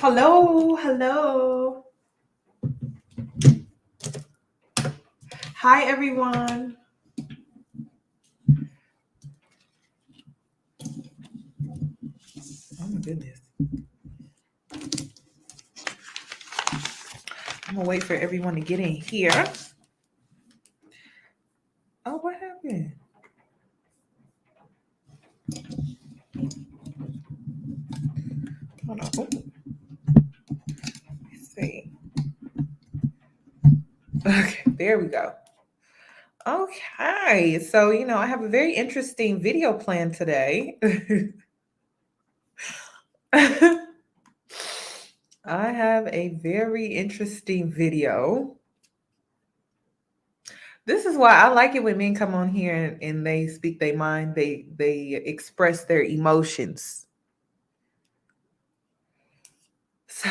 Hello, hello. Hi, everyone. Oh my goodness. I'm gonna wait for everyone to get in here. Oh, what happened? Hold on. Oh. Let's see. Okay, there we go. Okay, so I have a very interesting video planned today. I have a very interesting video. This is why I like it when men come on here and they speak their mind. They express their emotions. So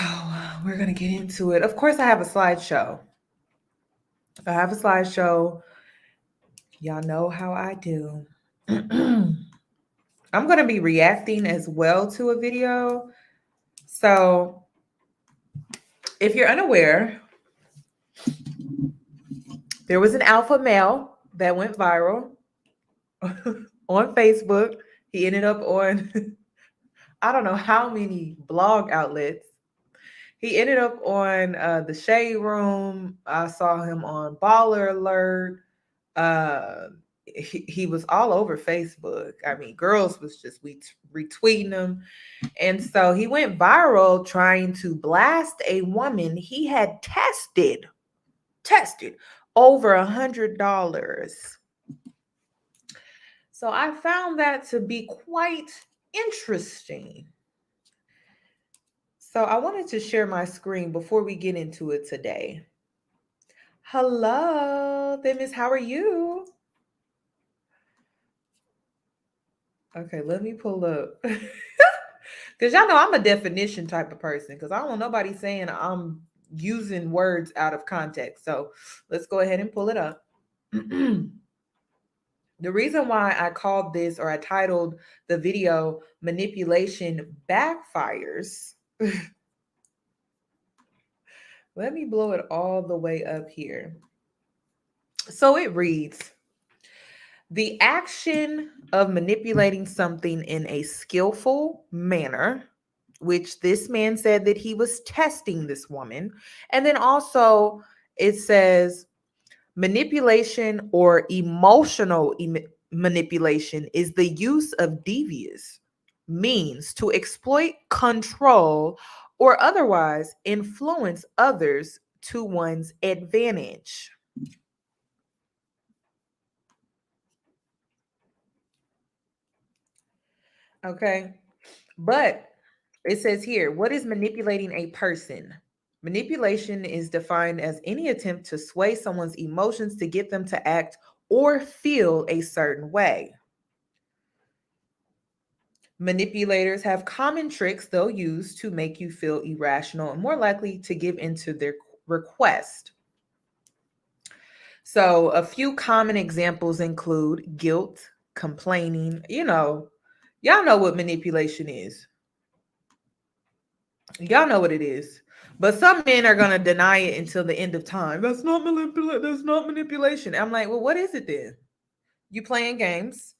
we're gonna get into it. Of course, I have a slideshow. Y'all know how I do. I'm gonna be reacting as well to a video. So if you're unaware, there was an alpha male that went viral on Facebook. He ended up on I don't know how many blog outlets. He ended up on the Shade Room. I saw him on Baller Alert. He was all over Facebook. I mean, girls was just retweeting him. And so he went viral trying to blast a woman he had tested over $100. So I found that to be quite interesting. So I wanted to share my screen before we get into it today. Hello, Themis, how are you? Okay, let me pull up. Because y'all know I'm a definition type of person because I don't want nobody saying I'm using words out of context. So let's go ahead and pull it up. The reason why I called this, or I titled the video, Manipulation Backfires. Let me blow it all the way up here. So it reads, the action of manipulating something in a skillful manner, which this man said that he was testing this woman. And then also it says manipulation or emotional manipulation is the use of devious means to exploit, control, or otherwise influence others to one's advantage. Okay, but it says here, what is manipulating a person? Manipulation is defined as any attempt to sway someone's emotions to get them to act or feel a certain way. Manipulators have common tricks they'll use to make you feel irrational and more likely to give into their request. So a few common examples include guilt, complaining. Y'all know what manipulation is. Y'all know what it is. But some men are going to deny it until the end of time. That's not manipulation. I'm like, well, what is it then? You playing games.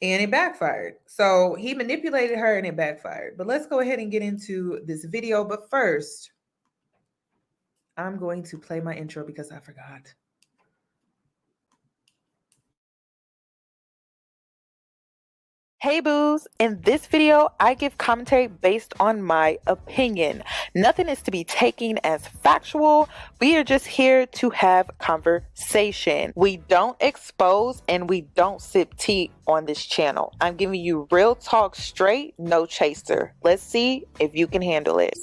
And it backfired. So he manipulated her and it backfired. But let's go ahead and get into this video. But first, I'm going to play my intro because I forgot. Hey boos, in this video, I give commentary based on my opinion. Nothing is to be taken as factual. We are just here to have conversation. We don't expose and we don't sip tea on this channel. I'm giving you real talk straight, no chaser. Let's see if you can handle it.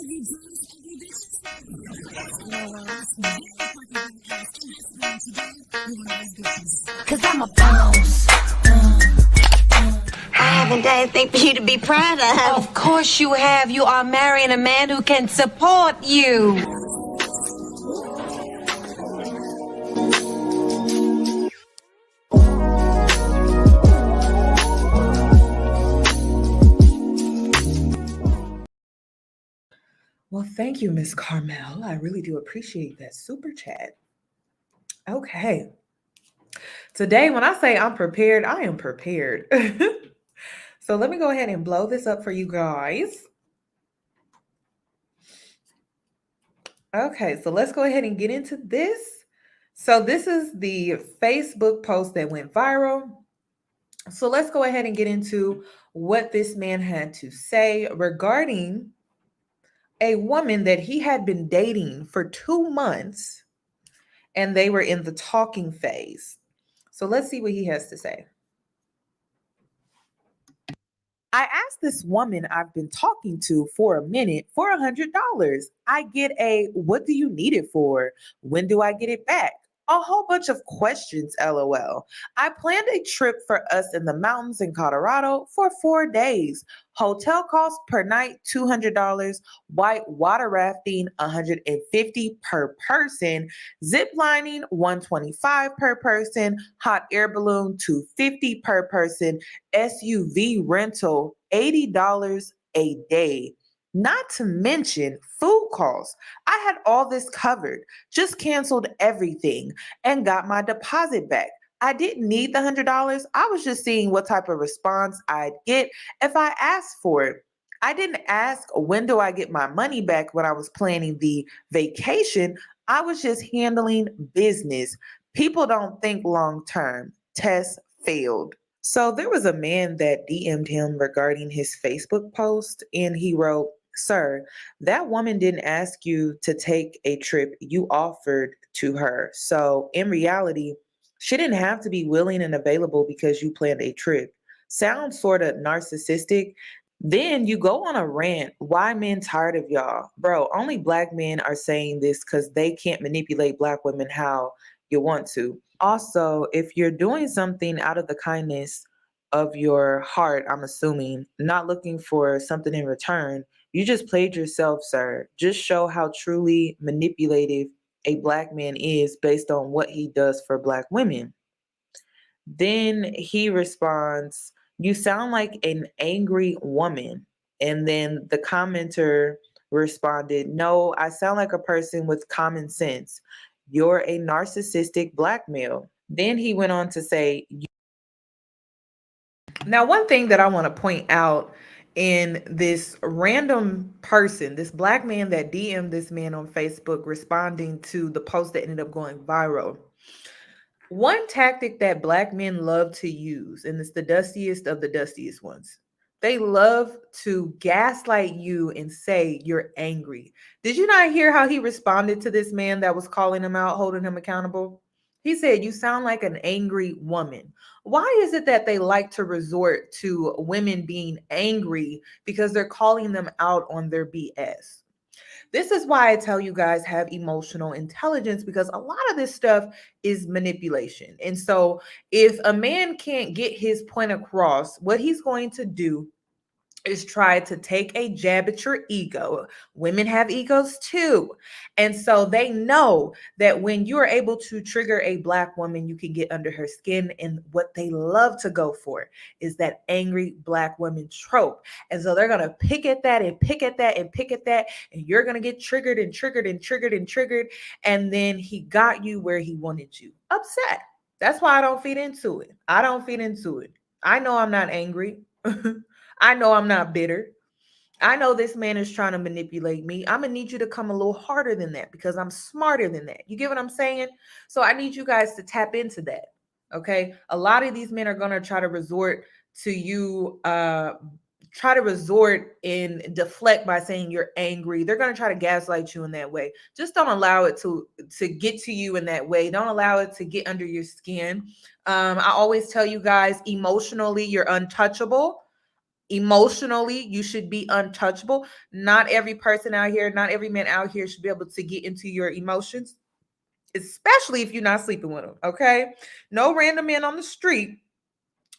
Cause I'm a boss. I haven't done anything for you to be proud of. Of course you have. You are marrying a man who can support you. Well, thank you, Miss Carmel. I really do appreciate that super chat. Okay. Today, when I say I'm prepared, I am prepared. So let me go ahead and blow this up for you guys. Okay, so let's go ahead and get into this. So this is the Facebook post that went viral. So let's go ahead and get into what this man had to say regarding a woman that he had been dating for 2 months and they were in the talking phase. So let's see what he has to say. I asked this woman I've been talking to for a minute for $100. I get a, what do you need it for? When do I get it back? A whole bunch of questions, lol. I planned a trip for us in the mountains in Colorado for 4 days. Hotel cost per night, $200. White water rafting, $150 per person. Zip lining, $125 per person. Hot air balloon, $250 per person. SUV rental, $80 a day. Not to mention food costs. I had all this covered, just canceled everything and got my deposit back. I didn't need the $100. I was just seeing what type of response I'd get if I asked for it. I didn't ask when do I get my money back when I was planning the vacation. I was just handling business. People don't think long term. Test failed. So there was a man that DM'd him regarding his Facebook post, and he wrote, Sir, that woman didn't ask you to take a trip. You offered to her. So in reality, she didn't have to be willing and available because you planned a trip. Sounds sort of narcissistic. Then you go on a rant. Why men tired of y'all? Bro, only black men are saying this because they can't manipulate black women how you want to. Also, if you're doing something out of the kindness of your heart, I'm assuming, not looking for something in return, you just played yourself, sir. Just show how truly manipulative a black man is based on what he does for black women. Then he responds, You sound like an angry woman. And then the commenter responded, No, I sound like a person with common sense. You're a narcissistic black male. Then he went on to say, Now, one thing that I want to point out in this random person, this black man that DM'd this man on Facebook responding to the post that ended up going viral. One tactic that black men love to use, and it's the dustiest of the dustiest ones, they love to gaslight you and say you're angry. Did you not hear how he responded to this man that was calling him out, holding him accountable? He said, You sound like an angry woman. Why is it that they like to resort to women being angry because they're calling them out on their BS? This is why I tell you guys have emotional intelligence, because a lot of this stuff is manipulation. And so if a man can't get his point across, what he's going to do is try to take a jab at your ego. Women have egos too. And so they know that when you're able to trigger a black woman, you can get under her skin. And what they love to go for is that angry black woman trope. And so they're going to pick at that and pick at that and pick at that. And you're going to get triggered and triggered and triggered and triggered. And then he got you where he wanted you, upset. That's why I don't feed into it. I don't feed into it. I know I'm not angry. I know I'm not bitter. I know this man is trying to manipulate me. I'm going to need you to come a little harder than that because I'm smarter than that. You get what I'm saying? So I need you guys to tap into that. Okay. A lot of these men are going to try to resort to you, try to resort and deflect by saying you're angry. They're going to try to gaslight you in that way. Just don't allow it to get to you in that way. Don't allow it to get under your skin. I always tell you guys, emotionally, you're untouchable. Emotionally, you should be untouchable. Not every person out here, not every man out here should be able to get into your emotions, especially if you're not sleeping with them. Okay. No random man on the street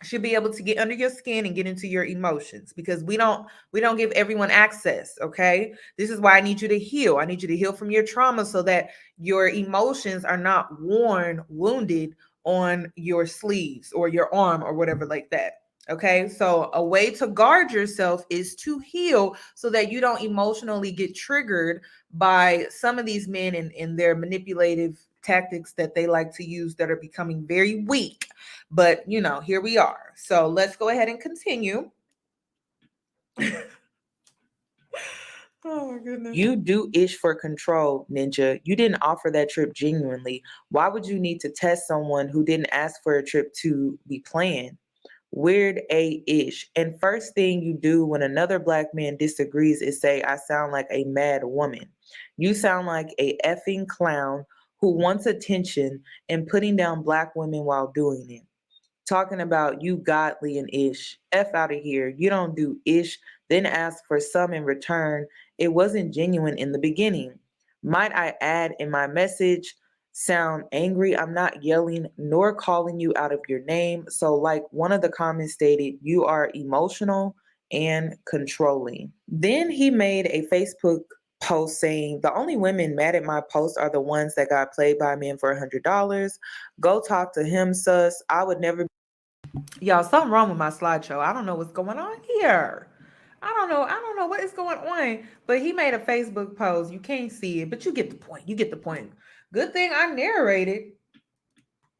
should be able to get under your skin and get into your emotions, because we don't give everyone access. Okay. This is why I need you to heal. I need you to heal from your trauma so that your emotions are not worn wounded on your sleeves or your arm or whatever like that. Okay, so a way to guard yourself is to heal so that you don't emotionally get triggered by some of these men and their manipulative tactics that they like to use that are becoming very weak. But here we are. So let's go ahead and continue. Oh my goodness. You do ish for control, Ninja. You didn't offer that trip genuinely. Why would you need to test someone who didn't ask for a trip to be planned? Weird A-ish. And first thing you do when another Black man disagrees is say, I sound like a mad woman. You sound like a effing clown who wants attention and putting down Black women while doing it. Talking about you godly and ish. F out of here. You don't do ish, then ask for some in return. It wasn't genuine in the beginning. Might I add in my message, sound angry? I'm not yelling nor calling you out of your name. So, like one of the comments stated, you are emotional and controlling. Then he made a Facebook post saying, the only women mad at my post are the ones that got played by men for $100. Go talk to him, sus. I would never. Y'all, something wrong with my slideshow. I don't know what's going on here. I don't know what is going on. But he made a Facebook post. You can't see it, but you get the point. You get the point. Good thing I narrated.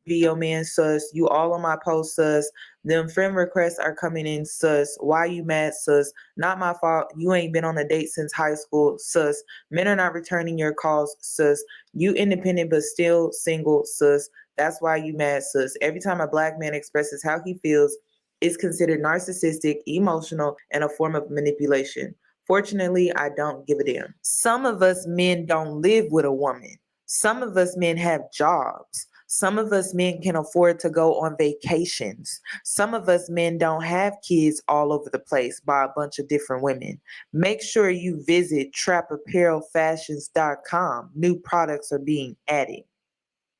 Video man, sus. You all on my post, sus. Them friend requests are coming in, sus. Why you mad, sus? Not my fault. You ain't been on a date since high school, sus. Men are not returning your calls, sus. You independent but still single, sus. That's why you mad, sus. Every time a Black man expresses how he feels, it's considered narcissistic, emotional, and a form of manipulation. Fortunately, I don't give a damn. Some of us men don't live with a woman. Some of us men have jobs. Some of us men can afford to go on vacations. Some of us men don't have kids all over the place by a bunch of different women. Make sure you visit trapapparelfashions.com. New products are being added.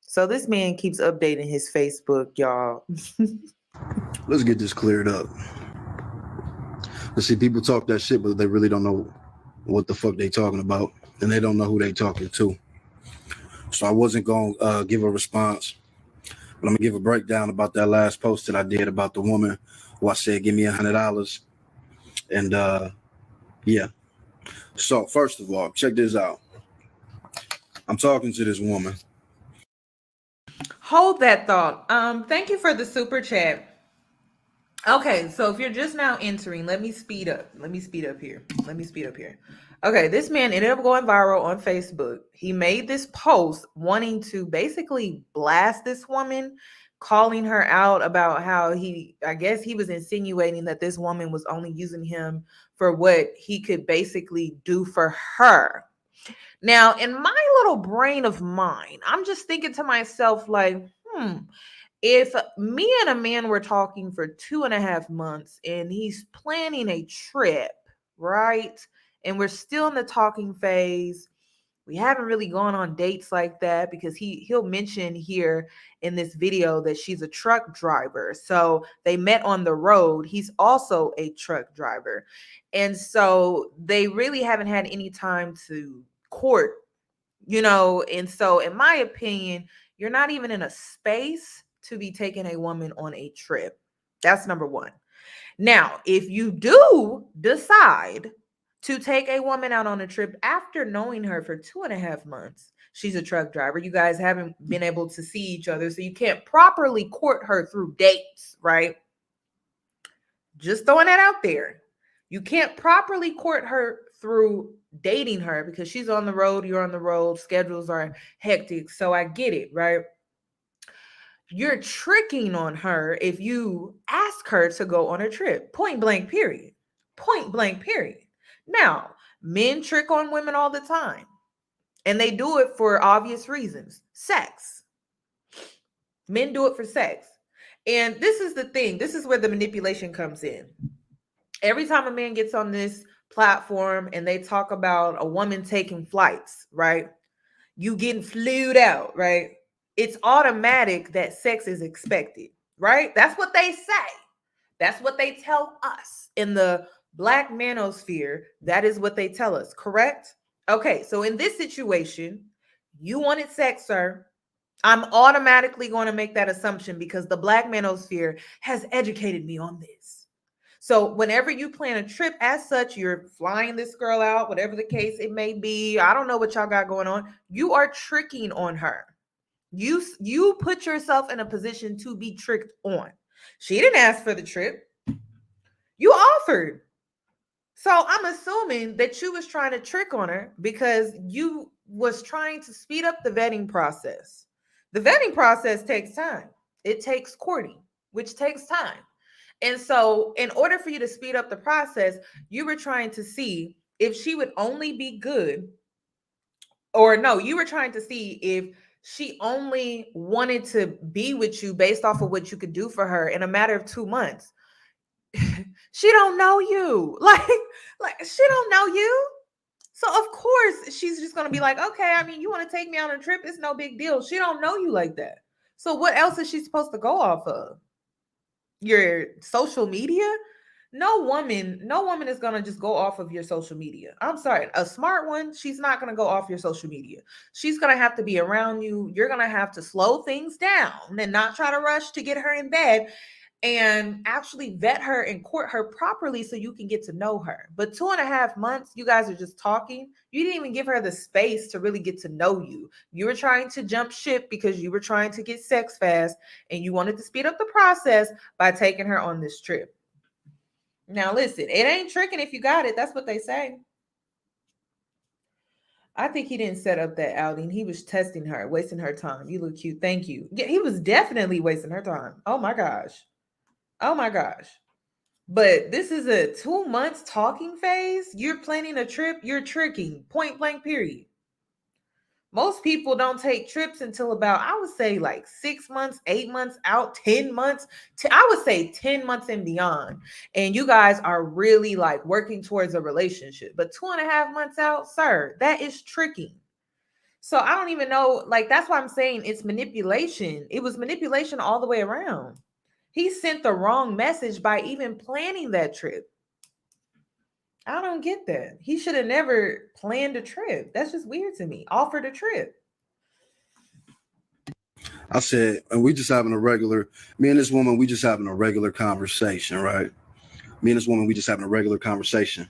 So this man keeps updating his Facebook, y'all. Let's get this cleared up. Let's see, people talk that shit, but they really don't know what the fuck they talking about, and they don't know who they talking to. So I wasn't going to give a response, but I'm going to give a breakdown about that last post that I did about the woman who I said, give me $100. And yeah. So first of all, check this out. I'm talking to this woman. Hold that thought. Thank you for the super chat. Okay, so if you're just now entering, let me speed up. Let me speed up here. Okay, this man ended up going viral on Facebook. He made this post wanting to basically blast this woman, calling her out about how I guess he was insinuating that this woman was only using him for what he could basically do for her. Now, in my little brain of mine, I'm just thinking to myself like, if me and a man were talking for 2.5 months and he's planning a trip, right? And we're still in the talking phase. We haven't really gone on dates like that because he'll mention here in this video that she's a truck driver. So they met on the road. He's also a truck driver. And so they really haven't had any time to court, and so in my opinion, you're not even in a space to be taking a woman on a trip. That's number one. Now, if you do decide to take a woman out on a trip after knowing her for 2.5 months, she's a truck driver. You guys haven't been able to see each other, so you can't properly court her through dates, right? Just throwing that out there. You can't properly court her through dating her because she's on the road, you're on the road, schedules are hectic. So I get it, right? You're tricking on her if you ask her to go on a trip. Point blank, period. Point blank, period. Now, men trick on women all the time, and they do it for obvious reasons. Sex. Men do it for sex. And this is the thing. This is where the manipulation comes in. Every time a man gets on this platform and they talk about a woman taking flights, right? You getting flued out, right? It's automatic that sex is expected, right? That's what they say. That's what they tell us in the Black manosphere. That is what they tell us, correct? Okay, so in this situation, you wanted sex, sir. I'm automatically going to make that assumption because the Black manosphere has educated me on this. So whenever you plan a trip as such, you're flying this girl out, whatever the case it may be. I don't know what y'all got going on. You are tricking on her. You put yourself in a position to be tricked on. She didn't ask for the trip. You offered. So I'm assuming that you was trying to trick on her because you was trying to speed up the vetting process. The vetting process takes time. It takes courting, which takes time. And so in order for you to speed up the process, you were trying to see if she would only be good, or no, you were trying to see if she only wanted to be with you based off of what you could do for her in a matter of 2 months. She don't know you. Like she don't know you. So of course she's just gonna be like, okay, I mean, you want to take me on a trip? It's no big deal. She don't know you like that. So what else is she supposed to go off of? Your social media? No woman is gonna just go off of your social media. I'm sorry. A smart one, she's not gonna go off your social media. She's gonna have to be around you. You're gonna have to slow things down and not try to rush to get her in bed, and actually vet her and court her properly so you can get to know her. But 2.5 months, you guys are just talking. You didn't even give her the space to really get to know you. You were trying to jump ship because you were trying to get sex fast, and you wanted to speed up the process by taking her on this trip. Now, listen, it ain't tricking if you got it. That's what they say. I think he didn't set up that outing. He was testing her, wasting her time. You look cute. Thank you. Yeah, he was definitely wasting her time. Oh my gosh. Oh my gosh. But this is a 2 months talking phase. You're planning a trip. You're tricking. Point blank, period. Most people don't take trips until about, I would say, like 6 months, 8 months out, 10 months. I would say 10 months and beyond. And you guys are really like working towards a relationship. But 2.5 months out, sir, that is tricking. So I don't even know. Like, that's why I'm saying it's manipulation. It was manipulation all the way around. He sent the wrong message by even planning that trip. I don't get that. He should have never planned a trip. That's just weird to me. Offered a trip. I said, and we just having a regular, me and this woman, we just having a regular conversation, right? Me and this woman, we just having a regular conversation.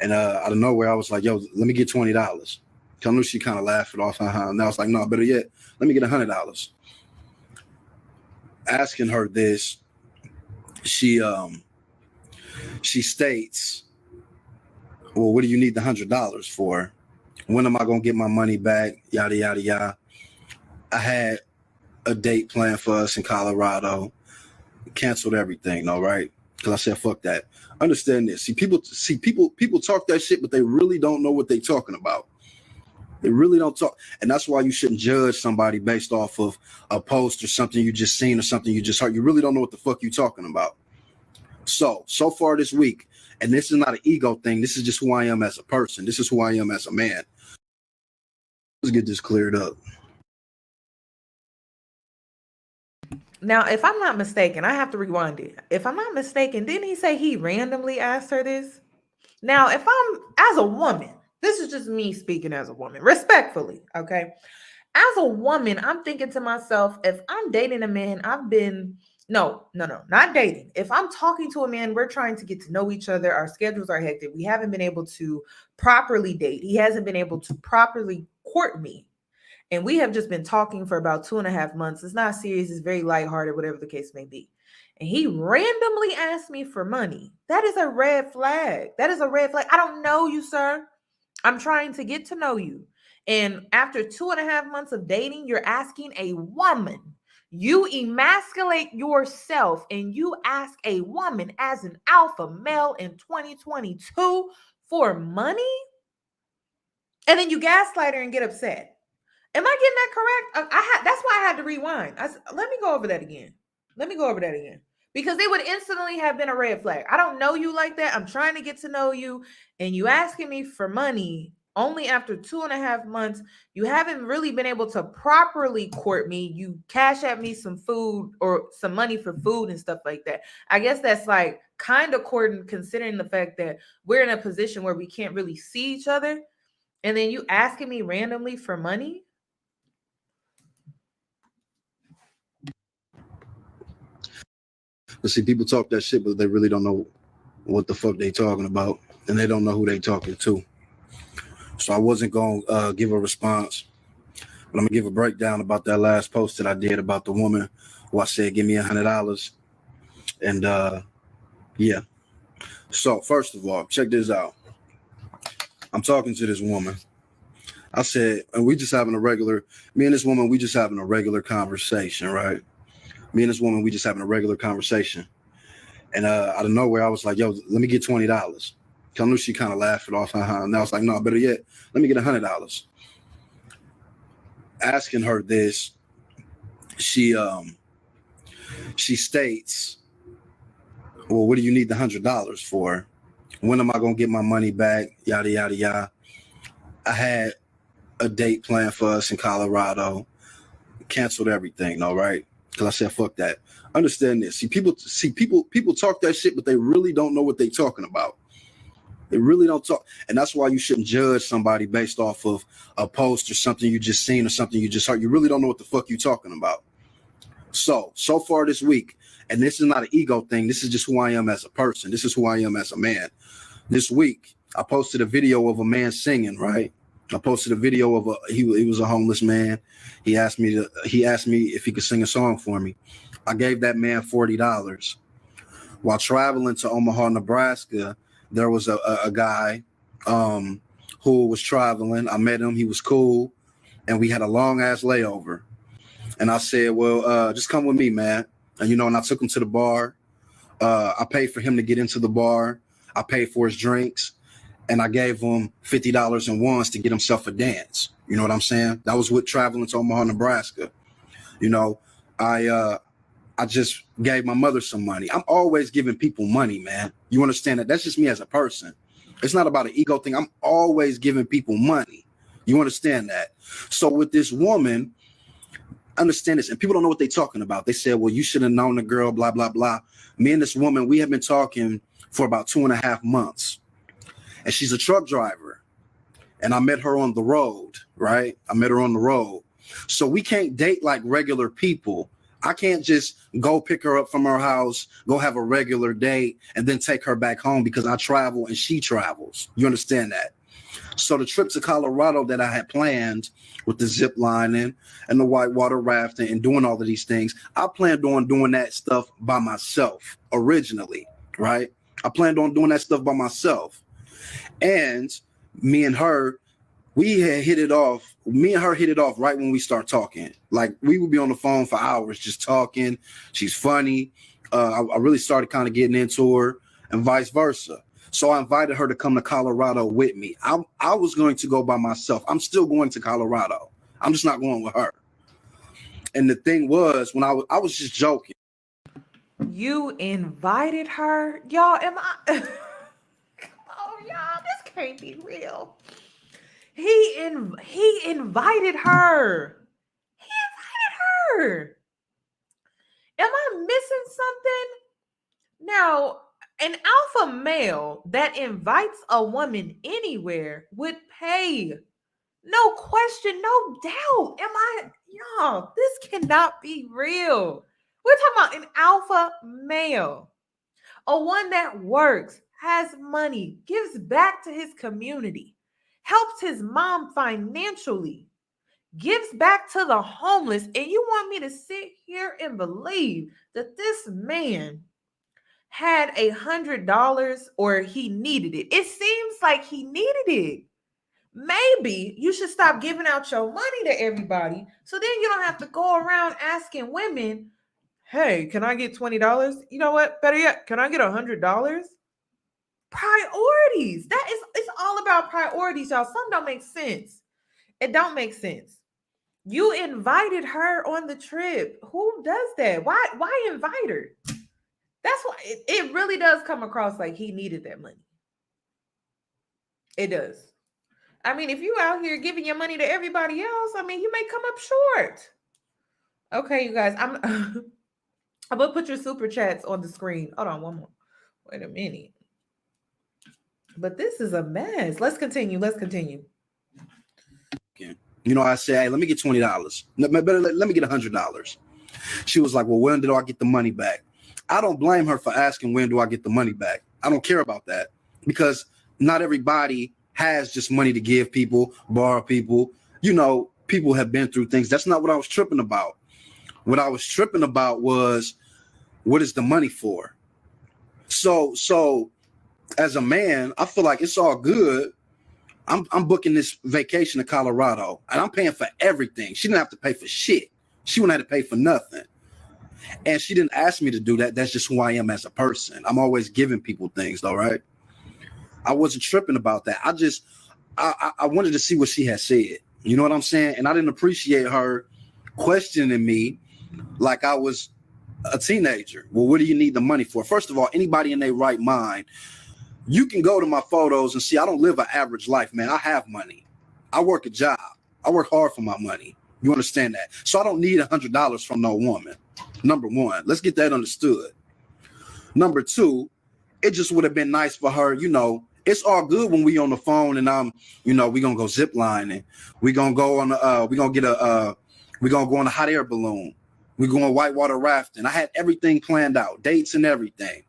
And out of nowhere, I was like, yo, let me get $20. I knew she kind of laughed it off. And I was like, no, better yet, let me get $100. Asking her this, she states, well, what do you need the $100 for? When am I gonna get my money back? Yada yada yada. I had a date planned for us in Colorado. Canceled everything, all right? Because I said, fuck that. Understand this. People talk that shit, but they really don't know what they're talking about. They really don't talk. And that's why you shouldn't judge somebody based off of a post or something you just seen or something you just heard. You really don't know what the fuck you're talking about. So far this week, and this is not an ego thing. This is just who I am as a person. This is who I am as a man. Let's get this cleared up. Now, if I'm not mistaken, I have to rewind it. If I'm not mistaken, didn't he say he randomly asked her this? Now, if I'm, as a woman, this is just me speaking as a woman, respectfully, okay? As a woman, I'm thinking to myself, if I'm dating a man, not dating. If I'm talking to a man, we're trying to get to know each other. Our schedules are hectic. We haven't been able to properly date. He hasn't been able to properly court me. And we have just been talking for about 2.5 months. It's not serious. It's very lighthearted, whatever the case may be. And he randomly asked me for money. That is a red flag. That is a red flag. I don't know you, sir. I'm trying to get to know you. And after 2.5 months of dating, you're asking a woman. You emasculate yourself and you ask a woman as an alpha male in 2022 for money? And then you gaslight her and get upset. Am I getting that correct? That's why I had to rewind. Let me go over that again. Because it would instantly have been a red flag. I don't know you like that. I'm trying to get to know you. And you asking me for money only after 2.5 months. You haven't really been able to properly court me. You cash at me some food or some money for food and stuff like that. I guess that's like kind of courting, considering the fact that we're in a position where we can't really see each other. And then you asking me randomly for money? But see, people talk that shit, but they really don't know what the fuck they talking about, and they don't know who they talking to. So I wasn't going to give a response, but I'm going to give a breakdown about that last post that I did about the woman who I said, give me $100. And yeah. So first of all, check this out. I'm talking to this woman. I said, and we just having a regular, me and this woman, we just having a regular conversation, right? Me and this woman, we just having a regular conversation. And out of nowhere, I was like, yo, let me get $20. I knew she kind of laughed it off. And I was like, no, better yet, let me get $100. Asking her this, she states, well, what do you need the $100 for? When am I going to get my money back? Yada, yada, yada. I had a date planned for us in Colorado. Canceled everything, all right? Because I said, fuck that. Understand this. People talk that shit, but they really don't know what they're talking about. They really don't talk. And that's why you shouldn't judge somebody based off of a post or something you just seen or something you just heard. You really don't know what the fuck you're talking about. So far this week, and this is not an ego thing. This is just who I am as a person. This is who I am as a man. This week, I posted a video of a man singing, right? I posted a video of he was a homeless man. He asked me if he could sing a song for me. I gave that man $40. While traveling to Omaha, Nebraska, there was a guy who was traveling. I met him. He was cool. And we had a long ass layover. And I said, well, just come with me, man. And, and I took him to the bar. I paid for him to get into the bar. I paid for his drinks. And I gave him $50 in ones to get himself a dance. You know what I'm saying? That was with traveling to Omaha, Nebraska. I just gave my mother some money. I'm always giving people money, man. You understand that? That's just me as a person. It's not about an ego thing. I'm always giving people money. You understand that? So with this woman, understand this, and people don't know what they're talking about. They said, well, you should have known the girl, blah, blah, blah. Me and this woman, we have been talking for about 2.5 months. And she's a truck driver. And I met her on the road, right? I met her on the road. So we can't date like regular people. I can't just go pick her up from her house, go have a regular date, and then take her back home because I travel and she travels. You understand that? So the trip to Colorado that I had planned with the zip lining and the whitewater rafting and doing all of these things, I planned on doing that stuff by myself originally, right? I planned on doing that stuff by myself. And me and her, we had hit it off. Me and her hit it off right when we start talking. Like we would be on the phone for hours just talking. She's funny. I really started kind of getting into her and vice versa. So I invited her to come to Colorado with me. I was going to go by myself. I'm still going to Colorado. I'm just not going with her. And the thing was, when I was just joking. You invited her? Y'all, am I? Oh, y'all, this can't be real. He invited her. He invited her. Am I missing something? Now, an alpha male that invites a woman anywhere would pay. No question, no doubt. Y'all, this cannot be real. We're talking about an alpha male. A one that works, has money, gives back to his community, helps his mom financially, gives back to the homeless. And you want me to sit here and believe that this man had $100 or he needed it? It seems like he needed it. Maybe you should stop giving out your money to everybody so then you don't have to go around asking women, hey, can I get $20? You know what? Better yet, can I get $100? Priorities. It's all about priorities, y'all. Some don't make sense. It don't make sense. You invited her on the trip. Who does that? Why invite her? That's why it really does come across like he needed that money. It does. I mean, if you out here giving your money to everybody else, I mean, you may come up short. Okay, you guys, I'm gonna put your super chats on the screen. Hold on, one more. Wait a minute. But this is a mess. Let's continue. I said, hey, let me get $20. Let me get $100. She was like, well, when did I get the money back? I don't blame her for asking when do I get the money back. I don't care about that, because not everybody has just money to give people, borrow people. You know, people have been through things. That's not what I was tripping about. What I was tripping about was, what is the money for? So as a man, I feel like it's all good. I'm booking this vacation to Colorado, and I'm paying for everything. She didn't have to pay for shit. She wouldn't have to pay for nothing. And she didn't ask me to do that. That's just who I am as a person. I'm always giving people things, though, right? I wasn't tripping about that. I wanted to see what she had said. You know what I'm saying? And I didn't appreciate her questioning me like I was a teenager. Well, what do you need the money for? First of all, anybody in their right mind, you can go to my photos and see I don't live an average life, man. I have money. I work a job. I work hard for my money. You understand that? So I don't need $100 from no woman. Number one, let's get that understood. Number two, it just would have been nice for her. You know, it's all good when we on the phone and we gonna go zip lining. We gonna go on we gonna go on a hot air balloon. We going whitewater rafting. I had everything planned out, dates and everything.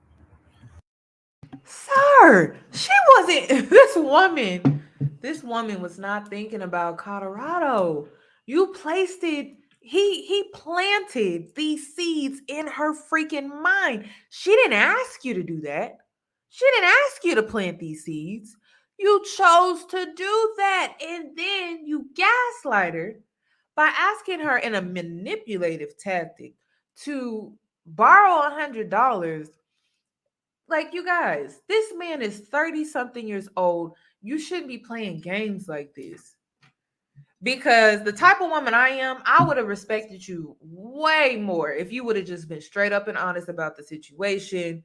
Sir, she wasn't. This woman was not thinking about Colorado. You placed it. He planted these seeds in her freaking mind. She didn't ask you to do that. She didn't ask you to plant these seeds. You chose to do that, and then you gaslight her by asking her in a manipulative tactic to borrow $100. Like, you guys, this man is 30 something years old. You shouldn't be playing games like this. Because the type of woman I am, I would have respected you way more if you would have just been straight up and honest about the situation,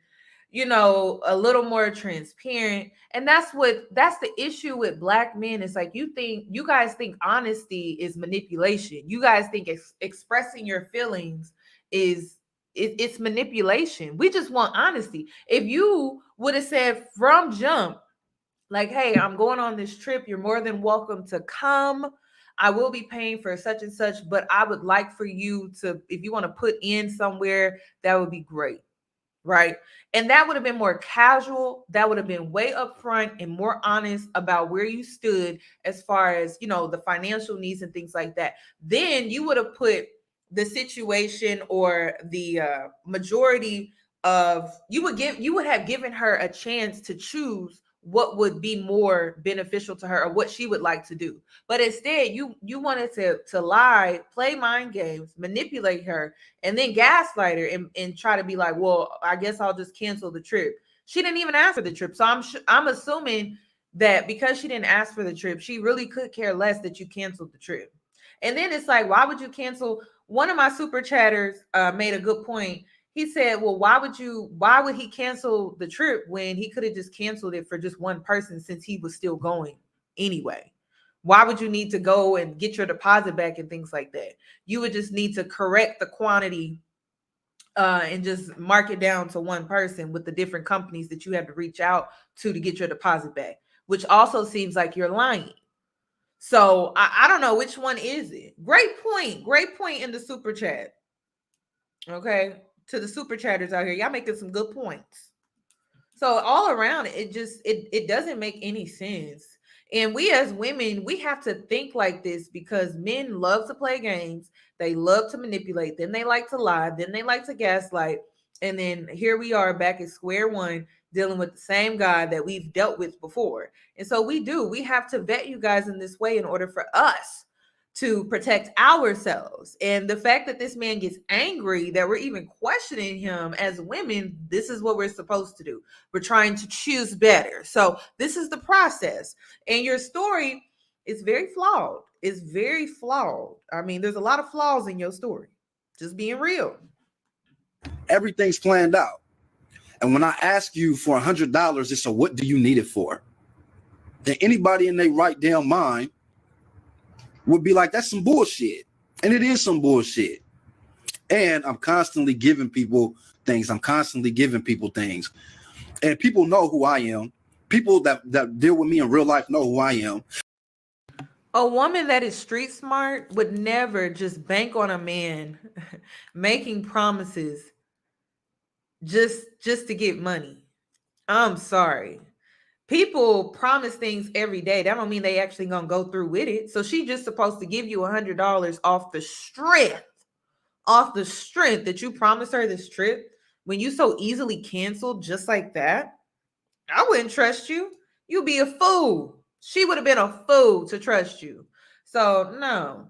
you know, a little more transparent. And that's the issue with Black men. It's like, you guys think honesty is manipulation. You guys think expressing your feelings is it's manipulation. We just want honesty. If you would have said from jump, like, hey, I'm going on this trip. You're more than welcome to come. I will be paying for such and such, but I would like for you to, if you want to put in somewhere, that would be great. Right. And that would have been more casual. That would have been way upfront and more honest about where you stood as far as, you know, the financial needs and things like that. Then you would have put the situation or the majority of, you would have given her a chance to choose what would be more beneficial to her or what she would like to do. But instead, you wanted to lie, play mind games, manipulate her, and then gaslight her and try to be like, well, I guess I'll just cancel the trip. She didn't even ask for the trip. So I'm assuming that because she didn't ask for the trip, she really could care less that you canceled the trip. And then it's like, why would you cancel? One of my super chatters made a good point. He said, well, why would he cancel the trip when he could have just canceled it for just one person since he was still going anyway? Why would you need to go and get your deposit back and things like that? You would just need to correct the quantity and just mark it down to one person with the different companies that you have to reach out to get your deposit back, which also seems like you're lying. So I don't know, which one is it? Great point in the super chat. Okay. To the super chatters out here, y'all making some good points. So all around, it doesn't make any sense. And we as women, we have to think like this because men love to play games. They love to manipulate. Then they like to lie. Then they like to gaslight. And then here we are back at square one, dealing with the same guy that we've dealt with before. And so we have to vet you guys in this way in order for us to protect ourselves. And the fact that this man gets angry that we're even questioning him as women, this is what we're supposed to do. We're trying to choose better. So this is the process. And your story is very flawed. It's very flawed. I mean, there's a lot of flaws in your story. Just being real. Everything's planned out. And when I ask you for $100, it's a what do you need it for? Then anybody in their right damn mind would be like, that's some bullshit. And it is some bullshit. And I'm constantly giving people things. And people know who I am. People that deal with me in real life know who I am. A woman that is street smart would never just bank on a man making promises just to get money. I'm sorry. People promise things every day. That don't mean they actually gonna go through with it. So she just supposed to give you $100 off the strength that you promised her this trip when you so easily canceled just like that. I wouldn't trust you. You'd be a fool. She would have been a fool to trust you. So no,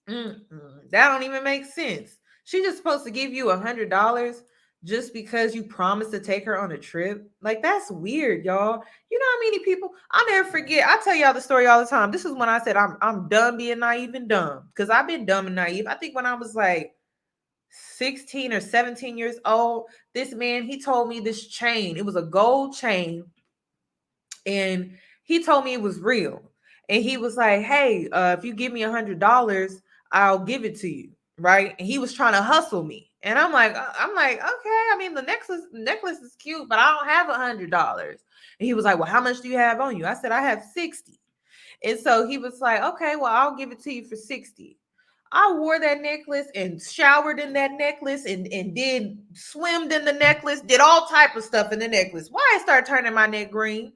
that don't even make sense. She just supposed to give you $100 just because you promised to take her on a trip. Like, that's weird, y'all. You know how many people, I'll never forget. I tell y'all the story all the time. This is when I said I'm done being naive and dumb, because I've been dumb and naive. I think when I was like 16 or 17 years old, this man, he told me this chain. It was a gold chain, and he told me it was real. And he was like, hey, if you give me $100, I'll give it to you. Right. And he was trying to hustle me. And I'm like, okay. I mean, the necklace is cute, but I don't have $100. And he was like, well, how much do you have on you? I said, I have 60. And so he was like, okay, well, I'll give it to you for 60. I wore that necklace and showered in that necklace and did swimmed in the necklace, did all type of stuff in the necklace. Why I started turning my neck green?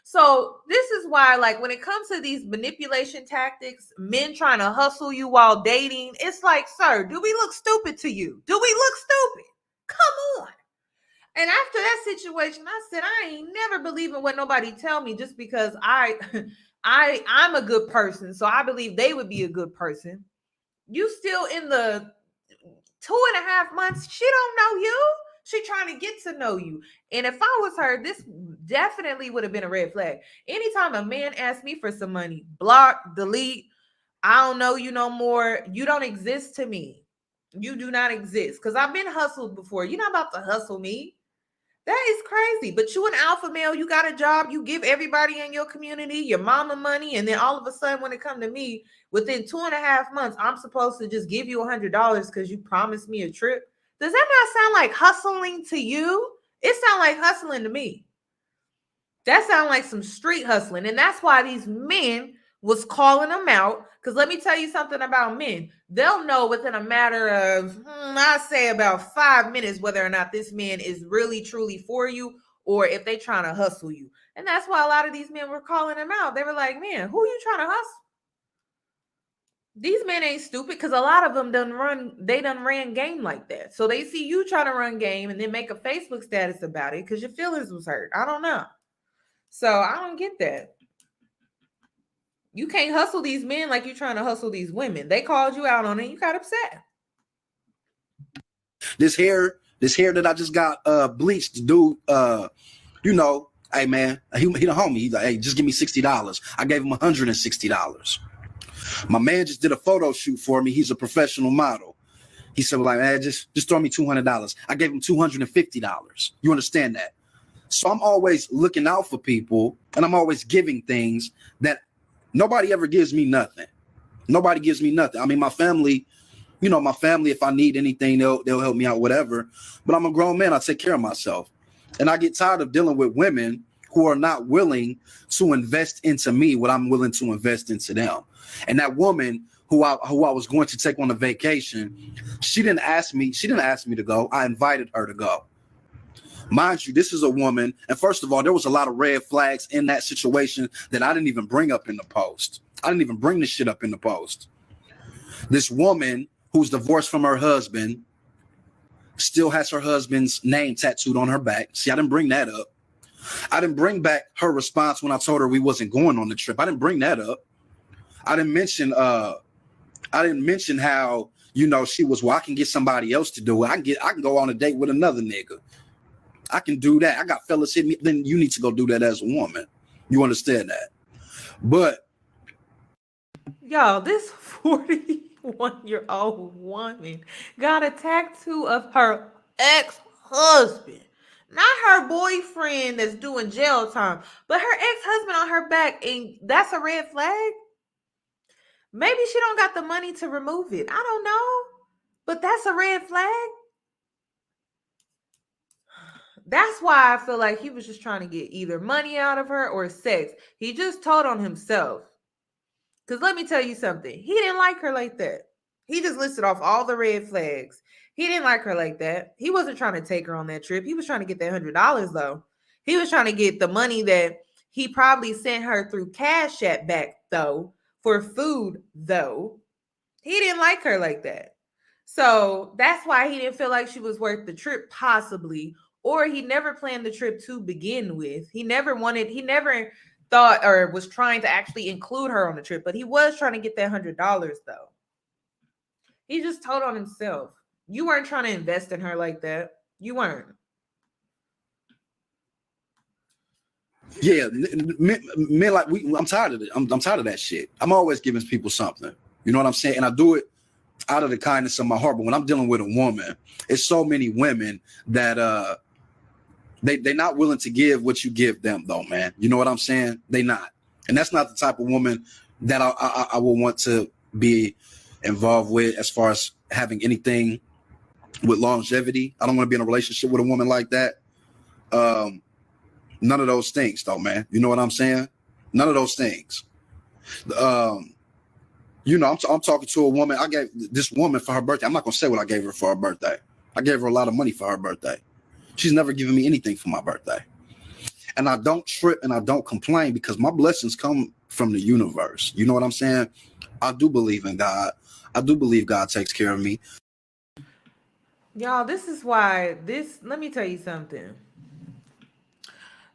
So this is why, like, when it comes to these manipulation tactics, men trying to hustle you while dating, it's like, sir, do we look stupid to you? Do we look stupid? Come on. And after that situation, I said, I ain't never believing what nobody tell me just because I'm a good person. So I believe they would be a good person. You still in the 2.5 months, she don't know you. She trying to get to know you. And if I was her, this definitely would have been a red flag. Anytime a man asks me for some money, block, delete, I don't know you no more. You don't exist to me. You do not exist. Because I've been hustled before. You're not about to hustle me. That is crazy. But you an alpha male, you got a job, you give everybody in your community your mama money, and then all of a sudden when it come to me, within 2.5 months, I'm supposed to just give you $100 because you promised me a trip. Does that not sound like hustling to you? It sounds like hustling to me. That sounds like some street hustling. And that's why these men was calling them out. Because let me tell you something about men. They'll know within a matter of, I say about 5 minutes, whether or not this man is really, truly for you, or if they trying to hustle you. And that's why a lot of these men were calling them out. They were like, man, who you trying to hustle? These men ain't stupid, because a lot of them done ran game like that. So they see you trying to run game and then make a Facebook status about it because your feelings was hurt. I don't know. So I don't get that. You can't hustle these men like you're trying to hustle these women. They called you out on it. You got upset. This hair that I just got bleached, dude. You know, hey man, he the homie. He's like, hey, just give me $60. I gave him $160. My man just did a photo shoot for me. He's a professional model. He said, well, like, man, just throw me $200. I gave him $250. You understand that? So I'm always looking out for people, and I'm always giving things that nobody ever gives me nothing. Nobody gives me nothing. I mean, my family, if I need anything, they'll help me out, whatever. But I'm a grown man. I take care of myself. And I get tired of dealing with women who are not willing to invest into me what I'm willing to invest into them. And that woman who I was going to take on a vacation, she didn't ask me to go. I invited her to go. Mind you, this is a woman. And first of all, there was a lot of red flags in that situation that I didn't even bring up in the post. I didn't even bring this shit up in the post. This woman who's divorced from her husband still has her husband's name tattooed on her back. See, I didn't bring that up. I didn't bring back her response when I told her we wasn't going on the trip. I didn't bring that up. I didn't mention how, she was, well, I can get somebody else to do it. I can go on a date with another nigga. I can do that. I got fellas hit me. Then you need to go do that as a woman. You understand that? But y'all, this 41-year-old woman got a tattoo of her ex-husband. Not her boyfriend that's doing jail time, but her ex-husband on her back. And that's a red flag? Maybe she don't got the money to remove it. I don't know. But that's a red flag. That's why I feel like he was just trying to get either money out of her or sex. He just told on himself. Because let me tell you something. He didn't like her like that. He just listed off all the red flags. He didn't like her like that. He wasn't trying to take her on that trip. He was trying to get that $100 though. He was trying to get the money that he probably sent her through Cash App back though, for food though. He didn't like her like that. So that's why he didn't feel like she was worth the trip, possibly. Or he never planned the trip to begin with. He never thought or was trying to actually include her on the trip, but he was trying to get that $100 though. He just told on himself. You weren't trying to invest in her like that. You weren't. Yeah, men like I'm tired of it. I'm tired of that shit. I'm always giving people something. You know what I'm saying? And I do it out of the kindness of my heart. But when I'm dealing with a woman, it's so many women that they're not willing to give what you give them, though, man. You know what I'm saying? They not. And that's not the type of woman that I will want to be involved with as far as having anything with longevity. I don't want to be in a relationship with a woman like that. None of those things, though, man. You know what I'm saying? None of those things. You know, I'm talking to a woman. I gave this woman for her birthday. I'm not going to say what I gave her for her birthday. I gave her a lot of money for her birthday. She's never given me anything for my birthday. And I don't trip and I don't complain because my blessings come from the universe. You know what I'm saying? I do believe in God. I do believe God takes care of me. Y'all, this is why let me tell you something.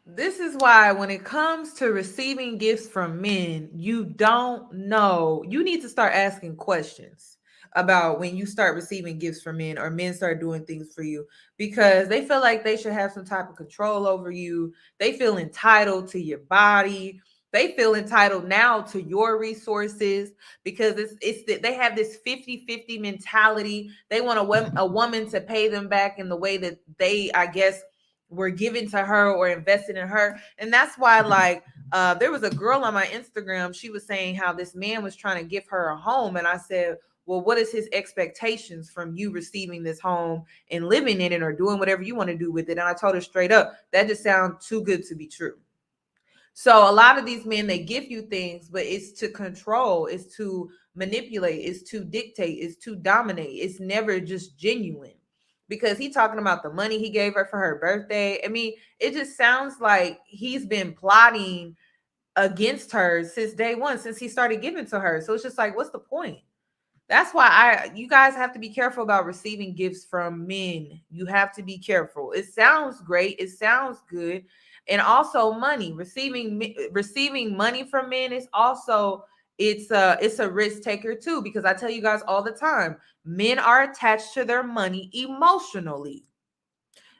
This is why when it comes to receiving gifts from men, you don't know. You need to start asking questions about when you start receiving gifts from men or men start doing things for you, because they feel like they should have some type of control over you. They feel entitled to your body. They feel entitled now to your resources because they have this 50-50 mentality. They want a woman to pay them back in the way that they, I guess, were given to her or invested in her. And that's why, like, there was a girl on my Instagram. She was saying how this man was trying to give her a home. And I said, well, what is his expectations from you receiving this home and living in it or doing whatever you want to do with it? And I told her straight up, that just sounds too good to be true. So a lot of these men, they give you things, but it's to control, it's to manipulate, it's to dictate, it's to dominate. It's never just genuine. Because he's talking about the money he gave her for her birthday. I mean, it just sounds like he's been plotting against her since day one, since he started giving to her. So it's just like, what's the point? That's why you guys have to be careful about receiving gifts from men. You have to be careful. It sounds great. It sounds good. And also money, receiving money from men is also, it's a risk taker too, because I tell you guys all the time, men are attached to their money emotionally.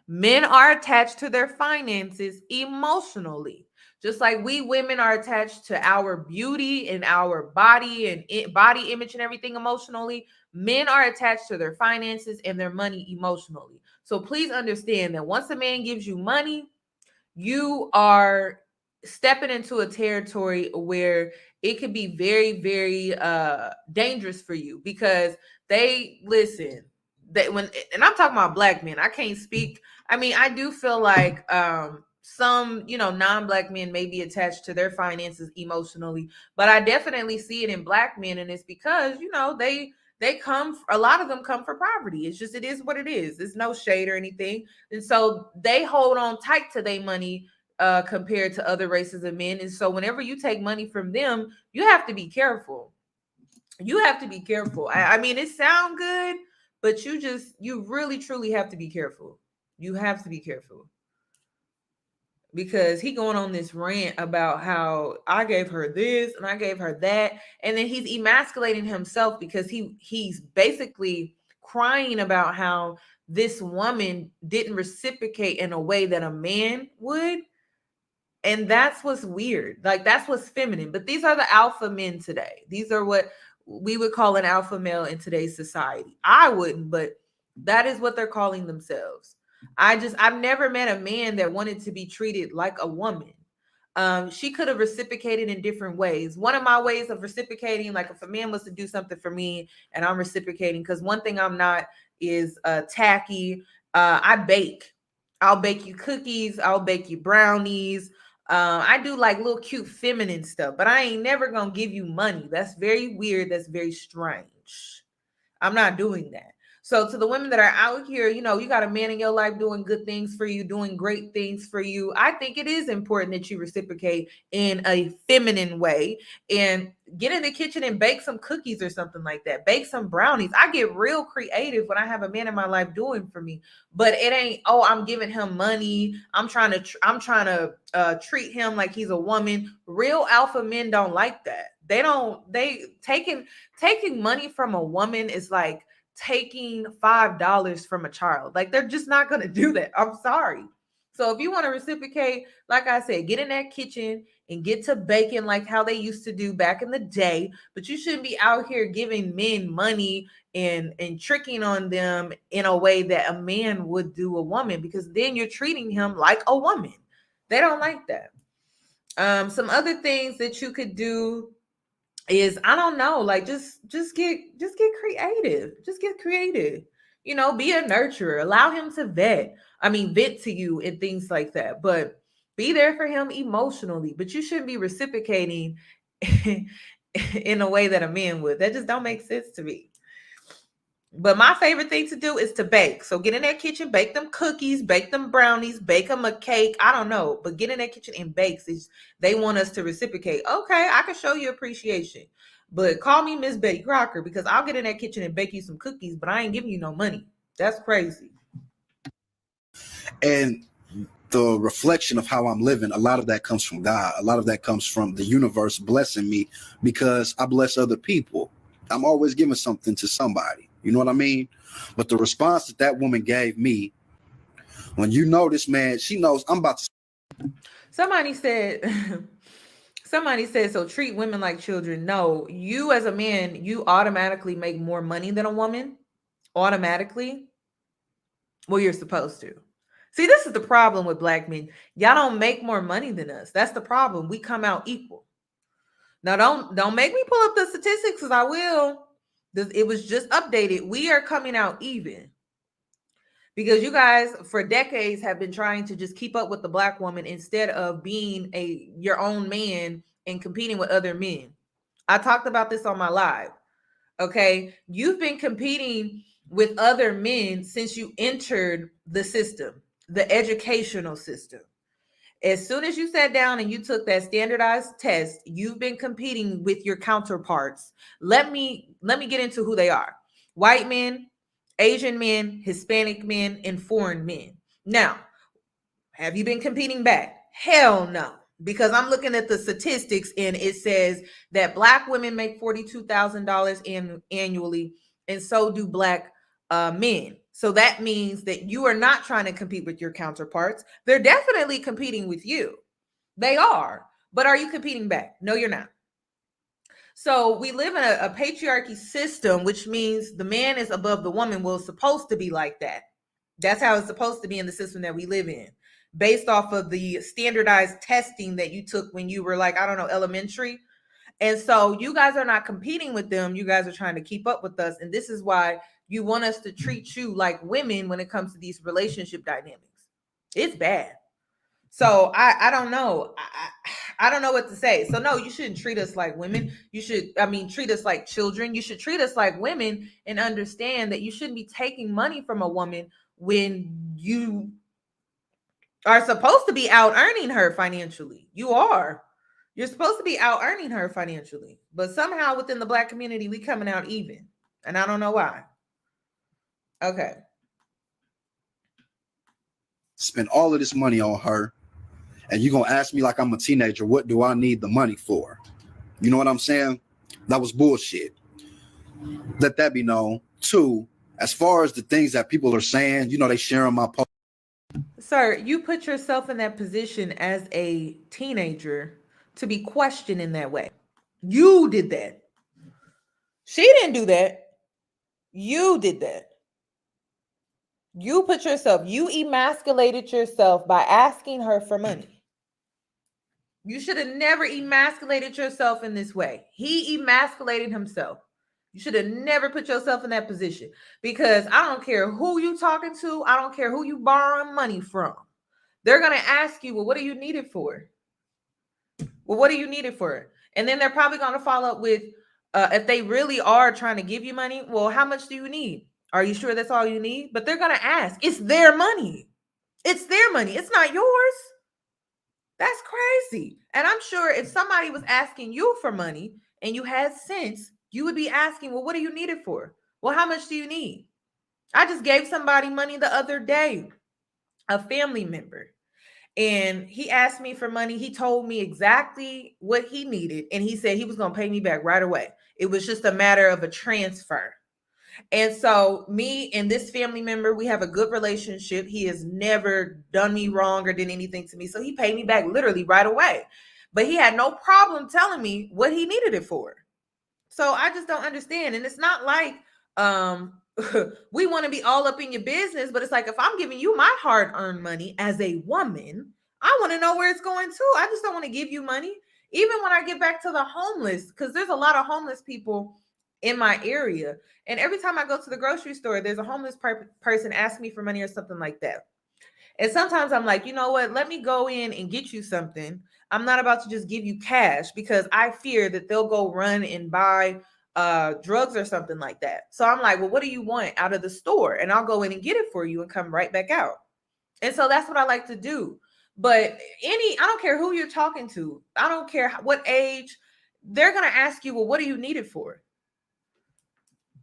Men are attached to their finances emotionally. Just like we women are attached to our beauty and our body and body image and everything emotionally, men are attached to their finances and their money emotionally. So please understand that once a man gives you money, you are stepping into a territory where it could be very, very dangerous for you, because they listen. And I'm talking about black men. I can't speak. I mean, I do feel like some, non-black men may be attached to their finances emotionally, but I definitely see it in black men, and it's because a lot of them come for poverty. It's just, it is what it is. There's no shade or anything. And so they hold on tight to their money compared to other races of men. And so whenever you take money from them, you have to be careful. You have to be careful. I mean, it sounds good, but you really, truly have to be careful. You have to be careful. Because he going on this rant about how I gave her this and I gave her that. And then he's emasculating himself because he's basically crying about how this woman didn't reciprocate in a way that a man would. And that's what's weird. Like, that's what's feminine. But these are the alpha men today. These are what we would call an alpha male in today's society. I wouldn't, but that is what they're calling themselves. I've never met a man that wanted to be treated like a woman. She could have reciprocated in different ways. One of my ways of reciprocating, like if a man was to do something for me and I'm reciprocating, because one thing I'm not is tacky. I bake. I'll bake you cookies. I'll bake you brownies. I do like little cute feminine stuff, but I ain't never gonna give you money. That's very weird. That's very strange. I'm not doing that. So to the women that are out here, you know, you got a man in your life doing good things for you, doing great things for you. I think it is important that you reciprocate in a feminine way and get in the kitchen and bake some cookies or something like that. Bake some brownies. I get real creative when I have a man in my life doing for me, but it ain't, oh, I'm giving him money. I'm trying to treat him like he's a woman. Real alpha men don't like that. They taking money from a woman is like taking $5 from a child. Like, they're just not going to do that. I'm sorry. So if you want to reciprocate, like I said, get in that kitchen and get to baking like how they used to do back in the day. But you shouldn't be out here giving men money and tricking on them in a way that a man would do a woman, because then you're treating him like a woman. They don't like that. Some other things that you could do is, I don't know, like just get creative. Just get creative. You know, be a nurturer. Allow him to vent to you and things like that. But be there for him emotionally. But you shouldn't be reciprocating in a way that a man would. That just don't make sense to me. But my favorite thing to do is to bake. So get in that kitchen, bake them cookies, bake them brownies, bake them a cake. I don't know, but get in that kitchen and bake. They want us to reciprocate. Okay, I can show you appreciation, but call me Miss Betty Crocker, because I'll get in that kitchen and bake you some cookies, but I ain't giving you no money. That's crazy. And the reflection of how I'm living, a lot of that comes from God. A lot of that comes from the universe blessing me because I bless other people. I'm always giving something to somebody. You know what I mean? But the response that woman gave me, when you know this man, she knows I'm about to. Somebody said, so treat women like children. No, you as a man, you automatically make more money than a woman. Automatically. Well, you're supposed to. See, this is the problem with Black men. Y'all don't make more money than us. That's the problem. We come out equal. Now, don't make me pull up the statistics, because I will. It was just updated. We are coming out even, because you guys for decades have been trying to just keep up with the Black woman instead of being your own man and competing with other men. I talked about this on my live. Okay, you've been competing with other men since you entered the system, the educational system. As soon as you sat down and you took that standardized test, you've been competing with your counterparts. Let me get into who they are. White men, Asian men, Hispanic men, and foreign men. Now, have you been competing back? Hell no. Because I'm looking at the statistics and it says that Black women make $42,000 annually, and so do Black men. So that means that you are not trying to compete with your counterparts. They're definitely competing with you. They are. But are you competing back? No, you're not. So we live in a patriarchy system, which means the man is above the woman. Well, it's supposed to be like that. That's how it's supposed to be in the system that we live in, based off of the standardized testing that you took when you were like, I don't know, elementary. And so you guys are not competing with them. You guys are trying to keep up with us. And this is why you want us to treat you like women when it comes to these relationship dynamics. It's bad. So I don't know. I don't know what to say. So no, you shouldn't treat us like women. You should, treat us like children. You should treat us like women and understand that you shouldn't be taking money from a woman when you are supposed to be out earning her financially. You are. You're supposed to be out earning her financially. But somehow within the Black community, we coming out even. And I don't know why. Okay. Spend all of this money on her, and you're gonna ask me like I'm a teenager, what do I need the money for? You know what I'm saying? That was bullshit. Let that be known. Two, as far as the things that people are saying, you know, they sharing my post. Sir, you put yourself in that position as a teenager to be questioned in that way. You did that. She didn't do that. You did that. You put yourself, you emasculated yourself by asking her for money. You should have never emasculated yourself in this way. He emasculated himself. You should have never put yourself in that position, because I don't care who you talking to. I don't care who you borrowing money from. They're going to ask you, well, what do you need it for? Well, what do you need it for? And then they're probably going to follow up with, if they really are trying to give you money, well, how much do you need? Are you sure that's all you need? But they're going to ask. It's their money. It's their money. It's not yours. That's crazy. And I'm sure if somebody was asking you for money and you had sense, you would be asking, well, what do you need it for? Well, how much do you need? I just gave somebody money the other day, a family member, and he asked me for money. He told me exactly what he needed, and he said he was going to pay me back right away. It was just a matter of a transfer. And so me and this family member, we have a good relationship. He has never done me wrong or did anything to me. So he paid me back literally right away. But he had no problem telling me what he needed it for. So I just don't understand. And it's not like we want to be all up in your business, but it's like if I'm giving you my hard-earned money as a woman, I want to know where it's going to. I just don't want to give you money. Even when I get back to the homeless, because there's a lot of homeless people in my area. And every time I go to the grocery store, there's a homeless person ask me for money or something like that. And sometimes I'm like, you know what? Let me go in and get you something. I'm not about to just give you cash because I fear that they'll go run and buy drugs or something like that. So I'm like, well, what do you want out of the store? And I'll go in and get it for you and come right back out. And so that's what I like to do. But I don't care who you're talking to. I don't care what age. They're going to ask you, well, what do you need it for?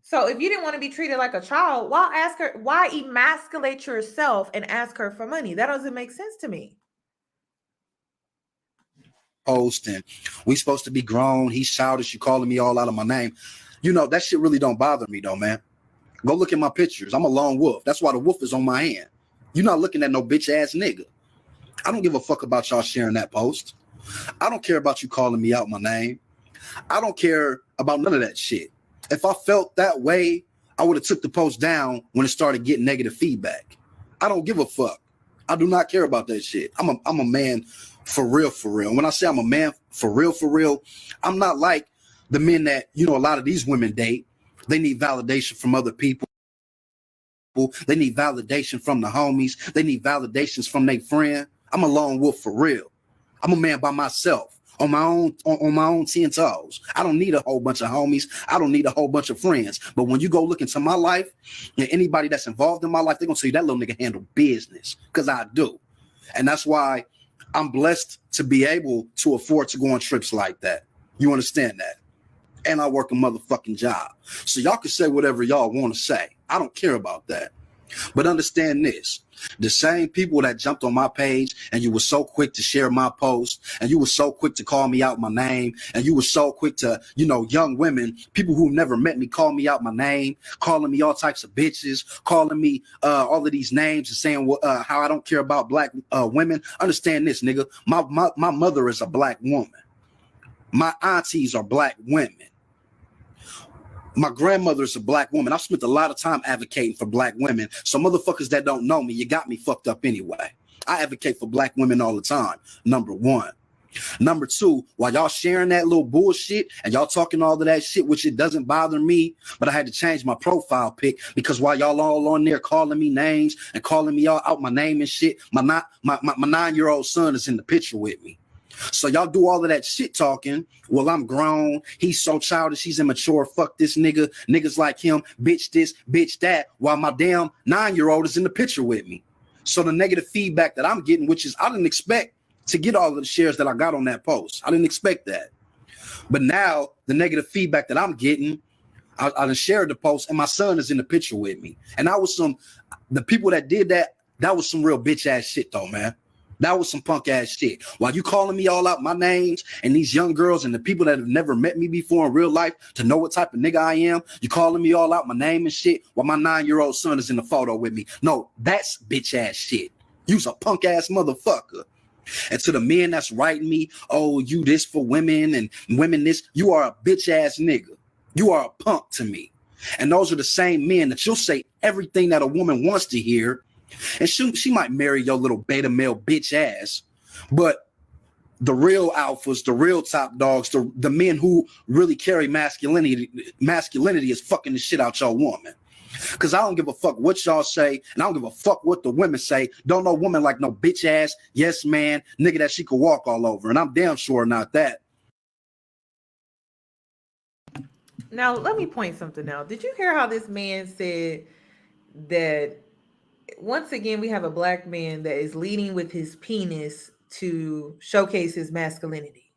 So if you didn't want to be treated like a child, why emasculate yourself and ask her for money? That doesn't make sense to me. Posting, we supposed to be grown. He's childish. You calling me all out of my name. You know, that shit really don't bother me though, man. Go look at my pictures. I'm a lone wolf. That's why the wolf is on my hand. You're not looking at no bitch ass nigga. I don't give a fuck about y'all sharing that post. I don't care about you calling me out my name. I don't care about none of that shit. If I felt that way, I would have took the post down when it started getting negative feedback. I don't give a fuck. I do not care about that shit. I'm a man for real, for real. When I say I'm a man for real, I'm not like the men that, you know, a lot of these women date. They need validation from other people. They need validation from the homies. They need validations from their friend. I'm a lone wolf for real. I'm a man by myself. On my own 10 toes. I don't need a whole bunch of homies. I don't need a whole bunch of friends. But when you go look into my life, and anybody that's involved in my life, they're gonna say that little nigga handle business. Because I do. And that's why I'm blessed to be able to afford to go on trips like that. You understand that? And I work a motherfucking job. So y'all can say whatever y'all want to say. I don't care about that. But understand this. The same people that jumped on my page and you were so quick to share my post and you were so quick to call me out my name and you were so quick to, you know, young women, people who never met me, call me out my name, calling me all types of bitches, calling me all of these names and saying how I don't care about black women. Understand this, nigga. My mother is a black woman. My aunties are black women. My grandmother's a black woman. I've spent a lot of time advocating for black women. So motherfuckers that don't know me, you got me fucked up anyway. I advocate for black women all the time, number one. Number two, while y'all sharing that little bullshit and y'all talking all of that shit, which it doesn't bother me, but I had to change my profile pic because while y'all all on there calling me names and calling me all out my name and shit, my 9-year-old son is in the picture with me. So y'all do all of that shit talking. Well, I'm grown. He's so childish. He's immature. Fuck this nigga. Niggas like him. Bitch this, bitch that. While my damn 9-year-old is in the picture with me. So the negative feedback that I'm getting, which is I didn't expect to get all of the shares that I got on that post. I didn't expect that. But now the negative feedback that I'm getting, I done shared the post and my son is in the picture with me. And the people that did that, that was some real bitch ass shit though, man. That was some punk ass shit. While you calling me all out my names and these young girls and the people that have never met me before in real life to know what type of nigga I am, you calling me all out my name and shit while my 9-year-old son is in the photo with me. No, that's bitch ass shit. You's a punk ass motherfucker. And to the men that's writing me, oh, you this for women and women this, you are a bitch ass nigga. You are a punk to me. And those are the same men that you'll say everything that a woman wants to hear. And she might marry your little beta male bitch ass, but the real alphas, the real top dogs, the men who really carry masculinity is fucking the shit out your woman. Because I don't give a fuck what y'all say, and I don't give a fuck what the women say. Don't no woman like no bitch ass, yes man, nigga that she could walk all over. And I'm damn sure not that. Now, let me point something out. Did you hear how this man said that once again we have a black man that is leading with his penis to showcase his masculinity?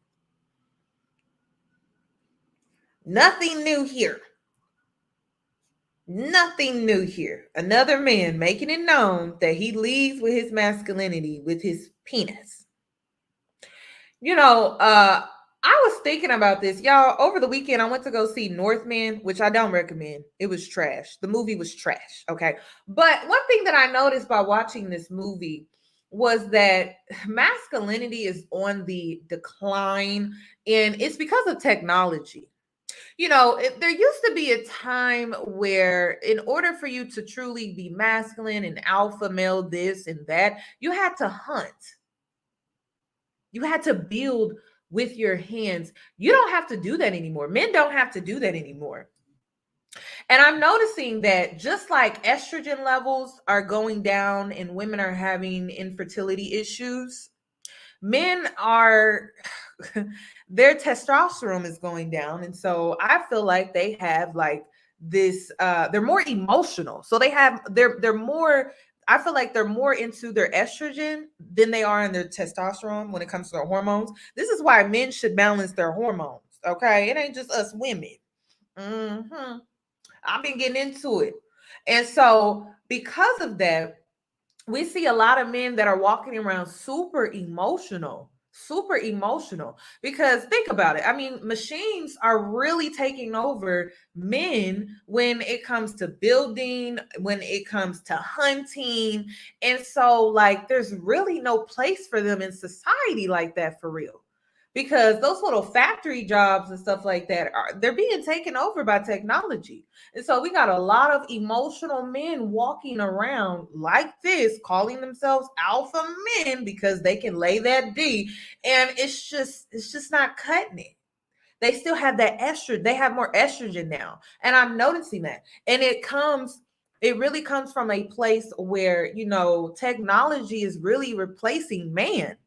Nothing new here. Nothing new here. Another man making it known that he leads with his masculinity with his penis. You know, I was thinking about this, y'all. Over the weekend, I went to go see Northman, which I don't recommend. It was trash. The movie was trash. Okay. But one thing that I noticed by watching this movie was that masculinity is on the decline, and it's because of technology. You know, there used to be a time where, in order for you to truly be masculine and alpha male, this and that, you had to hunt. You had to build with your hands. You don't have to do that anymore. Men don't have to do that anymore. And I'm noticing that just like estrogen levels are going down and women are having infertility issues, men are their testosterone is going down. And so I feel like they have like this they're more emotional. So they're more, I feel like they're more into their estrogen than they are in their testosterone when it comes to their hormones. This is why men should balance their hormones. Okay. It ain't just us women. I've been getting into it. And so because of that, we see a lot of men that are walking around super emotional, because think about it. I mean, machines are really taking over men when it comes to building, when it comes to hunting. And so like, there's really no place for them in society like that for real. Because those little factory jobs and stuff like that they're being taken over by technology. And so we got a lot of emotional men walking around like this, calling themselves alpha men because they can lay that D. And it's just not cutting it. They still have that estrogen. They have more estrogen now. And I'm noticing that. And it really comes from a place where, you know, technology is really replacing man.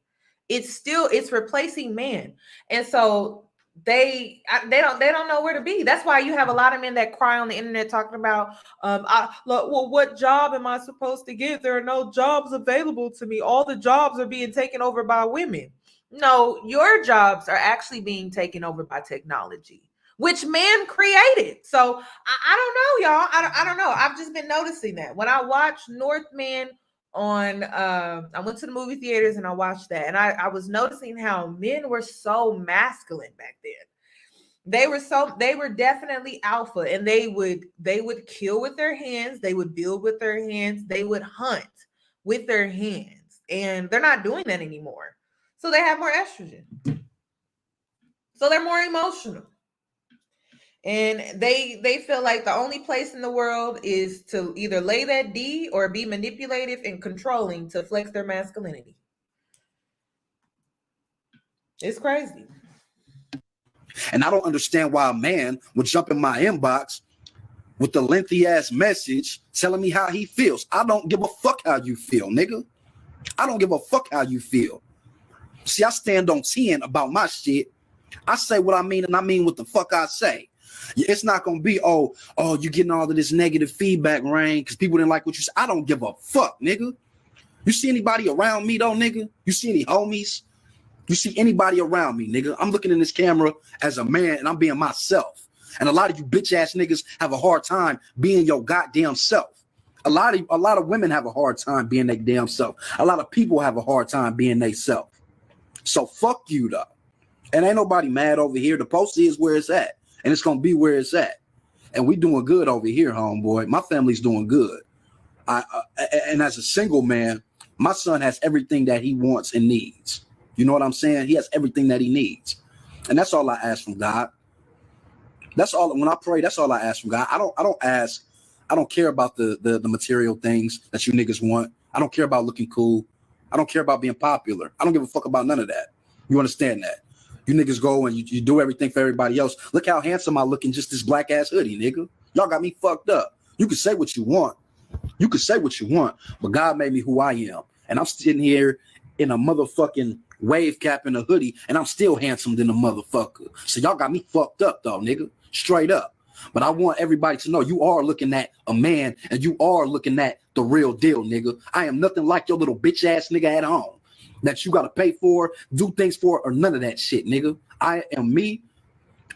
It's replacing man. And so they don't know where to be. That's why you have a lot of men that cry on the internet talking about well, what job am I supposed to get? There are no jobs available to me. All the jobs are being taken over by women. No, your jobs are actually being taken over by technology, which man created. So I don't know, y'all. I don't know. I've just been noticing that when I watch Northman on I went to the movie theaters and I watched that, and I was noticing how men were so masculine back then. They were definitely alpha, and they would kill with their hands, they would build with their hands, they would hunt with their hands, and they're not doing that anymore. So they have more estrogen, so they're more emotional. And they feel like the only place in the world is to either lay that D or be manipulative and controlling to flex their masculinity. It's crazy. And I don't understand why a man would jump in my inbox with the lengthy ass message telling me how he feels. I don't give a fuck how you feel, nigga. I don't give a fuck how you feel. See, I stand on 10 about my shit. I say what I mean, and I mean what the fuck I say. It's not gonna be, oh, you getting all of this negative feedback, Rain, because people didn't like what you said. I don't give a fuck, nigga. You see anybody around me though, nigga? You see any homies? You see anybody around me, nigga? I'm looking in this camera as a man and I'm being myself. And a lot of you bitch ass niggas have a hard time being your goddamn self. A lot of women have a hard time being their damn self. A lot of people have a hard time being they self. So fuck you though. And ain't nobody mad over here. The post is where it's at. And it's gonna be where it's at. And we doing good over here, homeboy. My family's doing good. And as a single man, my son has everything that he wants and needs. You know what I'm saying? He has everything that he needs. And that's all I ask from God. That's all. When I pray, that's all I ask from God. I don't care about the material things that you niggas want. I don't care about looking cool. I don't care about being popular. I don't give a fuck about none of that. You understand that? You niggas go and you do everything for everybody else. Look how handsome I look in just this black ass hoodie, nigga. Y'all got me fucked up. You can say what you want. You can say what you want, but God made me who I am. And I'm sitting here in a motherfucking wave cap and a hoodie, and I'm still handsome than a motherfucker. So y'all got me fucked up though, nigga. Straight up. But I want everybody to know you are looking at a man and you are looking at the real deal, nigga. I am nothing like your little bitch ass nigga at home that you got to pay for, do things for, or none of that shit, nigga. I am me.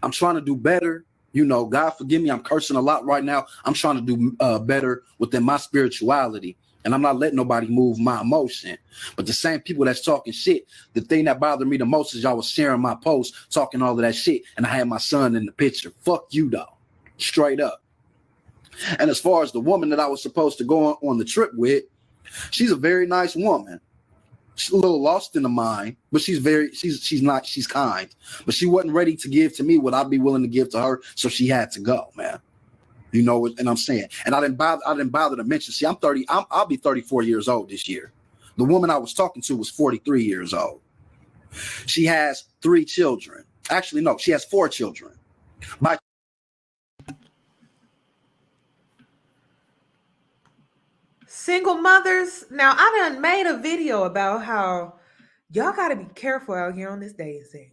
I'm trying to do better. You know, God forgive me. I'm cursing a lot right now. I'm trying to do better within my spirituality. And I'm not letting nobody move my emotion. But the same people that's talking shit, the thing that bothered me the most is y'all was sharing my post, talking all of that shit. And I had my son in the picture. Fuck you, though. Straight up. And as far as the woman that I was supposed to go on the trip with, she's a very nice woman. She's a little lost in the mind, but she's kind. But she wasn't ready to give to me what I'd be willing to give to her, so she had to go, man. You know, and I'm saying, and I didn't bother to mention. See, I'll be 34 years old this year. The woman I was talking to was 43 years old. She has 3 children. Actually, no, she has 4 children. Single mothers. Now, I done made a video about how y'all got to be careful out here on this dating scene.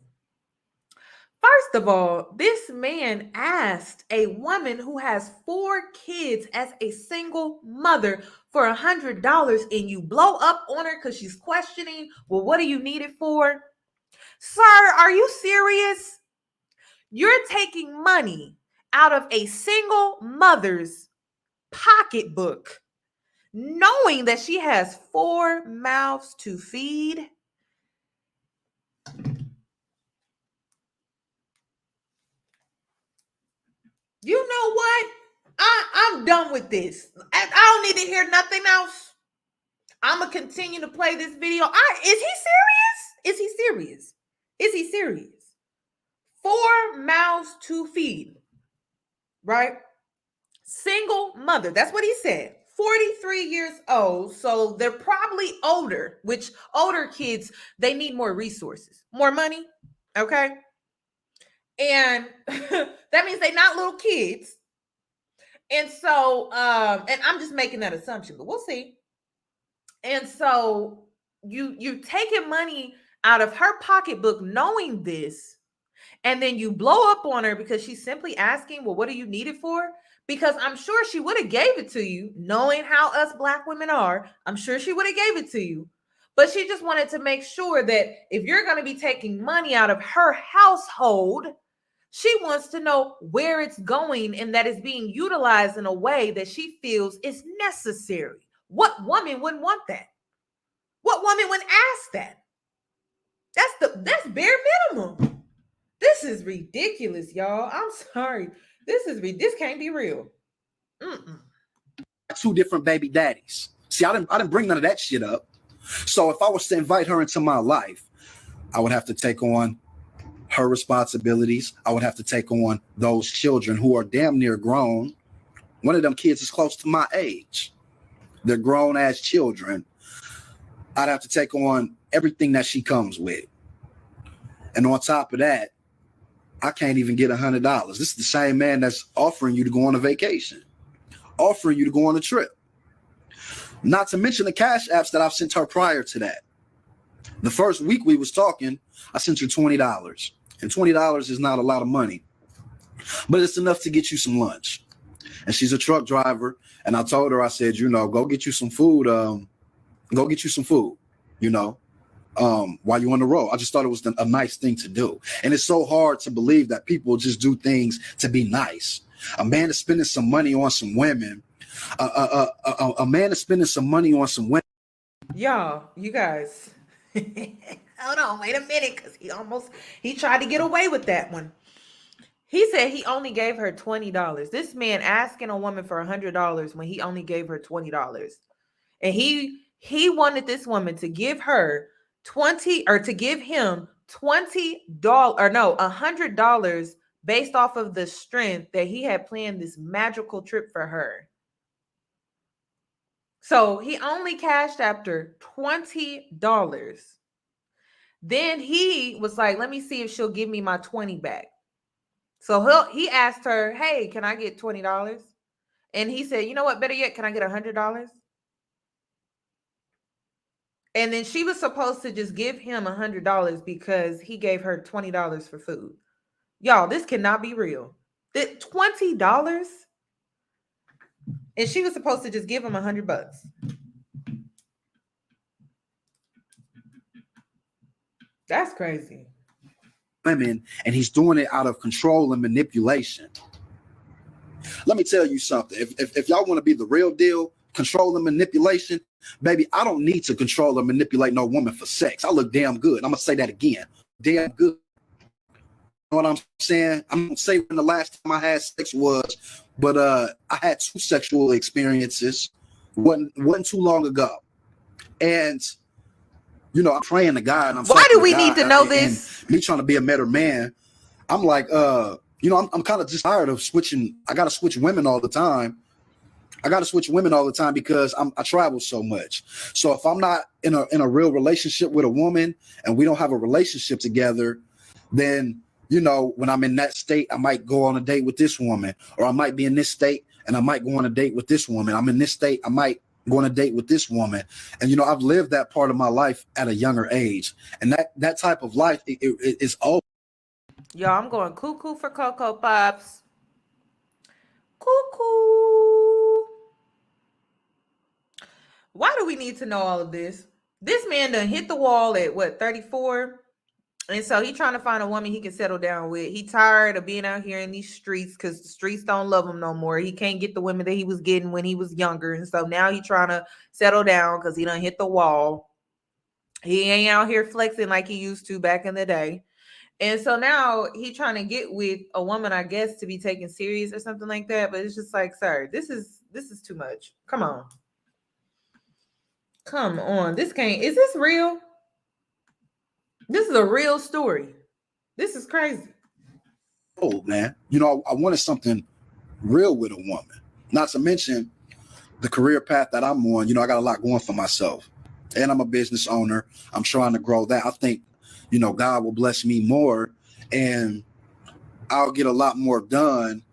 First of all, this man asked a woman who has 4 kids as a single mother for $100, and you blow up on her because she's questioning, well, what do you need it for? Sir, are you serious? You're taking money out of a single mother's pocketbook, knowing that she has 4 mouths to feed. You know what? I'm done with this. I don't need to hear nothing else. I'm going to continue to play this video. Is he serious? Is he serious? Is he serious? 4 mouths to feed, right? Single mother. That's what he said. 43 years old. So they're probably older, which older kids, they need more resources, more money. Okay. And that means they're not little kids. And so, and I'm just making that assumption, but we'll see. And so you're taking money out of her pocketbook knowing this, and then you blow up on her because she's simply asking, well, what do you need it for? Because I'm sure she would have gave it to you, knowing how us Black women are. I'm sure she would have gave it to you. But she just wanted to make sure that if you're going to be taking money out of her household, she wants to know where it's going and that it's being utilized in a way that she feels is necessary. What woman wouldn't want that? What woman would ask that? That's bare minimum. This is ridiculous, y'all. I'm sorry. This can't be real. 2 different baby daddies. See, I didn't bring none of that shit up. So if I was to invite her into my life, I would have to take on her responsibilities. I would have to take on those children who are damn near grown. One of them kids is close to my age. They're grown as children. I'd have to take on everything that she comes with. And on top of that, I can't even get $100. This is the same man that's offering you to go on a vacation, offering you to go on a trip. Not to mention the cash apps that I've sent her prior to that. The first week we was talking, I sent her $20. And $20 is not a lot of money, but it's enough to get you some lunch. And she's a truck driver. And I told her, I said, you know, go get you some food. You know, while you're on the road. I just thought it was a nice thing to do. And it's so hard to believe that people just do things to be nice. A man is spending some money on some women. A man is spending some money on some women. Y'all, you guys. Hold on, wait a minute, because he tried to get away with that one. He said he only gave her $20. This man asking a woman for $100 when he only gave her $20. And he wanted this woman to give her to give him $100 based off of the strength that he had planned this magical trip for her. So he only cashed after $20. Then he was like, let me see if she'll give me my 20 back. So he asked her, hey, can I get $20? And he said, you know what, better yet, can I get $100? And then she was supposed to just give him $100 because he gave her $20 for food. Y'all, this cannot be real. That $20, and she was supposed to just give him $100. That's crazy. Women, and he's doing it out of control and manipulation. Let me tell you something. If y'all want to be the real deal, control and manipulation, baby, I don't need to control or manipulate no woman for sex. I look damn good. I'm gonna say that again. Damn good. You know what I'm saying? I'm gonna say when the last time I had sex was, but I had 2 sexual experiences. Wasn't too long ago. And you know, I'm praying to God. And Why do we need to know this? Me trying to be a better man. I'm like, you know, I'm kind of just tired of switching. I got to switch women all the time. Because I travel so much. So if I'm not in a real relationship with a woman and we don't have a relationship together, then, you know, when I'm in that state, I might go on a date with this woman, or I might be in this state and I might go on a date with this woman. I'm in this state, I might go on a date with this woman. And, you know, I've lived that part of my life at a younger age. And that type of life is over. Y'all, I'm going cuckoo for Cocoa Pops. Cuckoo. Why do we need to know all of this? This man done hit the wall at what, 34? And so he trying to find a woman he can settle down with. He tired of being out here in these streets because the streets don't love him no more. He can't get the women that he was getting when he was younger. And so now he trying to settle down because he done hit the wall. He ain't out here flexing like he used to back in the day. And so now he trying to get with a woman, I guess, to be taken serious or something like that. But it's just like, sir, this is too much. Come on. This can't. Is this real? This is a real story. This is crazy. Oh, man. You know, I wanted something real with a woman. Not to mention the career path that I'm on. You know, I got a lot going for myself. And I'm a business owner. I'm trying to grow that. I think, you know, God will bless me more and I'll get a lot more done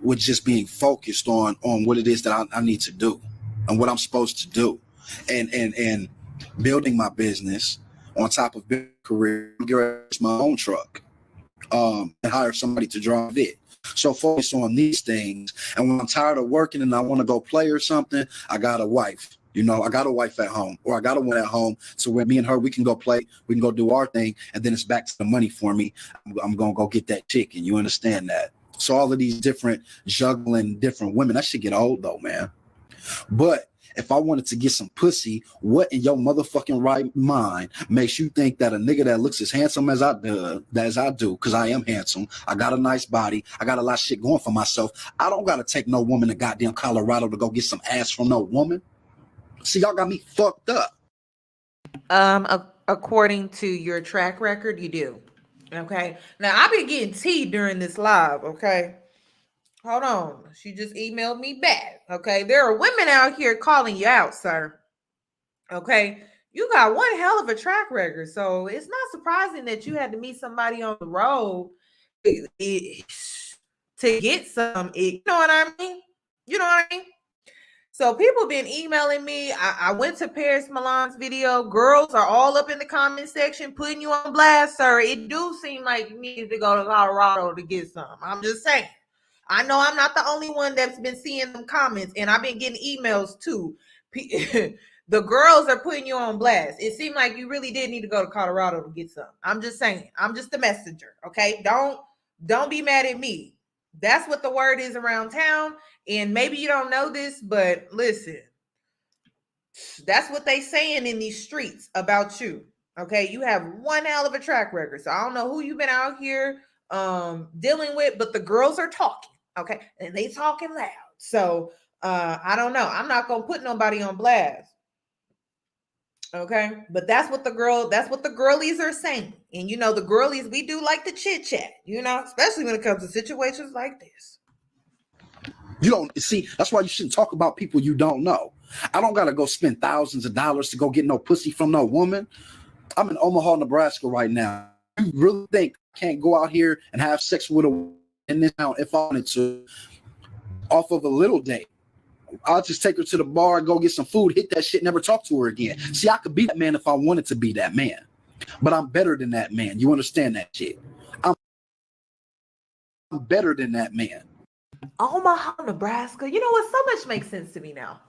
with just being focused on what it is that I need to do and what I'm supposed to do. And building my business on top of building a career, get my own truck and hire somebody to drive it. So focus on these things. And when I'm tired of working and I want to go play or something, I got a wife. You know, I got a wife at home, or I got a one at home. So when me and her, we can go play, we can go do our thing, and then it's back to the money for me. I'm going to go get that chicken. You understand that? So all of these different juggling different women, that should get old though, man. But if I wanted to get some pussy, what in your motherfucking right mind makes you think that a nigga that looks as handsome as I do, because I am handsome, I got a nice body, I got a lot of shit going for myself, I don't got to take no woman to goddamn Colorado to go get some ass from no woman? See, y'all got me fucked up. According to your track record, you do. Okay. Now, I've been getting tea during this live, okay? Hold on. She just emailed me back. Okay. There are women out here calling you out, sir. Okay. You got one hell of a track record. So it's not surprising that you had to meet somebody on the road to get some. You know what I mean? So people been emailing me. I went to Paris Milan's video. Girls are all up in the comment section putting you on blast, sir. It do seem like you need to go to Colorado to get some. I'm just saying. I know I'm not the only one that's been seeing them comments, and I've been getting emails too. The girls are putting you on blast. It seemed like you really did need to go to Colorado to get some. I'm just saying. I'm just the messenger, okay? Don't be mad at me. That's what the word is around town. And maybe you don't know this, but listen, that's what they saying in these streets about you. Okay. You have one hell of a track record. So I don't know who you've been out here dealing with, but the girls are talking. Okay. And they talking loud. So I don't know. I'm not going to put nobody on blast. Okay. But that's what the girlies are saying. And you know, the girlies, we do like to chit chat, you know, especially when it comes to situations like this. You don't see, that's why you shouldn't talk about people you don't know. I don't gotta go spend thousands of dollars to go get no pussy from no woman. I'm in Omaha, Nebraska right now. You really think I can't go out here and have sex with a woman in this town if I wanted to off of a little date? I'll just take her to the bar, go get some food, hit that shit, never talk to her again. See, I could be that man if I wanted to be that man, but I'm better than that man. You understand that shit? better than that man. Omaha, Nebraska. You know what? So much makes sense to me now.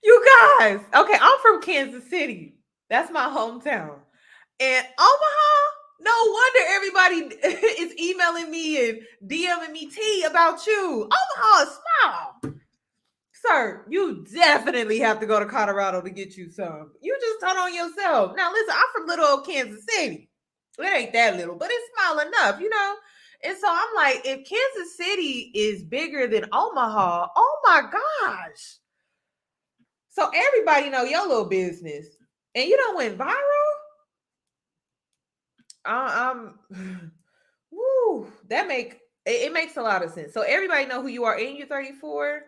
You guys, okay, I'm from Kansas City. That's my hometown. And Omaha, no wonder everybody is emailing me and DMing me tea about you. Omaha is small. Sir, you definitely have to go to Colorado to get you some. You just turn on yourself. Now, listen, I'm from little old Kansas City. It ain't that little, but it's small enough, you know? And so I'm like, if Kansas City is bigger than Omaha, oh my gosh. So everybody know your little business. And you don't went viral? Woo, that it makes a lot of sense. So everybody know who you are and you're 34.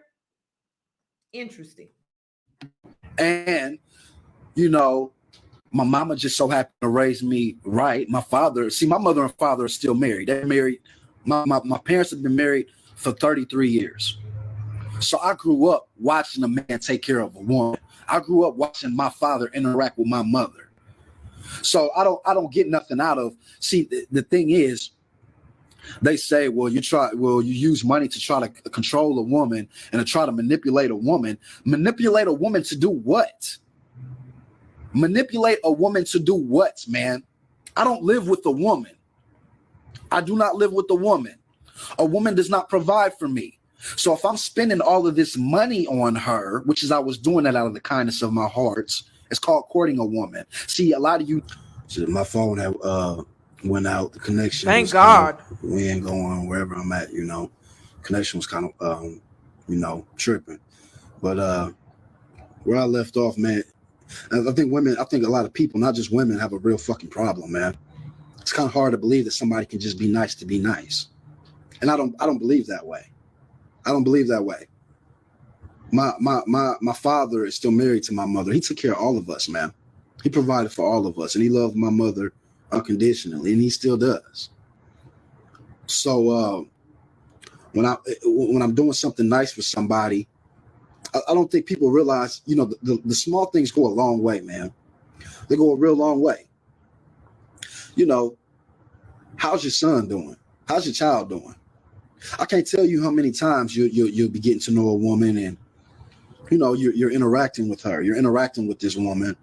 Interesting. And, you know, my mama just so happened to raise me right. My father, see, my mother and father are still married. They're married. My parents have been married for 33 years. So I grew up watching a man take care of a woman. I grew up watching my father interact with my mother. So I don't get nothing out of, see, the thing is, they say, well, you use money to try to control a woman and to try to manipulate a woman. Manipulate a woman to do what? Manipulate a woman to do what, man? I don't live with a woman. I do not live with a woman. A woman does not provide for me. So if I'm spending all of this money on her, which is I was doing that out of the kindness of my heart, it's called courting a woman. See, a lot of you, so my phone went out. The connection. Thank God. We ain't going wherever I'm at, you know. Connection was kind of, you know, tripping. But where I left off, man, I think a lot of people, not just women, have a real fucking problem, man. It's kind of hard to believe that somebody can just be nice to be nice. And I don't believe that way. I don't believe that way. My father is still married to my mother. He took care of all of us, man. He provided for all of us, and he loved my mother unconditionally, and he still does. So when I'm doing something nice for somebody, I don't think people realize, you know, the small things go a long way, man. They go a real long way. You know, how's your son doing? How's your child doing? I can't tell you how many times you'll be getting to know a woman, and you know you're interacting with her. You're interacting with this woman,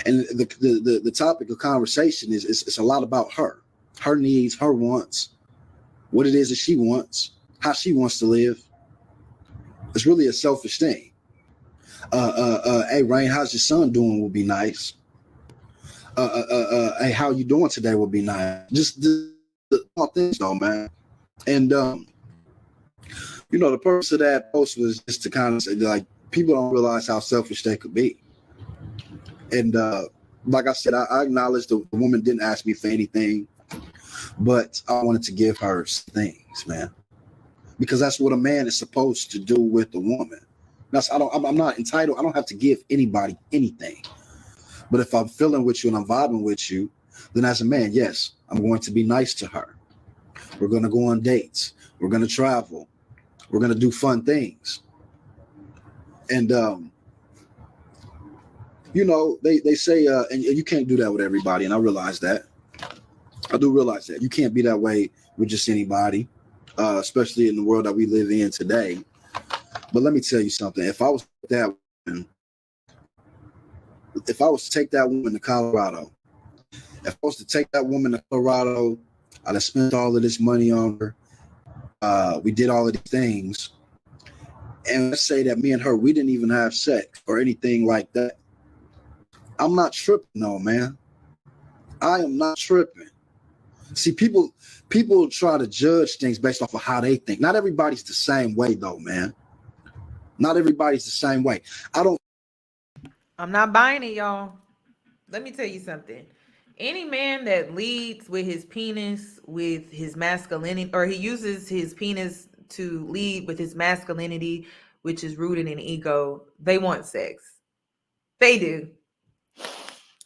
and the topic of conversation is it's a lot about her needs, her wants, what it is that she wants, how she wants to live. It's really a selfish thing. Hey, Rain, how's your son doing? Will be nice. Hey, how you doing today? Will be nice. Just the small things, though, man. And you know, the purpose of that post was just to kind of say, like, people don't realize how selfish they could be. And like I said, I acknowledge the woman didn't ask me for anything, but I wanted to give her things, man, because that's what a man is supposed to do with a woman. I'm not entitled. I don't have to give anybody anything. But if I'm feeling with you and I'm vibing with you, then as a man, yes, I'm going to be nice to her. We're going to go on dates. We're going to travel. We're going to do fun things. And, you know, they say, and you can't do that with everybody. And I realize that. I do realize that. You can't be that way with just anybody, especially in the world that we live in today. But let me tell you something. If I was to take that woman to Colorado, I'd have spent all of this money on her. We did all of these things. And let's say that me and her, we didn't even have sex or anything like that. I'm not tripping, no, man. I am not tripping. See, people try to judge things based off of how they think. Not everybody's the same way, though, man. Not everybody's the same way. I'm not buying it, y'all. Let me tell you something. Any man that leads with his penis, with his masculinity, or he uses his penis to lead with his masculinity, which is rooted in ego, they want sex. They do.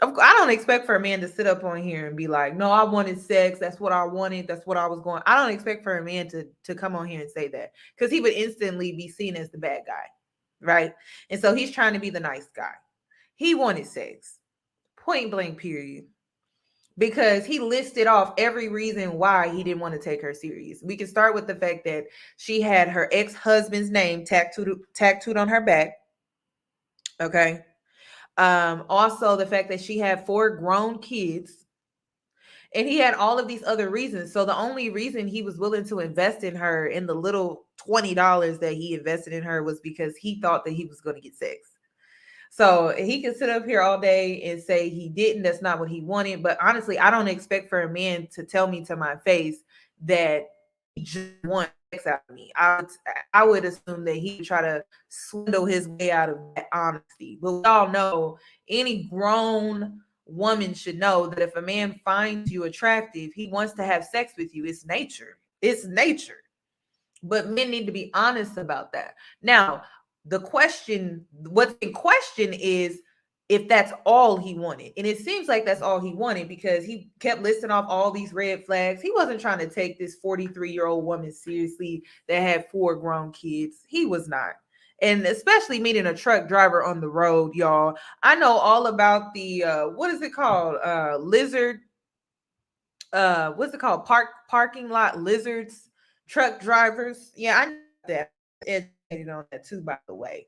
I don't expect for a man to sit up on here and be like, no, I wanted sex. That's what I wanted. That's what I was going. I don't expect for a man to come on here and say that, because he would instantly be seen as the bad guy, right? And so he's trying to be the nice guy. He wanted sex. Point blank, period. because he listed off every reason why he didn't want to take her serious. We can start with the fact that she had her ex-husband's name tattooed on her back. Okay. Also the fact that she had 4 grown kids, and he had all of these other reasons. So the only reason he was willing to invest in her, in the little $20 that he invested in her, was because he thought that he was going to get sex. So he can sit up here all day and say he didn't. That's not what he wanted. But honestly, I don't expect for a man to tell me to my face that he just wants sex out of me. I would assume that he would try to swindle his way out of that honesty. But we all know, any grown woman should know that if a man finds you attractive, he wants to have sex with you. It's nature. It's nature. But men need to be honest about that. Now, what's in question is if that's all he wanted. And it seems like that's all he wanted, because he kept listing off all these red flags. He wasn't trying to take this 43-year-old woman seriously that had 4 grown kids. He was not. And especially meeting a truck driver on the road, y'all. I know all about the what is it called? Lizard. What's it called? Parking lot lizards, truck drivers. Yeah, I know that. Educated on that too, by the way.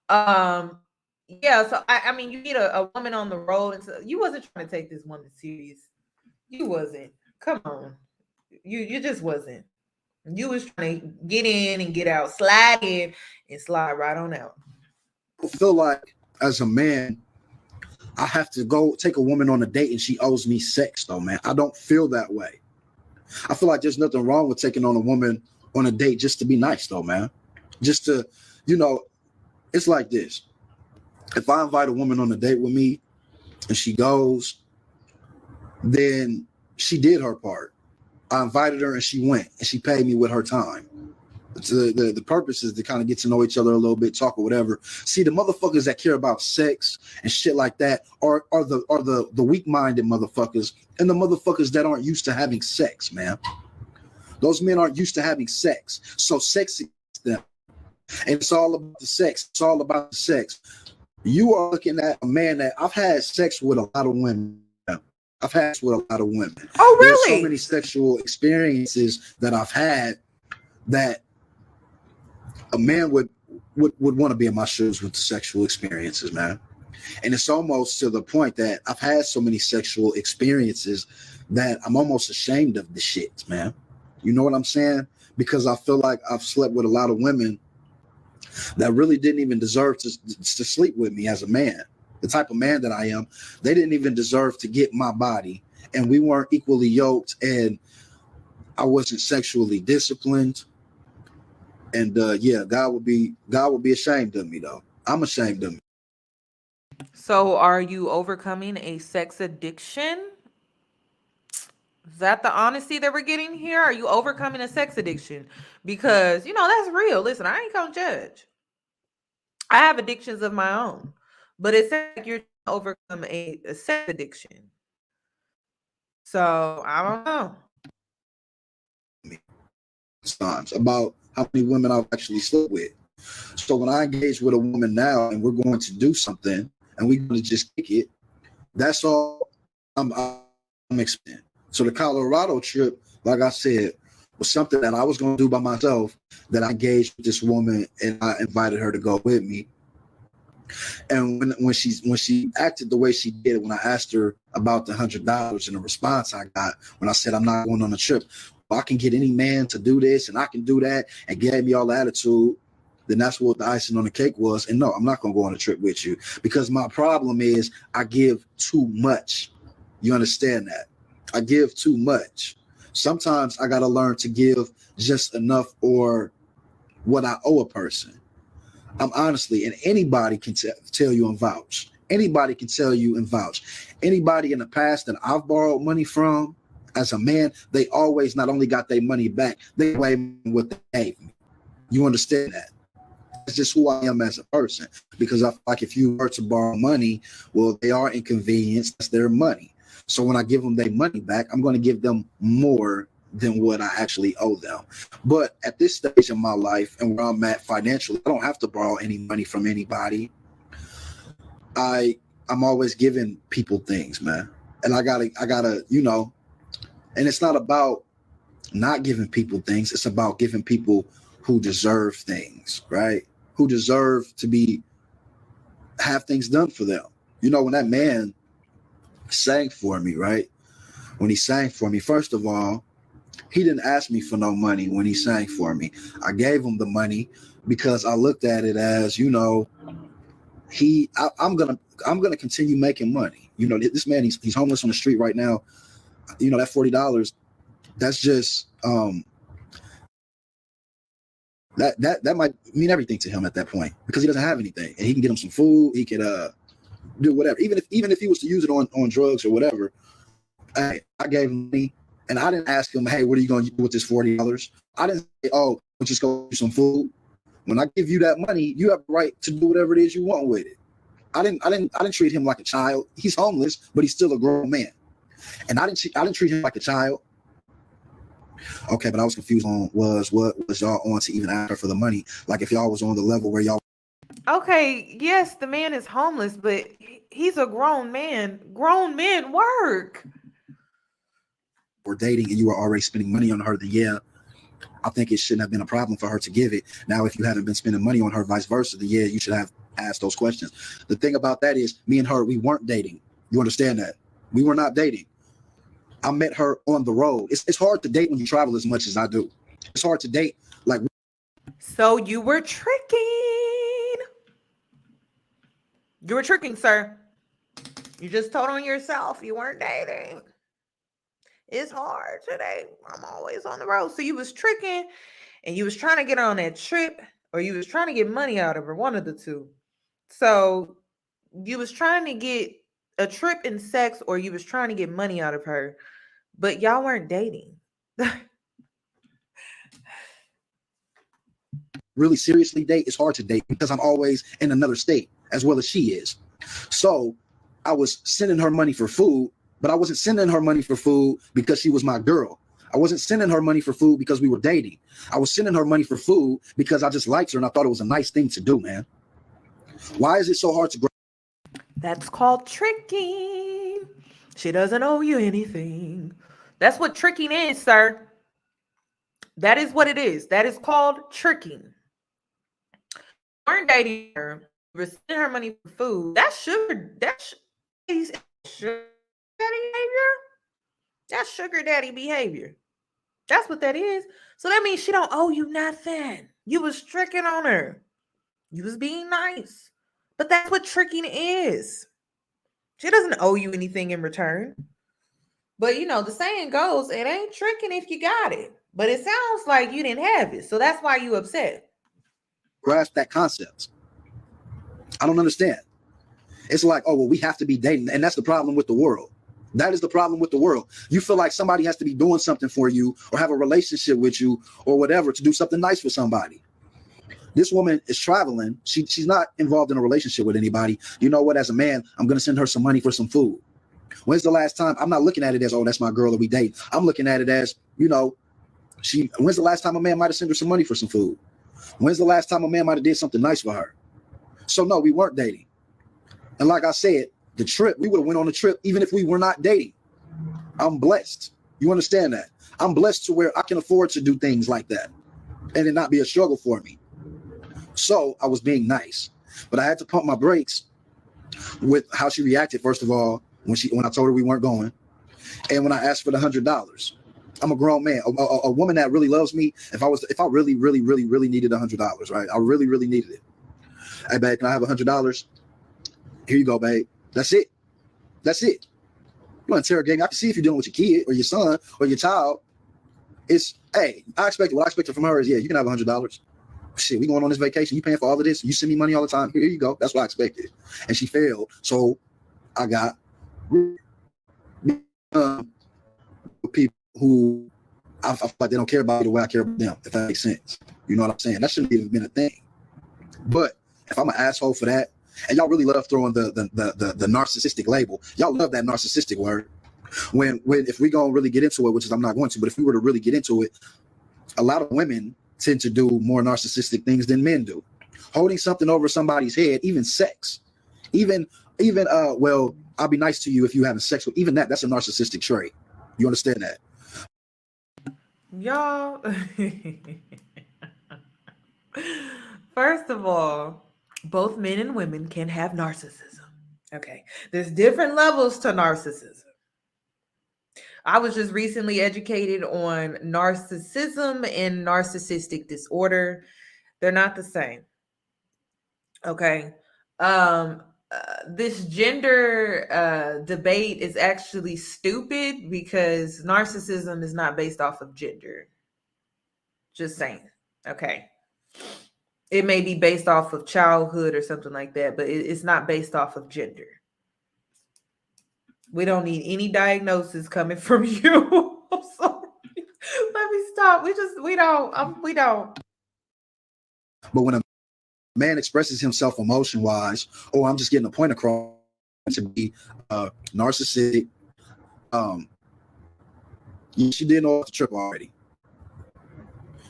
Yeah, so I mean, you meet a woman on the road, and so you wasn't trying to take this woman serious. You wasn't. Come on. You just wasn't. You was trying to get in and get out, slide in and slide right on out. I feel like as a man, I have to go take a woman on a date and she owes me sex, though, man. I don't feel that way. I feel like there's nothing wrong with taking on a woman on a date just to be nice, though, man. Just to, it's like this. If I invite a woman on a date with me and she goes, then she did her part. I invited her and she went and she paid me with her time. The purpose is to kind of get to know each other a little bit, talk or whatever. See, the motherfuckers that care about sex and shit like that are the weak-minded motherfuckers, and the motherfuckers that aren't used to having sex, man. Those men aren't used to having sex. So sex is them. And it's all about the sex. It's all about the sex. You are looking at a man that I've had sex with a lot of women. I've had sex with a lot of women. Oh, really? There's so many sexual experiences that I've had that a man would want to be in my shoes with the sexual experiences, man. And it's almost to the point that I've had so many sexual experiences that I'm almost ashamed of the shit, man. You know what I'm saying? Because I feel like I've slept with a lot of women that really didn't even deserve to sleep with me as a man. The type of man that I am, they didn't even deserve to get my body. And we weren't equally yoked, and I wasn't sexually disciplined. And yeah, God would be ashamed of me, though. I'm ashamed of me. So are you overcoming a sex addiction? Is that the honesty that we're getting here? Are you overcoming a sex addiction? Because, that's real. Listen, I ain't gonna judge. I have addictions of my own, but it's like you're trying to overcome a sex addiction. So I don't know. Times about how many women I've actually slept with. So when I engage with a woman now and we're going to do something and we're going to just kick it, that's all I'm expecting. So the Colorado trip, like I said, was something that I was going to do by myself, that I engaged with this woman and I invited her to go with me. And when she acted the way she did, when I asked her about the $100 and the response I got when I said I'm not going on a trip, I can get any man to do this and I can do that, and gave me all the attitude, then that's what the icing on the cake was. And no, I'm not going to go on a trip with you, because my problem is I give too much. You understand that? I give too much. Sometimes I got to learn to give just enough, or what I owe a person. I'm honestly, and anybody can tell you and vouch. Anybody can tell you and vouch. Anybody in the past that I've borrowed money from, as a man, they always not only got their money back, they blame what they gave me. You understand that? That's just who I am as a person. Because I feel like if you were to borrow money, well, they are inconvenienced. That's their money. So when I give them their money back, I'm going to give them more than what I actually owe them. But at this stage in my life and where I'm at financially, I don't have to borrow any money from anybody. I'm always giving people things, man. And I gotta, and it's not about not giving people things. It's about giving people who deserve things, right? Who deserve to have things done for them. When that man sang for me, right? When he sang for me, first of all, he didn't ask me for no money when he sang for me. I gave him the money because I looked at it as, I'm gonna continue making money. This man, he's homeless on the street right now. That $40, that's just that might mean everything to him at that point because he doesn't have anything, and he can get him some food. He could do whatever, even if he was to use it on drugs or whatever. I gave him money, and I didn't ask him, hey, what are you going to do with this $40? I didn't say, oh, we'll just go get some food. When I give you that money, you have the right to do whatever it is you want with it. I didn't treat him like a child. He's homeless, but he's still a grown man, and I didn't treat him like a child. Okay, but I was confused on what was y'all on to even ask her for the money? Like if y'all was on the level where y'all. Okay, yes, the man is homeless, but he's a grown man. Grown men work. Were dating and you were already spending money on her, then yeah, I think it shouldn't have been a problem for her to give it. Now, if you haven't been spending money on her, vice versa, then yeah, you should have asked those questions. The thing about that is, me and her, we weren't dating. You understand that? We were not dating. I met her on the road. It's hard to date when you travel as much as I do. It's hard to date like. So you were tricking. You were tricking, sir. You just told on yourself you weren't dating. It's hard today. I'm always on the road. So you was tricking and you was trying to get her on that trip, or you was trying to get money out of her, one of the two. So you was trying to get a trip and sex, or you was trying to get money out of her, but y'all weren't dating. Really seriously date, it's hard to date because I'm always in another state as well as she is. So I was sending her money for food, but I wasn't sending her money for food because she was my girl. I wasn't sending her money for food because we were dating. I was sending her money for food because I just liked her and I thought it was a nice thing to do, man. Why is it so hard to grow? That's called tricking. She doesn't owe you anything. That's what tricking is, sir. That is what it is. That is called tricking. You weren't dating her. You were sending her money for food. That's sugar. That's sugar daddy behavior. That's sugar daddy behavior. That's what that is. So that means she don't owe you nothing. You was tricking on her. You was being nice. But that's what tricking is. She doesn't owe you anything in return. But the saying goes, it ain't tricking if you got it. But it sounds like you didn't have it. So that's why you upset. Grasp that concept. I don't understand. It's like, oh, well, we have to be dating. And that's the problem with the world. That is the problem with the world. You feel like somebody has to be doing something for you or have a relationship with you or whatever to do something nice for somebody. This woman is traveling. She's not involved in a relationship with anybody. You know what? As a man, I'm going to send her some money for some food. When's the last time? I'm not looking at it as, oh, that's my girl that we date. I'm looking at it as, when's the last time a man might have sent her some money for some food? When's the last time a man might have did something nice for her? So no, we weren't dating. And like I said, the trip, we would have went on the trip even if we were not dating. I'm blessed. You understand that? I'm blessed to where I can afford to do things like that and it not be a struggle for me. So I was being nice, but I had to pump my brakes with how she reacted. First of all, when I told her we weren't going, and when I asked for the $100. I'm a grown man. A woman that really loves me. If I really, really, really, really needed $100, right? I really, really needed it. Hey, babe, can I have $100? Here you go, babe. That's it. That's it. You want to interrogate me? I can see if you're dealing with your kid or your son or your child. It's, hey, what I expected from her is, yeah, you can have $100. Shit, we going on this vacation. You paying for all of this. You send me money all the time. Here you go. That's what I expected. And she failed. So I got people who I feel like they don't care about me the way I care about them, if that makes sense. You know what I'm saying? That shouldn't even been a thing. But if I'm an asshole for that, and y'all really love throwing the narcissistic label, y'all love that narcissistic word. When if we gonna really get into it, which is I'm not going to, but if we were to really get into it, a lot of women tend to do more narcissistic things than men do. Holding something over somebody's head, even sex, even I'll be nice to you if you having sex with, even that's a narcissistic trait. You understand that? Y'all, first of all, both men and women can have narcissism. Okay. There's different levels to narcissism. I was just recently educated on narcissism and narcissistic disorder. They're not the same. Okay. This gender debate is actually stupid because narcissism is not based off of gender. Just saying. Okay. It may be based off of childhood or something like that, but it's not based off of gender. We don't need any diagnosis coming from you. I'm sorry. Let me stop. We don't. But when a man expresses himself emotion-wise, oh, I'm just getting a point across to be narcissistic. She didn't know about the trip already.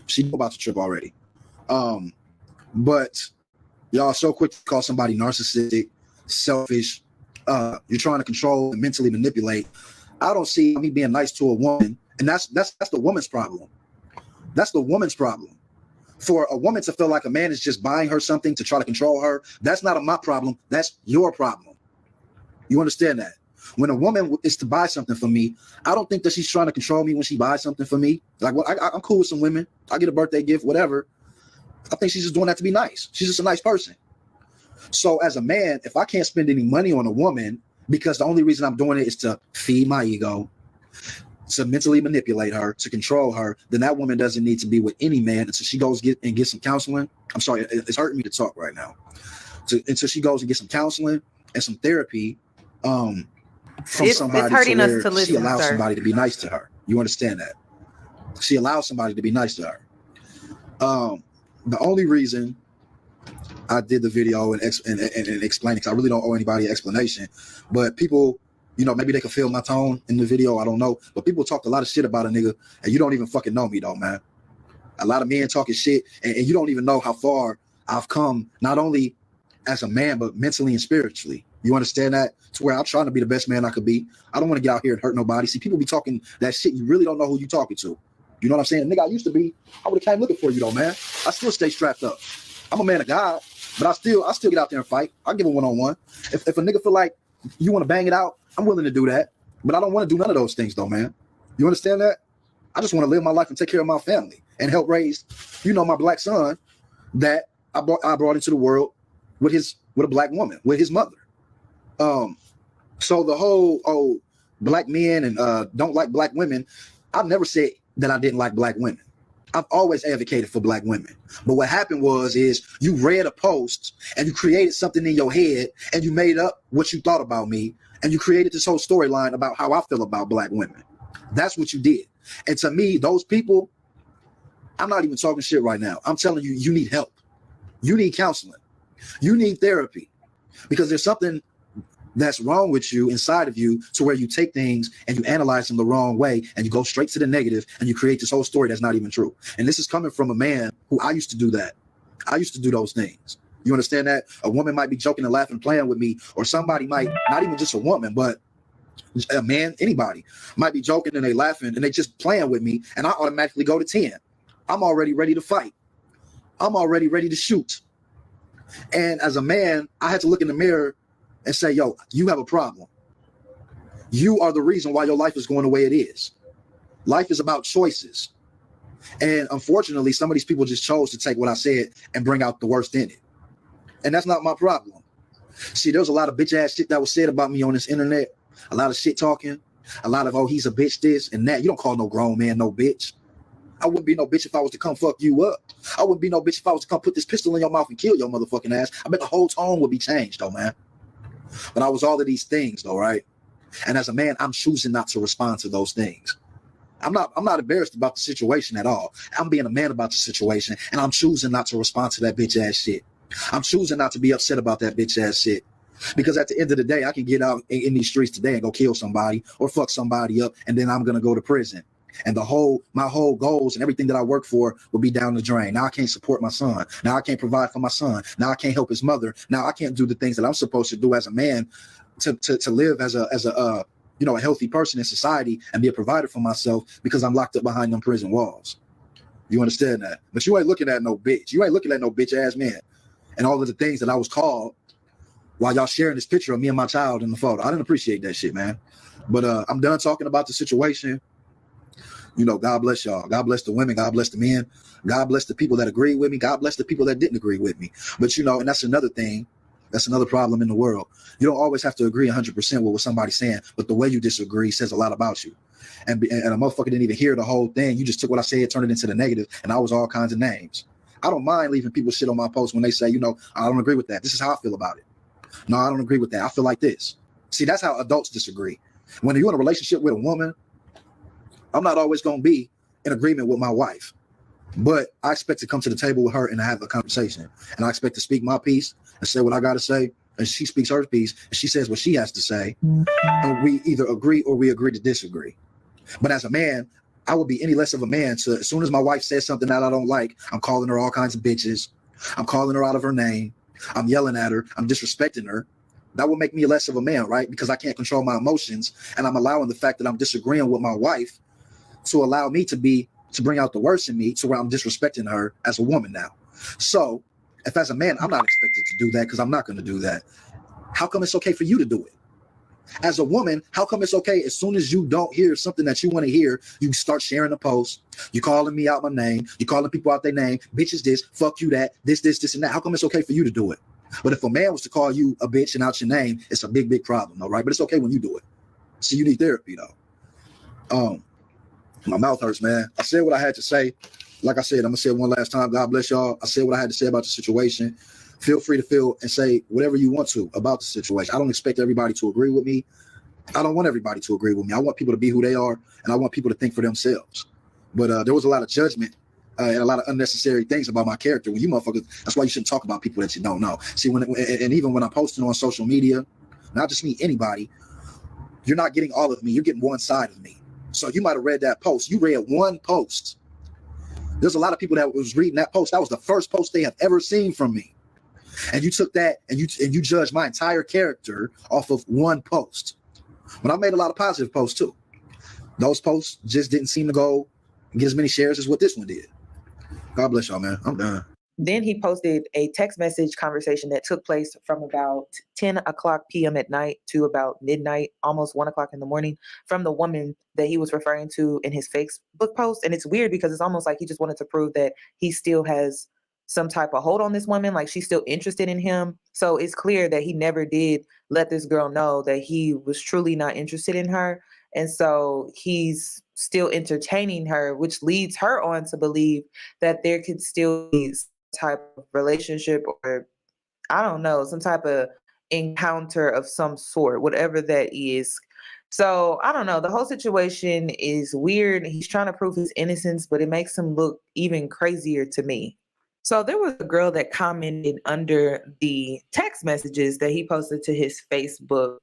She knew about the trip already. But y'all are so quick to call somebody narcissistic, selfish. You're trying to control and mentally manipulate. I don't see me being nice to a woman, and that's the woman's problem. That's the woman's problem. For a woman to feel like a man is just buying her something to try to control her, that's not my problem. That's your problem. You understand that? When a woman is to buy something for me, I don't think that she's trying to control me when she buys something for me. Like, well, I'm cool with some women. I get a birthday gift, whatever. I think she's just doing that to be nice. She's just a nice person. So as a man, if I can't spend any money on a woman because the only reason I'm doing it is to feed my ego, to mentally manipulate her, to control her, then that woman doesn't need to be with any man until she goes get some counseling. I'm sorry, it's hurting me to talk right now. Until she goes and get some counseling and some therapy from somebody, it's hurting us to listen, she allows sir. somebody to be nice to her. You understand that? She allows somebody to be nice to her. The only reason I did the video and explain it, because I really don't owe anybody an explanation, but people, you know, maybe they could feel my tone in the video. I don't know. But people talked a lot of shit about a nigga, and you don't even fucking know me, though, man. A lot of men talking shit, and you don't even know how far I've come, not only as a man, but mentally and spiritually. You understand that? To where I'm trying to be the best man I could be. I don't want to get out here and hurt nobody. See, people be talking that shit. You really don't know who you talking to. You know what I'm saying? Nigga, I used to be. I would have came looking for you, though, man. I still stay strapped up. I'm a man of God, but I still get out there and fight. I give a one-on-one. If a nigga feel like you want to bang it out, I'm willing to do that. But I don't want to do none of those things, though, man. You understand that? I just want to live my life and take care of my family and help raise, you know, my black son that I brought into the world with a black woman, with his mother. So the whole black men and don't like black women, I've never said that I didn't like black women. I've always advocated for black women. But what happened is you read a post and you created something in your head and you made up what you thought about me and you created this whole storyline about how I feel about black women. That's what you did. And to me, those people, I'm not even talking shit right now. I'm telling you, you need help. You need counseling. You need therapy, because there's something that's wrong with you inside of you to where you take things and you analyze them the wrong way and you go straight to the negative and you create this whole story that's not even true. And this is coming from a man who I used to do that. I used to do those things. You understand that? A woman might be joking and laughing, playing with me, or somebody might, not even just a woman, but a man, anybody might be joking and they laughing and they just playing with me, and I automatically go to 10. I'm already ready to fight. I'm already ready to shoot. And as a man, I had to look in the mirror and say, yo, you have a problem. You are the reason why your life is going the way it is. Life is about choices. And unfortunately, some of these people just chose to take what I said and bring out the worst in it. And that's not my problem. See, there's a lot of bitch ass shit that was said about me on this internet. A lot of shit talking. A lot of, oh, he's a bitch this and that. You don't call no grown man no bitch. I wouldn't be no bitch if I was to come fuck you up. I wouldn't be no bitch if I was to come put this pistol in your mouth and kill your motherfucking ass. I bet the whole tone would be changed, though, man. But I was all of these things, though, right? And as a man, I'm choosing not to respond to those things. I'm not embarrassed about the situation at all. I'm being a man about the situation, and I'm choosing not to respond to that bitch ass shit. I'm choosing not to be upset about that bitch ass shit. Because at the end of the day, I can get out in these streets today and go kill somebody or fuck somebody up, and then I'm gonna go to prison. And my whole goals and everything that I work for will be down the drain. Now I can't support my son. Now I can't provide for my son. Now I can't help his mother. Now I can't do the things that I'm supposed to do as a man to live as a you know, a healthy person in society and be a provider for myself because I'm locked up behind them prison walls. You understand that? But you ain't looking at no bitch. You ain't looking at no bitch ass man. And all of the things that I was called while y'all sharing this picture of me and my child in the photo. I didn't appreciate that shit, man. But I'm done talking about the situation. You know, God bless y'all. God bless the women. God bless the men. God bless the people that agree with me. God bless the people that didn't agree with me. But, you know, and that's another thing. That's another problem in the world. You don't always have to agree 100% with what somebody's saying, but the way you disagree says a lot about you. And a motherfucker didn't even hear the whole thing. You just took what I said, turned it into the negative, and I was all kinds of names. I don't mind leaving people shit on my post when they say, you know, I don't agree with that. This is how I feel about it. No, I don't agree with that. I feel like this. See, that's how adults disagree. When you're in a relationship with a woman, I'm not always going to be in agreement with my wife, but I expect to come to the table with her and have a conversation. And I expect to speak my piece and say what I got to say. And she speaks her piece and she says what she has to say. And we either agree or we agree to disagree. But as a man, I would be any less of a man to, as soon as my wife says something that I don't like, I'm calling her all kinds of bitches. I'm calling her out of her name. I'm yelling at her. I'm disrespecting her. That will make me less of a man, right? Because I can't control my emotions. And I'm allowing the fact that I'm disagreeing with my wife to allow me to bring out the worst in me to where I'm disrespecting her as a woman now. So if as a man, I'm not expected to do that because I'm not going to do that. How come it's okay for you to do it? As a woman, how come it's okay as soon as you don't hear something that you want to hear, you start sharing the post, you calling me out my name, you calling people out their name, bitches this, fuck you that, this, and that. How come it's okay for you to do it? But if a man was to call you a bitch and out your name, it's a big, big problem, all right? But it's okay when you do it. So you need therapy though. My mouth hurts, man. I said what I had to say. Like I said, I'm gonna say it one last time. God bless y'all. I said what I had to say about the situation. Feel free to feel and say whatever you want to about the situation. I don't expect everybody to agree with me. I don't want everybody to agree with me. I want people to be who they are, and I want people to think for themselves. But there was a lot of judgment and a lot of unnecessary things about my character. When you motherfuckers, that's why you shouldn't talk about people that you don't know. See, and even when I'm posting on social media, not just me, anybody, you're not getting all of me. You're getting one side of me. So you might have read that post. You read one post. There's a lot of people that was reading that post. That was the first post they have ever seen from me. And you took that and you judged my entire character off of one post. But I made a lot of positive posts too. Those posts just didn't seem to go and get as many shares as what this one did. God bless y'all, man. I'm done. Then he posted a text message conversation that took place from about 10 o'clock p.m. at night to about midnight, almost 1 o'clock in the morning, from the woman that he was referring to in his Facebook post. And it's weird because it's almost like he just wanted to prove that he still has some type of hold on this woman, like she's still interested in him. So it's clear that he never did let this girl know that he was truly not interested in her. And so he's still entertaining her, which leads her on to believe that there could still be type of relationship or I don't know, some type of encounter of some sort, whatever that is. So I don't know. The whole situation is weird. He's trying to prove his innocence, but it makes him look even crazier to me. So there was a girl that commented under the text messages that he posted to his Facebook.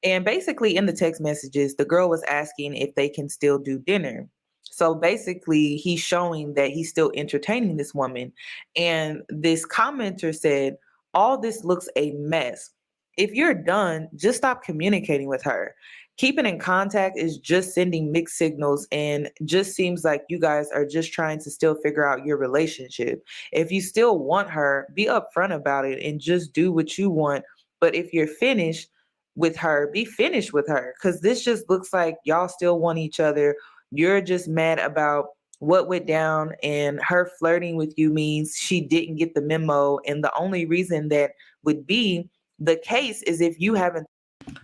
And basically in the text messages, the girl was asking if they can still do dinner. So basically, he's showing that he's still entertaining this woman. And this commenter said, all this looks a mess. If you're done, just stop communicating with her. Keeping in contact is just sending mixed signals and just seems like you guys are just trying to still figure out your relationship. If you still want her, be upfront about it and just do what you want. But if you're finished with her, be finished with her. Because this just looks like y'all still want each other. You're just mad about what went down, and her flirting with you means she didn't get the memo. And the only reason that would be the case is if you haven't.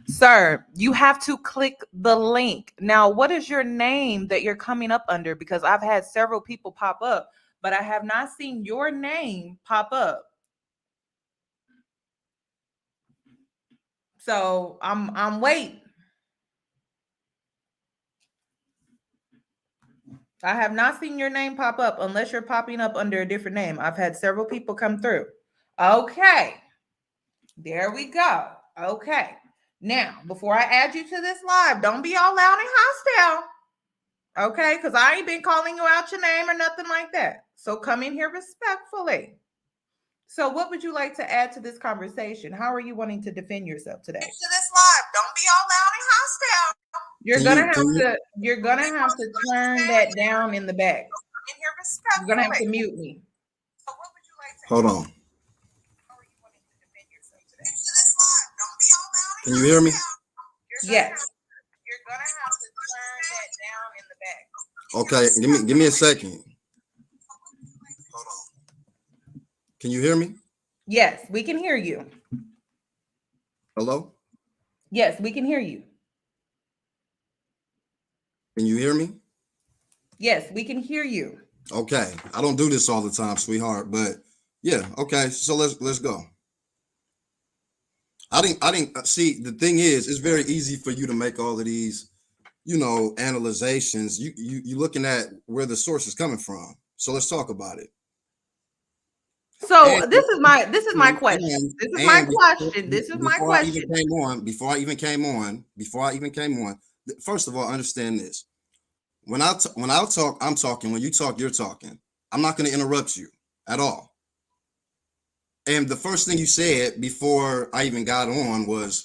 Sir, you have to click the link. Now, what is your name that you're coming up under? Because I've had several people pop up, but I have not seen your name pop up. So I'm waiting. I have not seen your name pop up unless you're popping up under a different name. I've had several people come through. Okay. There we go. Okay. Now, before I add you to this live, don't be all loud and hostile. Okay? Because I ain't been calling you out your name or nothing like that. So come in here respectfully. So what would you like to add to this conversation? How are you wanting to defend yourself today? To this live. be all loud and hostile. You're gonna have to turn that down in the back. In here respectfully. You're gonna have to mute me. So what would you like to Hold on. How are you wanting to defend yourself today? Don't be all loud and Can you hear me? Yes. You're gonna have to turn that down in the back. Okay, give me a second. Hold on. Can you hear me? Yes, we can hear you. Hello? Yes, we can hear you. Can you hear me? Yes, we can hear you. Okay. I don't do this all the time, sweetheart, but yeah, okay. So let's go. I didn't see, the thing is, it's very easy for you to make all of these, analyzations. You looking at where the source is coming from. So let's talk about it. So this is my question. This is my question. Before I even came on, first of all, understand this. When I talk, I'm talking. When you talk, you're talking. I'm not going to interrupt you at all. And the first thing you said before I even got on was,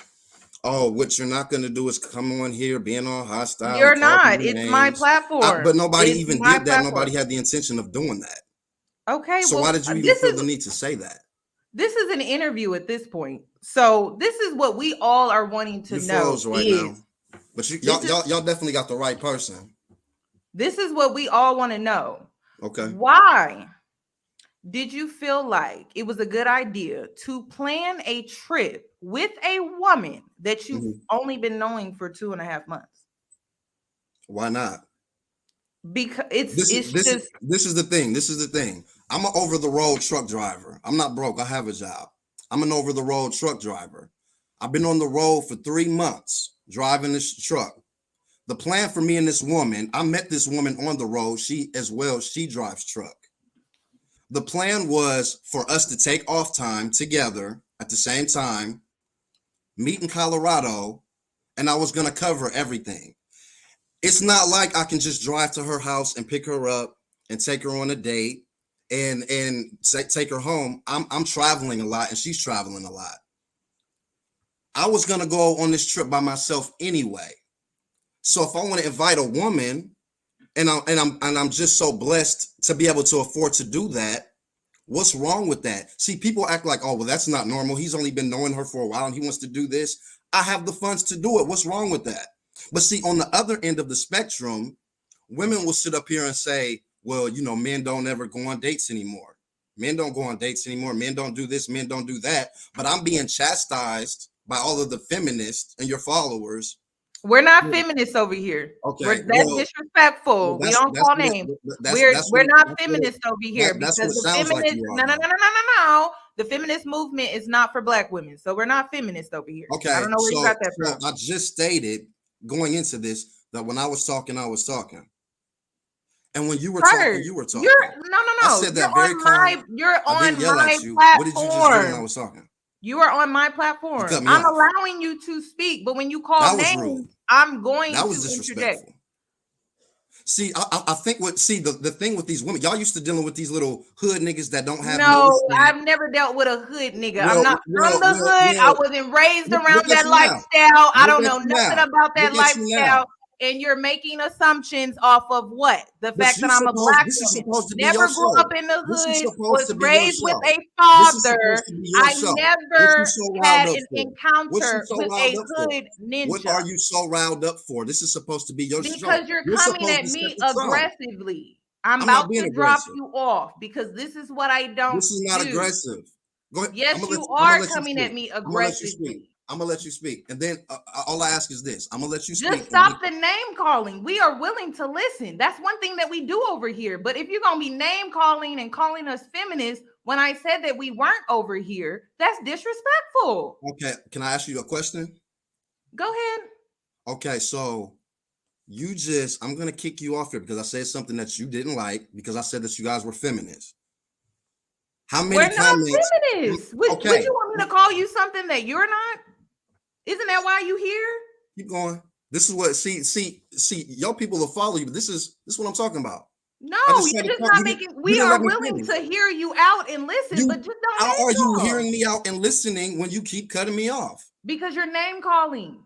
"Oh, what you're not going to do is come on here being all hostile." You're not. It's my platform. But nobody It's even my did that. platform. Nobody had the intention of doing that. Okay. So well, why did you even feel the need to say that? This is an interview at this point. So this is what we all are wanting to know. Froze right now. But y'all definitely got the right person. This is what we all want to know. Okay. Why did you feel like it was a good idea to plan a trip with a woman that you've only been knowing for 2.5 months? Why not? Because this is the thing. This is the thing. I'm an over-the-road truck driver. I'm not broke. I have a job. I'm an over-the-road truck driver. I've been on the road for 3 months driving this truck. The plan for me and this woman, I met this woman on the road. She drives truck. The plan was for us to take off time together at the same time, meet in Colorado, and I was going to cover everything. It's not like I can just drive to her house and pick her up and take her on a date and take her home. I'm traveling a lot and she's traveling a lot. I was going to go on this trip by myself anyway. So if I want to invite a woman and I'm just so blessed to be able to afford to do that, what's wrong with that? See, people act like, oh, well, that's not normal. He's only been knowing her for a while and he wants to do this. I have the funds to do it. What's wrong with that? But see, on the other end of the spectrum, women will sit up here and say, well, men don't ever go on dates anymore. Men don't go on dates anymore. Men don't do this. Men don't do that. But I'm being chastised by all of the feminists and your followers. We're not feminists over here. Okay, that's disrespectful. We don't call names. We're not feminists over here because the feminist. No. The feminist movement is not for Black women, so we're not feminists over here. Okay, I don't know where you got that from. I just stated going into this that when I was talking, I was talking, and when you were talking, you were talking. No. I said that very calm. You're on my platform. What did you just do when I was talking? You are on my platform. I'm allowing you to speak, but when you call names, I'm going to interject. See, I think the thing with these women, y'all used to dealing with these little hood niggas that don't have I've never dealt with a hood nigga. I'm not from the hood. I wasn't raised around that lifestyle. I don't know nothing about that lifestyle. And you're making assumptions off of what? The fact that I'm a Black woman. Never grew up in the hood, was raised with a father. I never had an encounter with a hood ninja. What are you so riled up for? This is supposed to be your show. Because you're coming at me aggressively. I'm about to drop you off because this is what I don't do. This is not aggressive. Go ahead. Yes, you are coming at me aggressively. I'm gonna let you speak, and then all I ask is this: I'm gonna let you speak. Just stop the name calling. We are willing to listen. That's one thing that we do over here. But if you're gonna be name calling and calling us feminists when I said that we weren't over here, that's disrespectful. Okay, can I ask you a question? Go ahead. Okay, so I'm gonna kick you off here because I said something that you didn't like because I said that you guys were feminists. How many We're comments? Not feminists. Would you want me to call you something that you're not? Isn't that why you here? Keep going. This is what see, y'all people will follow you, but this is what I'm talking about. No, you're just not making. We are willing to hear you out and listen, but just don't. How are you hearing me out and listening when you keep cutting me off? Because you're name calling.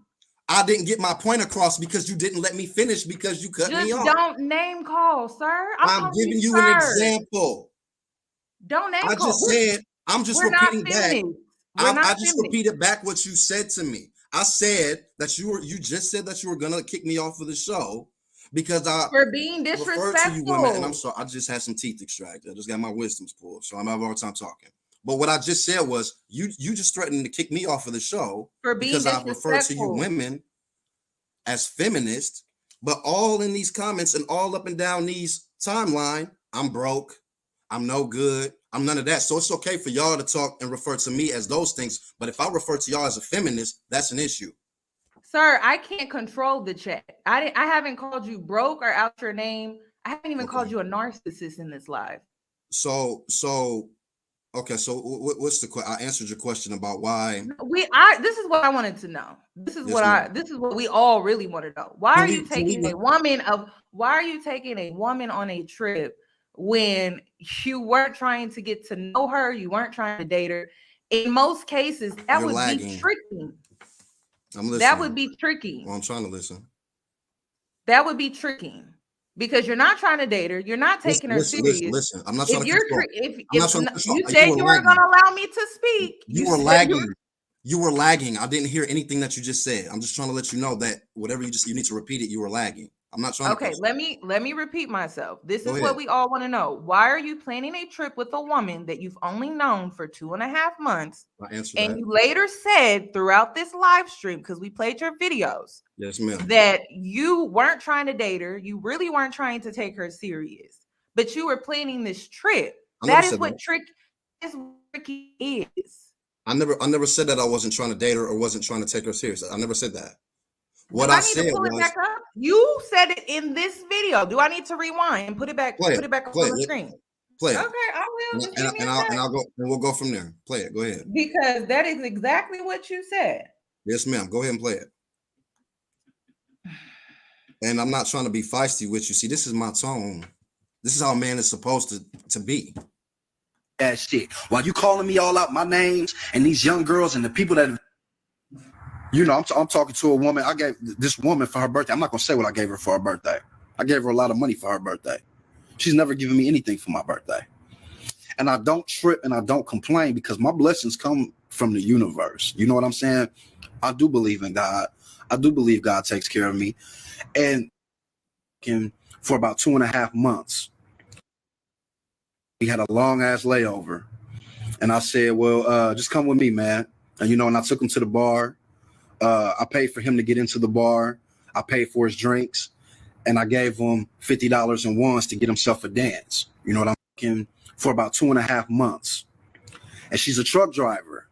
I didn't get my point across because you didn't let me finish because you cut me Just off. don't name call, sir. I'm giving you an example. Don't name I call. just said, I'm just We're not repeating back. feminists. We're not I just feminists. repeated back what you said to me. I said that you just said that you were gonna kick me off of the show because I For being referred to you women, and I'm disrespectful. sorry, I just had some teeth extracted. I just got my wisdoms pulled, so I'm having a hard time talking. But what I just said was you just threatened to kick me off of the show For being because I referred to you disrespectful. women as feminists, but all in these comments and all up and down these timeline, I'm broke, I'm no good, I'm none of that. So it's okay for y'all to talk and refer to me as those things. But if I refer to y'all as a feminist, that's an issue. Sir, I can't control the chat. I haven't called you broke or out your name. I haven't even called you a narcissist in this live. So okay. So what's the question? I answered your question about why. This is what I wanted to know. This is Yes, this is what we all really want to know. Why Can are we- you can we- taking why are you taking a woman on a trip when you weren't trying to get to know her, you weren't trying to date her? In most cases, that You're would lagging. be tricky. I'm listening. That would be tricky. Well, I'm trying to listen. That would be tricky because you're not trying to date her. You're not taking her serious. Listen. I'm not trying If to you're control. if I'm not trying to control. you said you weren't going to allow me to speak, You were lagging. You were lagging. I didn't hear anything that you just said. I'm just trying to let you know that whatever you need to repeat it. You were lagging. I'm not trying Okay, to. let me repeat myself. This Go is ahead. what we all want to know. Why are you planning a trip with a woman that you've only known for 2.5 months? I answered And that. you later said throughout this live stream, because we played your videos, Yes, ma'am. that you weren't trying to date her. You really weren't trying to take her serious, but you were planning this trip. That is what tricky is. I never said that I wasn't trying to date her or wasn't trying to take her serious. I never said that. What Do I I need said to pull it was, back up? You said it in this video. Do I need to rewind and put it back on the screen? Play it. Okay, I will. Just give me a I'll second. go and we'll go from there. Play it. Go ahead. Because that is exactly what you said. Yes, ma'am. Go ahead and play it. And I'm not trying to be feisty with you. See, this is my tone. This is how a man is supposed to be. That shit. While you calling me all out my names and these young girls and the people that, you know, I'm talking to a woman. I gave this woman for her birthday. I'm not gonna say what I gave her for her birthday. I gave her a lot of money for her birthday. She's never given me anything for my birthday. And I don't trip and I don't complain because my blessings come from the universe. You know what I'm saying? I do believe in God. I do believe God takes care of me. And for about 2.5 months, we had a long ass layover. And I said, well, just come with me, man. And, you know, and I took him to the bar. I paid for him to get into the bar. I paid for his drinks. And I gave him $50 in ones to get himself a dance. You know what I'm saying? For about 2.5 months. And she's a truck driver.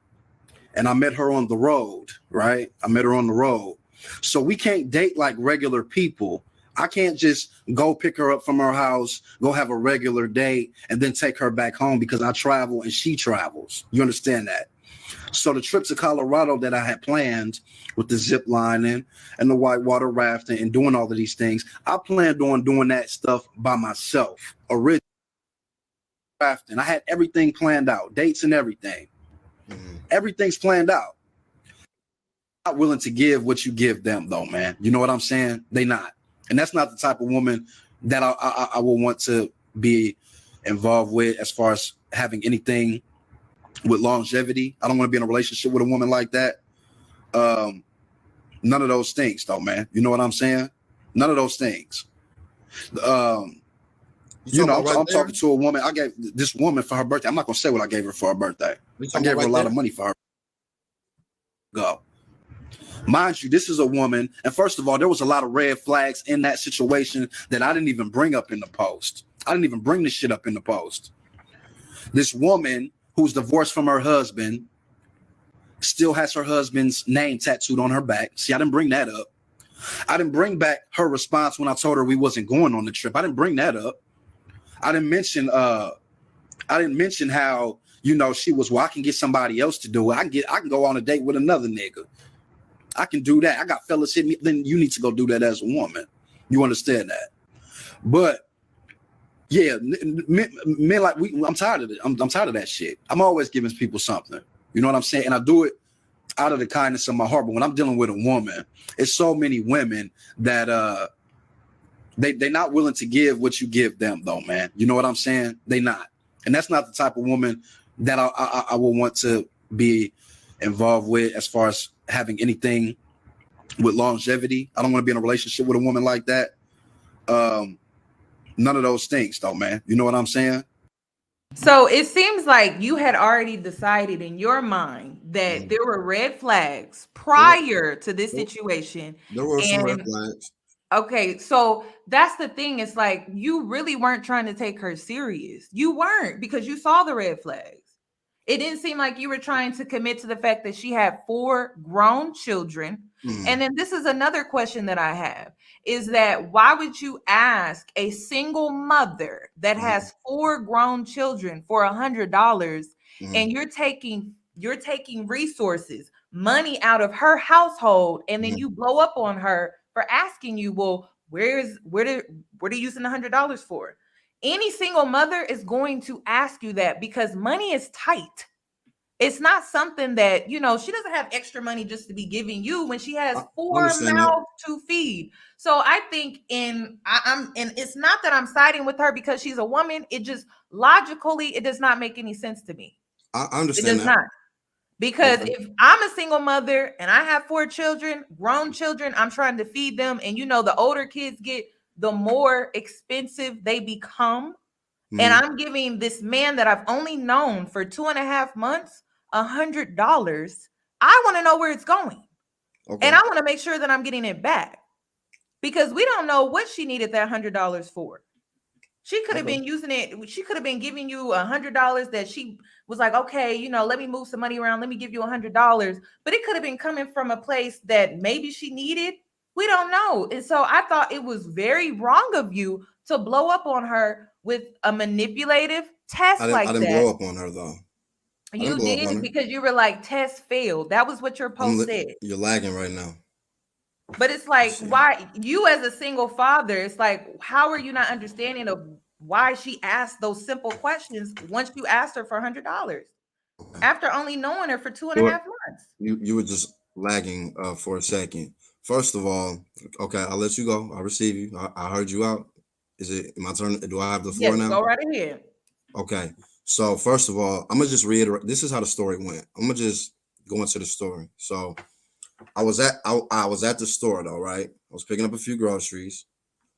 And I met her on the road, right? I met her on the road. So we can't date like regular people. I can't just go pick her up from her house, go have a regular date, and then take her back home because I travel and she travels. You understand that? So the trip to Colorado that I had planned with the zip lining and the whitewater rafting and doing all of these things, I planned on doing that stuff by myself. Originally, rafting. I had everything planned out, dates and everything. Everything's planned out. Not willing to give what you give them, though, man. You know what I'm saying? They not. And that's not the type of woman that I will want to be involved with as far as having anything with longevity. I don't want to be in a relationship with a woman like that. None of those things, though, man. You know what I'm saying? None of those things. You know, I'm talking to a woman. I gave this woman for her birthday. I'm not going to say what I gave her for her birthday. I gave her a lot of money for her. Go. Mind you, this is a woman. And first of all, there was a lot of red flags in that situation that I didn't even bring up in the post. I didn't even bring this shit up in the post. This woman who's divorced from her husband still has her husband's name tattooed on her back. See, I didn't bring that up. I didn't bring back her response when I told her we wasn't going on the trip. I didn't bring that up. I didn't mention how, you know, she was, well, I can get somebody else to do it. I can go on a date with another nigga. I can do that. I got fellas hit me. Then you need to go do that as a woman. You understand that? But yeah, men like I'm tired of it. I'm tired of that shit. I'm always giving people something. You know what I'm saying? And I do it out of the kindness of my heart. But when I'm dealing with a woman, it's so many women that they're not willing to give what you give them, though, man. You know what I'm saying? They not. And that's not the type of woman that I will want to be involved with as far as having anything with longevity. I don't want to be in a relationship with a woman like that. None of those things, though, man. You know what I'm saying? So it seems like you had already decided in your mind that there were red flags prior to this situation. There were some red And flags. okay, so that's the thing. It's like you really weren't trying to take her serious. You weren't, because you saw the red flags. It didn't seem like you were trying to commit to the fact that she had 4 grown children. And then this is another question that I have, is that why would you ask a single mother that has 4 grown children for $100 and you're taking resources, money out of her household, and then you blow up on her for asking you, well, what are you using $100 for? Any single mother is going to ask you that because money is tight. It's not something that, you know, she doesn't have extra money just to be giving you when she has 4 mouths to feed. So I think and it's not that I'm siding with her because she's a woman. It just logically, it does not make any sense to me. I understand it does that. not. Because if I'm a single mother and I have 4 children, grown children, I'm trying to feed them. And, you know, the older kids get, the more expensive they become. And I'm giving this man that I've only known for 2.5 months $100. I want to know where it's going. Okay. And I want to make sure that I'm getting it back, because we don't know what she needed that $100 for. She could have been using it. She could have been giving you $100 that she was like, okay, you know, let me move some money around. Let me give you $100. But it could have been coming from a place that maybe she needed. We don't know. And so I thought it was very wrong of you to blow up on her with a manipulative test like that. I didn't blow up on her, though. You did, because you were like, test failed. That was what your post said. You're lagging right now. But it's like, why you as a single father, it's like, how are you not understanding of why she asked those simple questions once you asked her for $100 after only knowing her for 2.5 months? You were just lagging for a second. First of all, okay, I'll let you go. I'll receive you. I heard you out. Is it my turn? Do I have the floor now? Go right ahead. Okay. So first of all, I'm gonna just reiterate. This is how the story went. I'm gonna just go into the story. So I was at the store, though, right? I was picking up a few groceries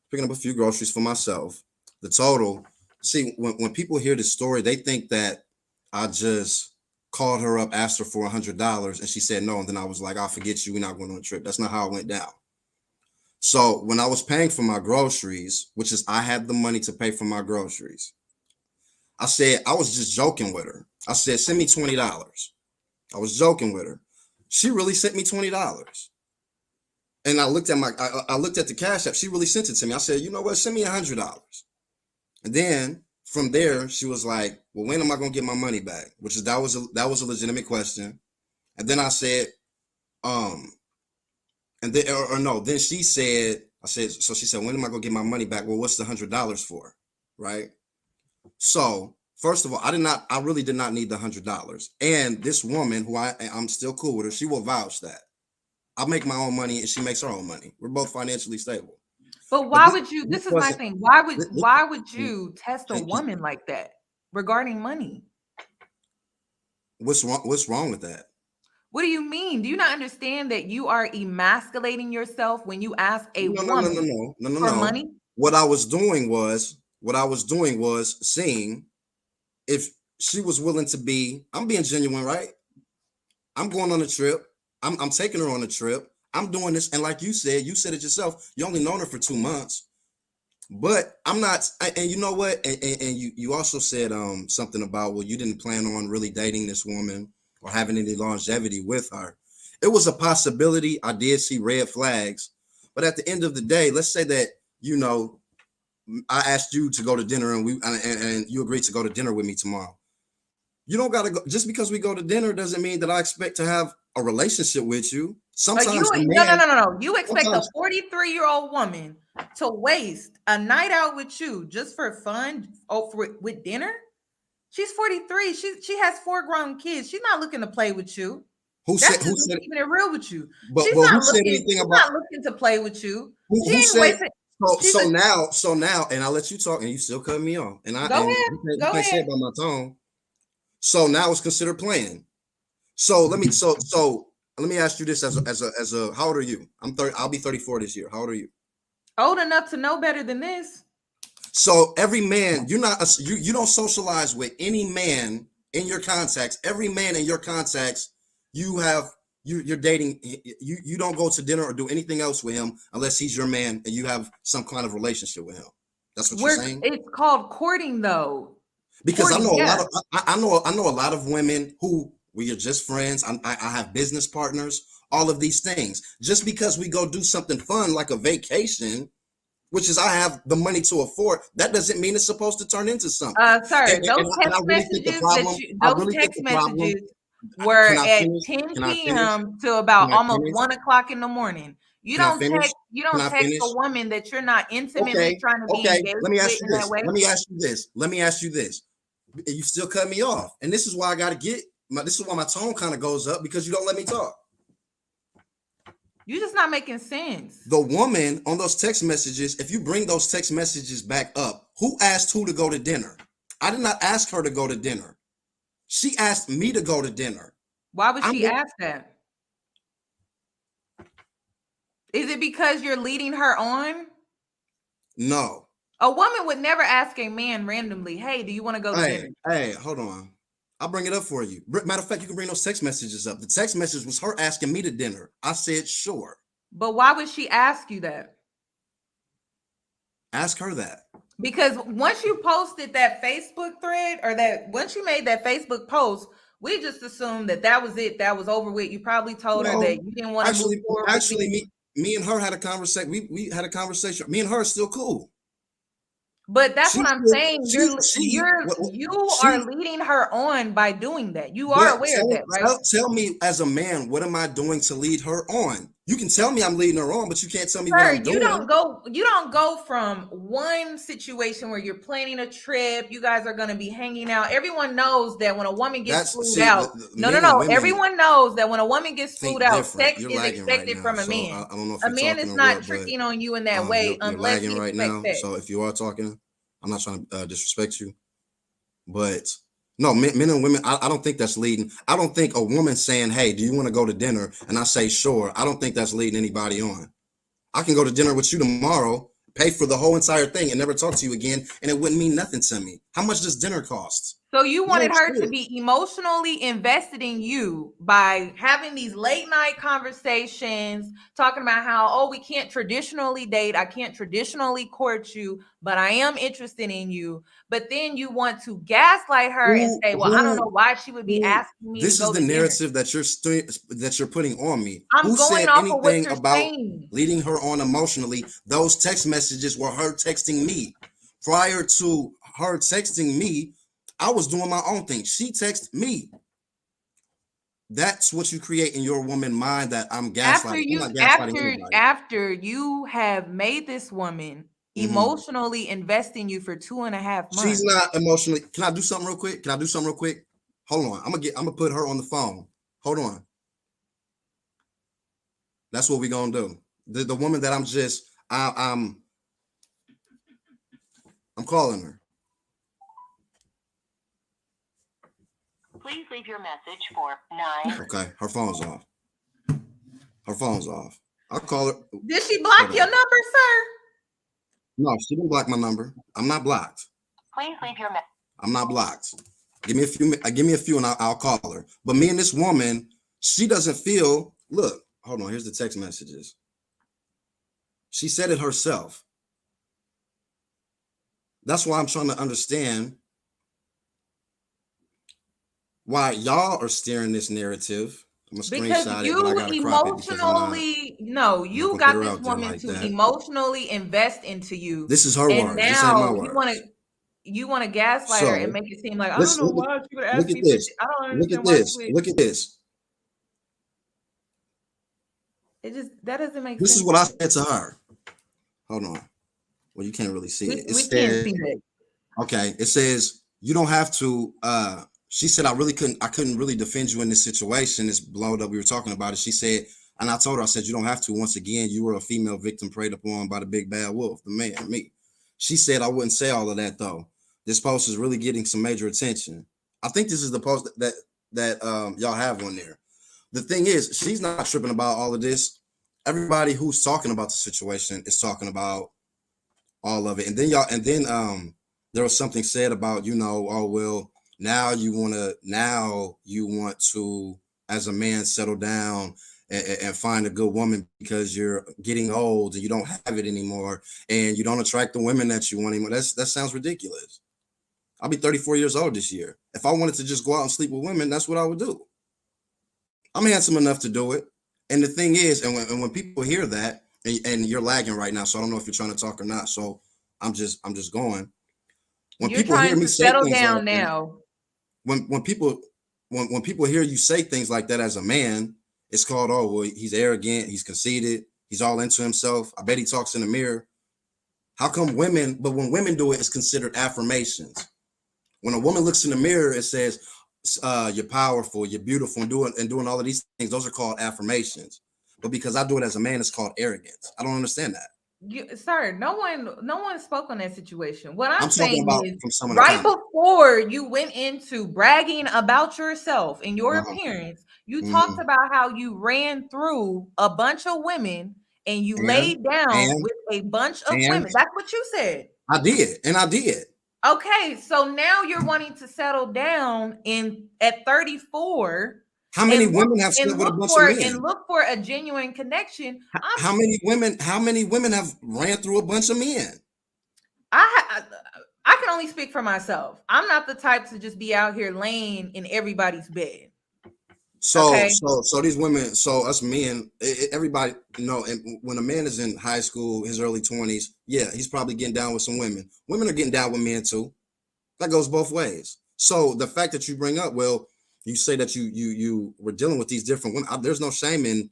for myself. The total. See, when people hear the story, they think that I just called her up, asked her for $100, and she said no, and then I was like, I'll forget you. We're not going on a trip. That's not how it went down. So when I was paying for my groceries, which is I had the money to pay for my groceries, I said, I was just joking with her. I said, send me $20. I was joking with her. She really sent me $20. And I looked at the Cash App. She really sent it to me. I said, you know what? Send me $100. And then from there, she was like, well, when am I going to get my money back? That was a legitimate question. And then I said, then she said, so she said, when am I going to get my money back? Well, what's the $100 for? Right. So first of all, I really did not need the $100. And this woman who I'm still cool with her, she will vouch that I make my own money and she makes her own money. We're both financially stable. But why would you, this is my thing. Why would you test a woman like that regarding money? What's wrong with that? What do you mean? Do you not understand that you are emasculating yourself when you ask a woman for money? What I was doing was seeing if she was willing to be, I'm being genuine, right? I'm going on a trip. I'm taking her on a trip. I'm doing this. And like you said it yourself, you only known her for 2 months, but I'm not. And you know what? And you also said something about, well, you didn't plan on really dating this woman or having any longevity with her. It was a possibility. I did see red flags, but at the end of the day, let's say that, you know, I asked you to go to dinner and you agreed to go to dinner with me tomorrow. You don't got to go. Just because we go to dinner doesn't mean that I expect to have a relationship with you. Sometimes no. You expect a 43-year-old woman to waste a night out with you just for fun with dinner? She's 43. She has 4 grown kids. She's not looking to play with you. Who That's said? Who just said? keeping it real with you. But She's who not said looking. anything She's about? not looking to play with you. She Who ain't said? wasting. She's a, So now, and I let you talk, and you still cut me off, and go ahead. you Go can't say ahead. it by my tone. So now it's considered playing. So let me ask you this as a how old are you? I'm 30. I'll be 34 this year. How old are you? Old enough to know better than this. So every man, you don't socialize with any man in your contacts. Every man in your contacts, you're dating. You don't go to dinner or do anything else with him unless he's your man and you have some kind of relationship with him. That's what you're saying. It's called courting, though. Because Courting, I know a yeah. lot of I know a lot of women who we are just friends. I have business partners. All of these things. Just because we go do something fun like a vacation, which is I have the money to afford, that doesn't mean it's supposed to turn into something. Sir, And those I text really think the messages problem. those text messages were Can I at finish? 10 Can I finish? p.m. to about Can I almost finish? 1 o'clock in the morning. You Can I don't finish? text. You Can don't I text finish? a woman that you're not intimately Okay. trying to be Okay. engaged Let me ask with you in that this. way. Let me ask you this. You still cut me off, and this is why I got to get. This is why my tone kind of goes up because you don't let me talk. You're just not making sense. The woman on those text messages, if you bring those text messages back up, who asked who to go to dinner? I did not ask her to go to dinner. She asked me to go to dinner. Why would she ask that? Is it because you're leading her on? No. A woman would never ask a man randomly, hey, do you want to go to dinner? Hey, hold on. I'll bring it up for you. Matter of fact, you can bring those text messages up. The text message was her asking me to dinner. I said, sure. But why would she ask you that? Ask her that. Because once you posted that Facebook thread or once you made that Facebook post, we just assumed that was it. That was over with. You probably told her that you didn't want to move forward. Actually, me and her had a conversation. We had a conversation. Me and her are still cool. But that's what I'm saying. You are leading her on by doing that. You are aware of that, right? Tell me, as a man, what am I doing to lead her on? You can tell me I'm leading her on, but you can't tell me what I'm doing. You don't go from one situation where you're planning a trip, you guys are going to be hanging out. Everyone knows that when a woman gets flued out. Everyone knows that when a woman gets flued out, sex is expected from a man. I don't know if a man is not tricking on you in that way unless he expects sex. So if you are talking, I'm not trying to disrespect you, but no, men and women, I don't think that's leading. I don't think a woman saying, hey, do you want to go to dinner? And I say, sure. I don't think that's leading anybody on. I can go to dinner with you tomorrow, pay for the whole entire thing and never talk to you again. And it wouldn't mean nothing to me. How much does dinner cost? So you wanted her to be emotionally invested in you by having these late night conversations, talking about how, we can't traditionally date. I can't traditionally court you, but I am interested in you. But then you want to gaslight her and say, well, I don't know why she would be asking me to go to dinner. This is the narrative that you're putting on me. I'm going off of what you're saying. Leading her on emotionally? Those text messages were her texting me. Prior to her texting me, I was doing my own thing. She texted me. That's what you create in your woman mind, that I'm gaslighting. After you have made this woman emotionally invest in you for 2.5 months. She's not emotionally. Can I do something real quick? Hold on. I'm gonna put her on the phone. Hold on. That's what we're gonna do. The woman that I'm calling her. Please leave your message for 9. Okay, her phone's off. I'll call her. Did she block your number, sir? No, she didn't block my number. I'm not blocked. Please leave your message. I'm not blocked. Give me a few, and I'll call her. But me and this woman, she doesn't feel. Look, hold on. Here's the text messages. She said it herself. That's why I'm trying to understand why y'all are steering this narrative. I'm gonna screenshot it, but I gotta crop it because you got this woman to emotionally invest into you. This is her words. This ain't my words. You want to gaslight her and make it seem like I don't know why she would ask me. I don't understand why. Look at this. That doesn't make sense. This is what I said to her. Hold on. Well, you can't really see it. We can't see that. Okay. It says you don't have to She said, I couldn't really defend you in this situation, this blow that we were talking about it. She said, and I told her, I said, you don't have to. Once again, you were a female victim preyed upon by the big bad wolf, the man, me. She said, I wouldn't say all of that though. This post is really getting some major attention. I think this is the post that y'all have on there. The thing is, she's not tripping about all of this. Everybody who's talking about the situation is talking about all of it. And then there was something said about, oh, well, now you want to, as a man, settle down and find a good woman because you're getting old and you don't have it anymore and you don't attract the women that you want anymore. That sounds ridiculous. I'll be 34 years old this year. If I wanted to just go out and sleep with women, that's what I would do. I'm handsome enough to do it. And the thing is, and when people hear that, and you're lagging right now, so I don't know if you're trying to talk or not. So I'm just going. When You're people trying hear me to say settle things down like that, now. when people hear you say things like that as a man, it's called, oh, well, he's arrogant, he's conceited, he's all into himself. I bet he talks in the mirror. How come women, but when women do it, it's considered affirmations. When a woman looks in the mirror, it says, you're powerful, you're beautiful, and doing all of these things, those are called affirmations. But because I do it as a man, it's called arrogance. I don't understand that. Sir, no one spoke on that situation. What I'm talking saying about is, from some of the right comments. before you went into bragging about yourself and your appearance, you talked about how you ran through a bunch of women and you laid down with a bunch of women. That's what you said. I did. Okay, so now you're wanting to settle down at 34. How many women have slept with a bunch of men? And look for a genuine connection. How many women have ran through a bunch of men? I can only speak for myself. I'm not the type to just be out here laying in everybody's bed. So these women, so us men, everybody, and when a man is in high school, his early 20s, yeah, he's probably getting down with some women. Women are getting down with men too. That goes both ways. So the fact that you bring up, well, you say that you were dealing with these different women. There's no shame in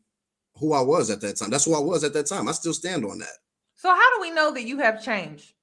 who I was at that time. That's who I was at that time. I still stand on that. So how do we know that you have changed?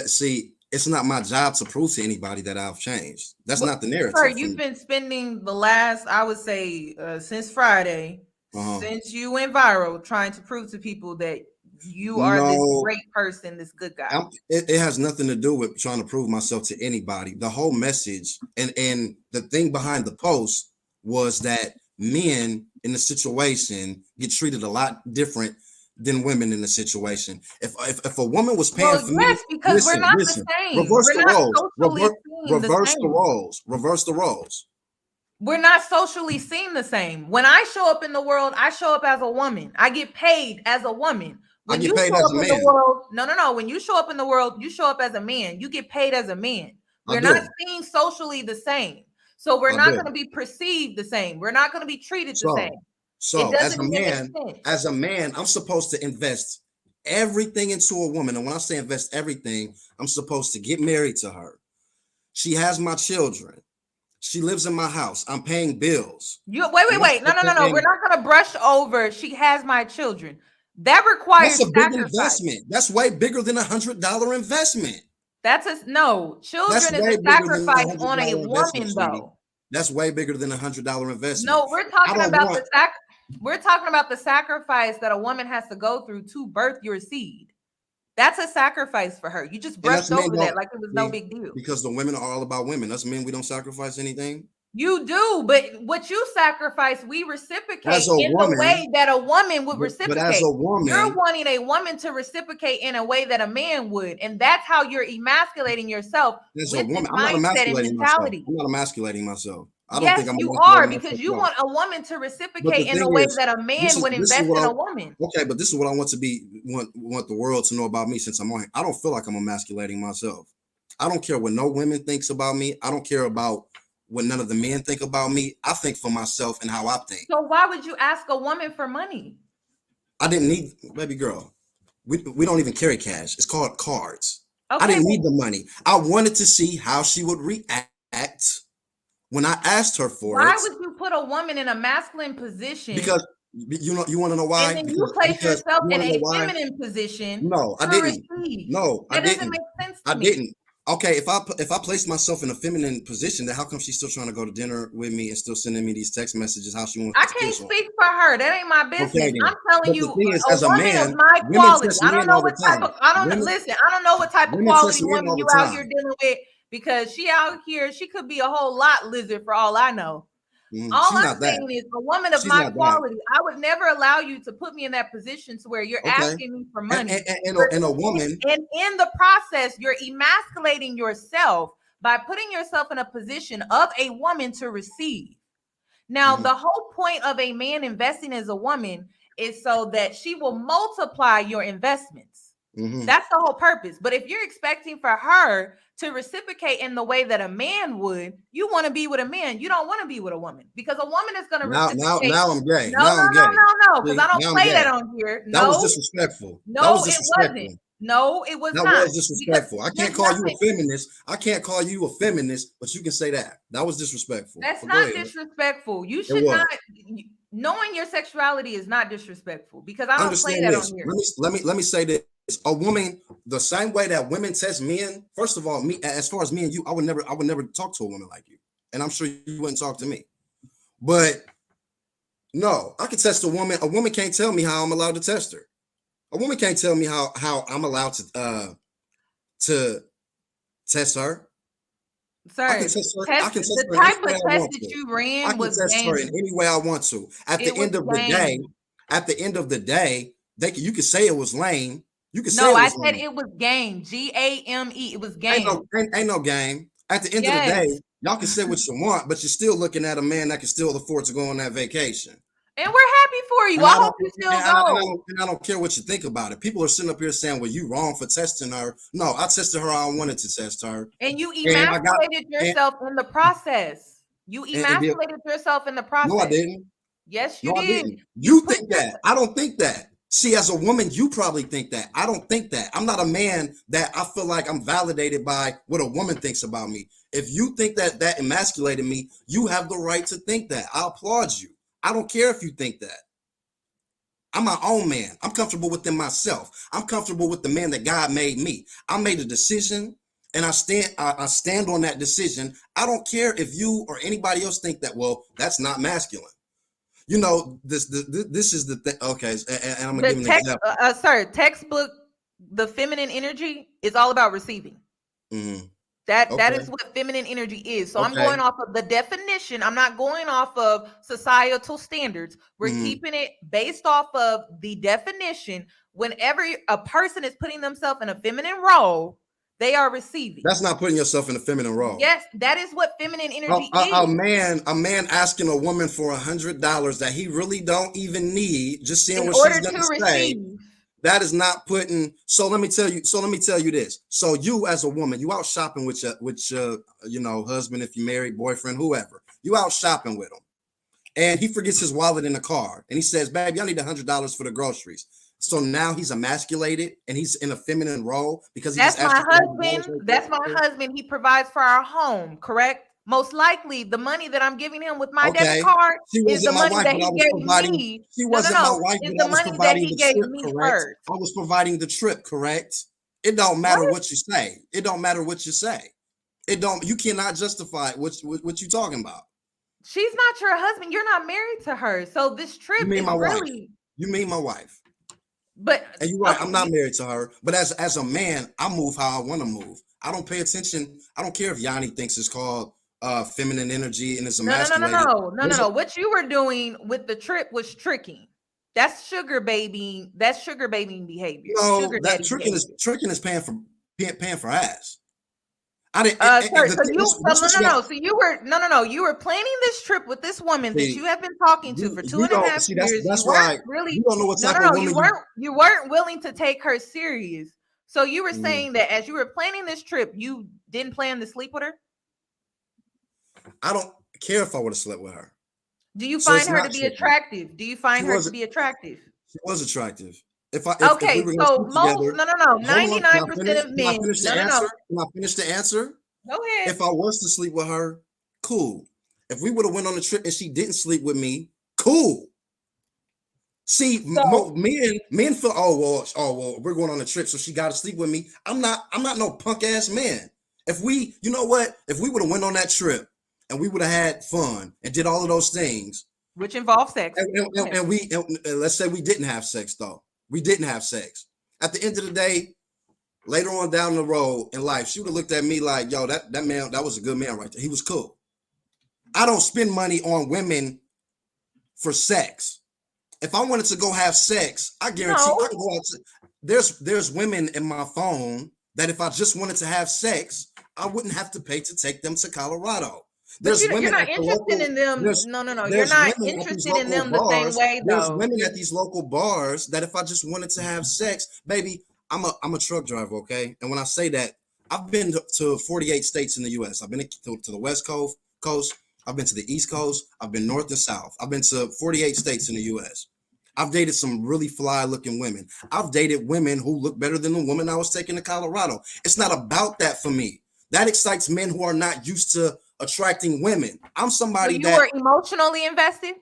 See, it's not my job to prove to anybody that I've changed. That's not the narrative. Sir, you've been spending the last, I would say, since Friday, since you went viral, trying to prove to people that you are this great person, this good guy. It has nothing to do with trying to prove myself to anybody. The whole message and the thing behind the post was that men in the situation get treated a lot different than women in the situation. If a woman was paying for me, because we're not the same. Reverse the roles. We're not socially seen the same. When I show up in the world, I show up as a woman. I get paid as a woman. When you show up in the world, no. When you show up in the world, you show up as a man. You get paid as a man. We're not seen socially the same. So we're not going to be perceived the same. We're not going to be treated the same. So as a man, I'm supposed to invest everything into a woman. And when I say invest everything, I'm supposed to get married to her. She has my children. She lives in my house. I'm paying bills. Wait. No. We're not going to brush over. She has my children. That requires that's a big investment. That's way bigger than $100 investment. Children is a sacrifice on a woman, though. That's way bigger than $100 investment. No, we're talking about the sacrifice that a woman has to go through to birth your seed. That's a sacrifice for her. You just brushed over that like it was no big deal. Because the women are all about women. Us men, we don't sacrifice anything. You do, but what you sacrifice, we reciprocate the way that a woman would reciprocate. But as a woman, you're wanting a woman to reciprocate in a way that a man would, and that's how you're emasculating yourself. As a woman, I'm not emasculating myself. I'm not emasculating myself. I don't think I'm. You are, because you want a woman to reciprocate in a way that a man would invest in a woman. Okay, but this is what I want the world to know about me. Since I'm on here, I don't feel like I'm emasculating myself. I don't care what no women thinks about me. I don't care about what none of the men think about me. I think for myself and how I think. So why would you ask a woman for money? I didn't need, baby girl. We don't even carry cash. It's called cards. Okay. I didn't need the money. I wanted to see how she would react when I asked her for it. Why would you put a woman in a masculine position? Because you want to know why? And then you place yourself in a feminine position. No, I didn't. Receive. No, that I didn't. Doesn't make sense to I me. didn't. Okay, if I place myself in a feminine position, then how come she's still trying to go to dinner with me and still sending me these text messages? How she wants I to can't kiss on? speak for her. That ain't my business. Okay, then. I'm telling But you, the thing is, a as a woman of man, my women quality. test I don't men know all the what type time. of. I don't Women, listen. I don't know what type of women quality test men woman all you the out here time. dealing with because she out here. She could be a whole lot lizard for all I know. All She's I'm not that. saying is, a woman of She's my not that. quality, I would never allow you to put me in that position to where you're Okay. asking me for And, money. and a woman, And in the process, you're emasculating yourself by putting yourself in a position of a woman to receive. Now, the whole point of a man investing as a woman is so that she will multiply your investments. That's the whole purpose. But if you're expecting for her to reciprocate in the way that a man would, you want to be with a man. You don't want to be with a woman because a woman is going to reciprocate. now I'm gay. No, because See, I don't now I'm play gay. that on here. That was No, disrespectful. That no, was it disrespectful. wasn't. No, it was That not. was disrespectful. I can't call you a feminist. I can't call you a feminist, but you can say that. That was disrespectful. That's But not disrespectful. You should not. Knowing your sexuality is not disrespectful because I don't play that on here. Let me say this. A woman, the same way that women test men. First of all, me, as far as me and you, I would never talk to a woman like you, and I'm sure you wouldn't talk to me. But no, I can test a woman. A woman can't tell me how I'm allowed to test her. A woman can't tell me how I'm allowed to test her. Sir, I can test her. I can test the her type any way of I test want that to. you I ran can was test her in game. any way I want to. At It the end was of the game. day, you could say it was lame. You could say No, it I was said lame. it was game. GAME. It was game. Ain't no game. At the end of the Yes. day, y'all can say what you want, but you're still looking at a man that can still afford to go on that vacation. And we're happy for you. And I hope you still go. I don't care what you think about it. People are sitting up here saying, well, you wrong for testing her. No, I tested her. I wanted to test her. And you emasculated yourself in the process. You emasculated yourself in the process. No, I didn't. Yes, you No, did. I didn't. You think that. I don't think that. See, as a woman, you probably think that. I don't think that. I'm not a man that I feel like I'm validated by what a woman thinks about me. If you think that emasculated me, you have the right to think that. I applaud you. I don't care if you think that. I'm my own man. I'm comfortable within myself. I'm comfortable with the man that God made me. I made a decision and I stand on that decision. I don't care if you or anybody else think that, well, that's not masculine. You know, this is the thing. Okay, and I'm gonna give an example. Sir, textbook, the feminine energy is all about receiving. That is what feminine energy is. So I'm going off of the definition. I'm not going off of societal standards. We're keeping it based off of the definition. Whenever a person is putting themselves in a feminine role, they are receiving. That's not putting yourself in a feminine role. Yes, that is what feminine energy is. A man asking a woman for $100 that he really don't even need, just seeing what she's gonna say. That is not putting. So let me tell you this. So you as a woman, you out shopping with your husband, if you married, boyfriend, whoever. You out shopping with him, and he forgets his wallet in the car, and he says, "Baby, I need $100 for the groceries." So now he's emasculated and he's in a feminine role because that's my husband. That's my husband. He provides for our home, correct? Most likely, the money that I'm giving him with my debit card is the money that he gave me. She wasn't my wife, but I was providing the trip, correct? I was providing the trip, correct? It don't matter what you say. It don't matter what you say. You cannot justify what you talking about. She's not your husband. You're not married to her. So this trip is really. You mean my wife. But and you're right, I'm not married to her. But as a man, I move how I want to move. I don't pay attention. I don't care if Yoni thinks it's called feminine energy and it's emasculated. No. What you were doing with the trip was tricking. That's sugar baby. That's sugar baby behavior. No, sugar that tricking is paying for ass. I didn't. So you were planning this trip with this woman that you have been talking to for 2.5 years. That's why really. You don't know what type of woman you weren't willing to take her serious. So you were saying that as you were planning this trip, you didn't plan to sleep with her. I don't care if I would have slept with her. Do you find her to be attractive? Do you find her to be attractive? She was attractive. If we were so most together, 99% of men. Can I finish the answer? Go ahead. If I was to sleep with her, cool. If we would have went on a trip and she didn't sleep with me, cool. See, men feel oh well, we're going on a trip, so she got to sleep with me. I'm not no punk ass man. If we, you know what? If we would have went on that trip and we would have had fun and did all of those things, which involves sex, and let's say we didn't have sex though. We didn't have sex. At the end of the day, later on down the road in life, she would have looked at me like, yo, that man, that was a good man right there. He was cool. I don't spend money on women for sex. If I wanted to go have sex, I guarantee I can go out to, there's women in my phone that if I just wanted to have sex, I wouldn't have to pay to take them to Colorado. There's women you're not interested in them. No. You're not interested in them the same way, though. There's women at these local bars that if I just wanted to have sex, baby, I'm a truck driver, okay? And when I say that, I've been to 48 states in the U.S. I've been to the West Coast. I've been to the East Coast. I've been north and south. I've been to 48 states in the U.S. I've dated some really fly-looking women. I've dated women who look better than the woman I was taking to Colorado. It's not about that for me. That excites men who are not used to attracting women. I'm somebody you were emotionally invested.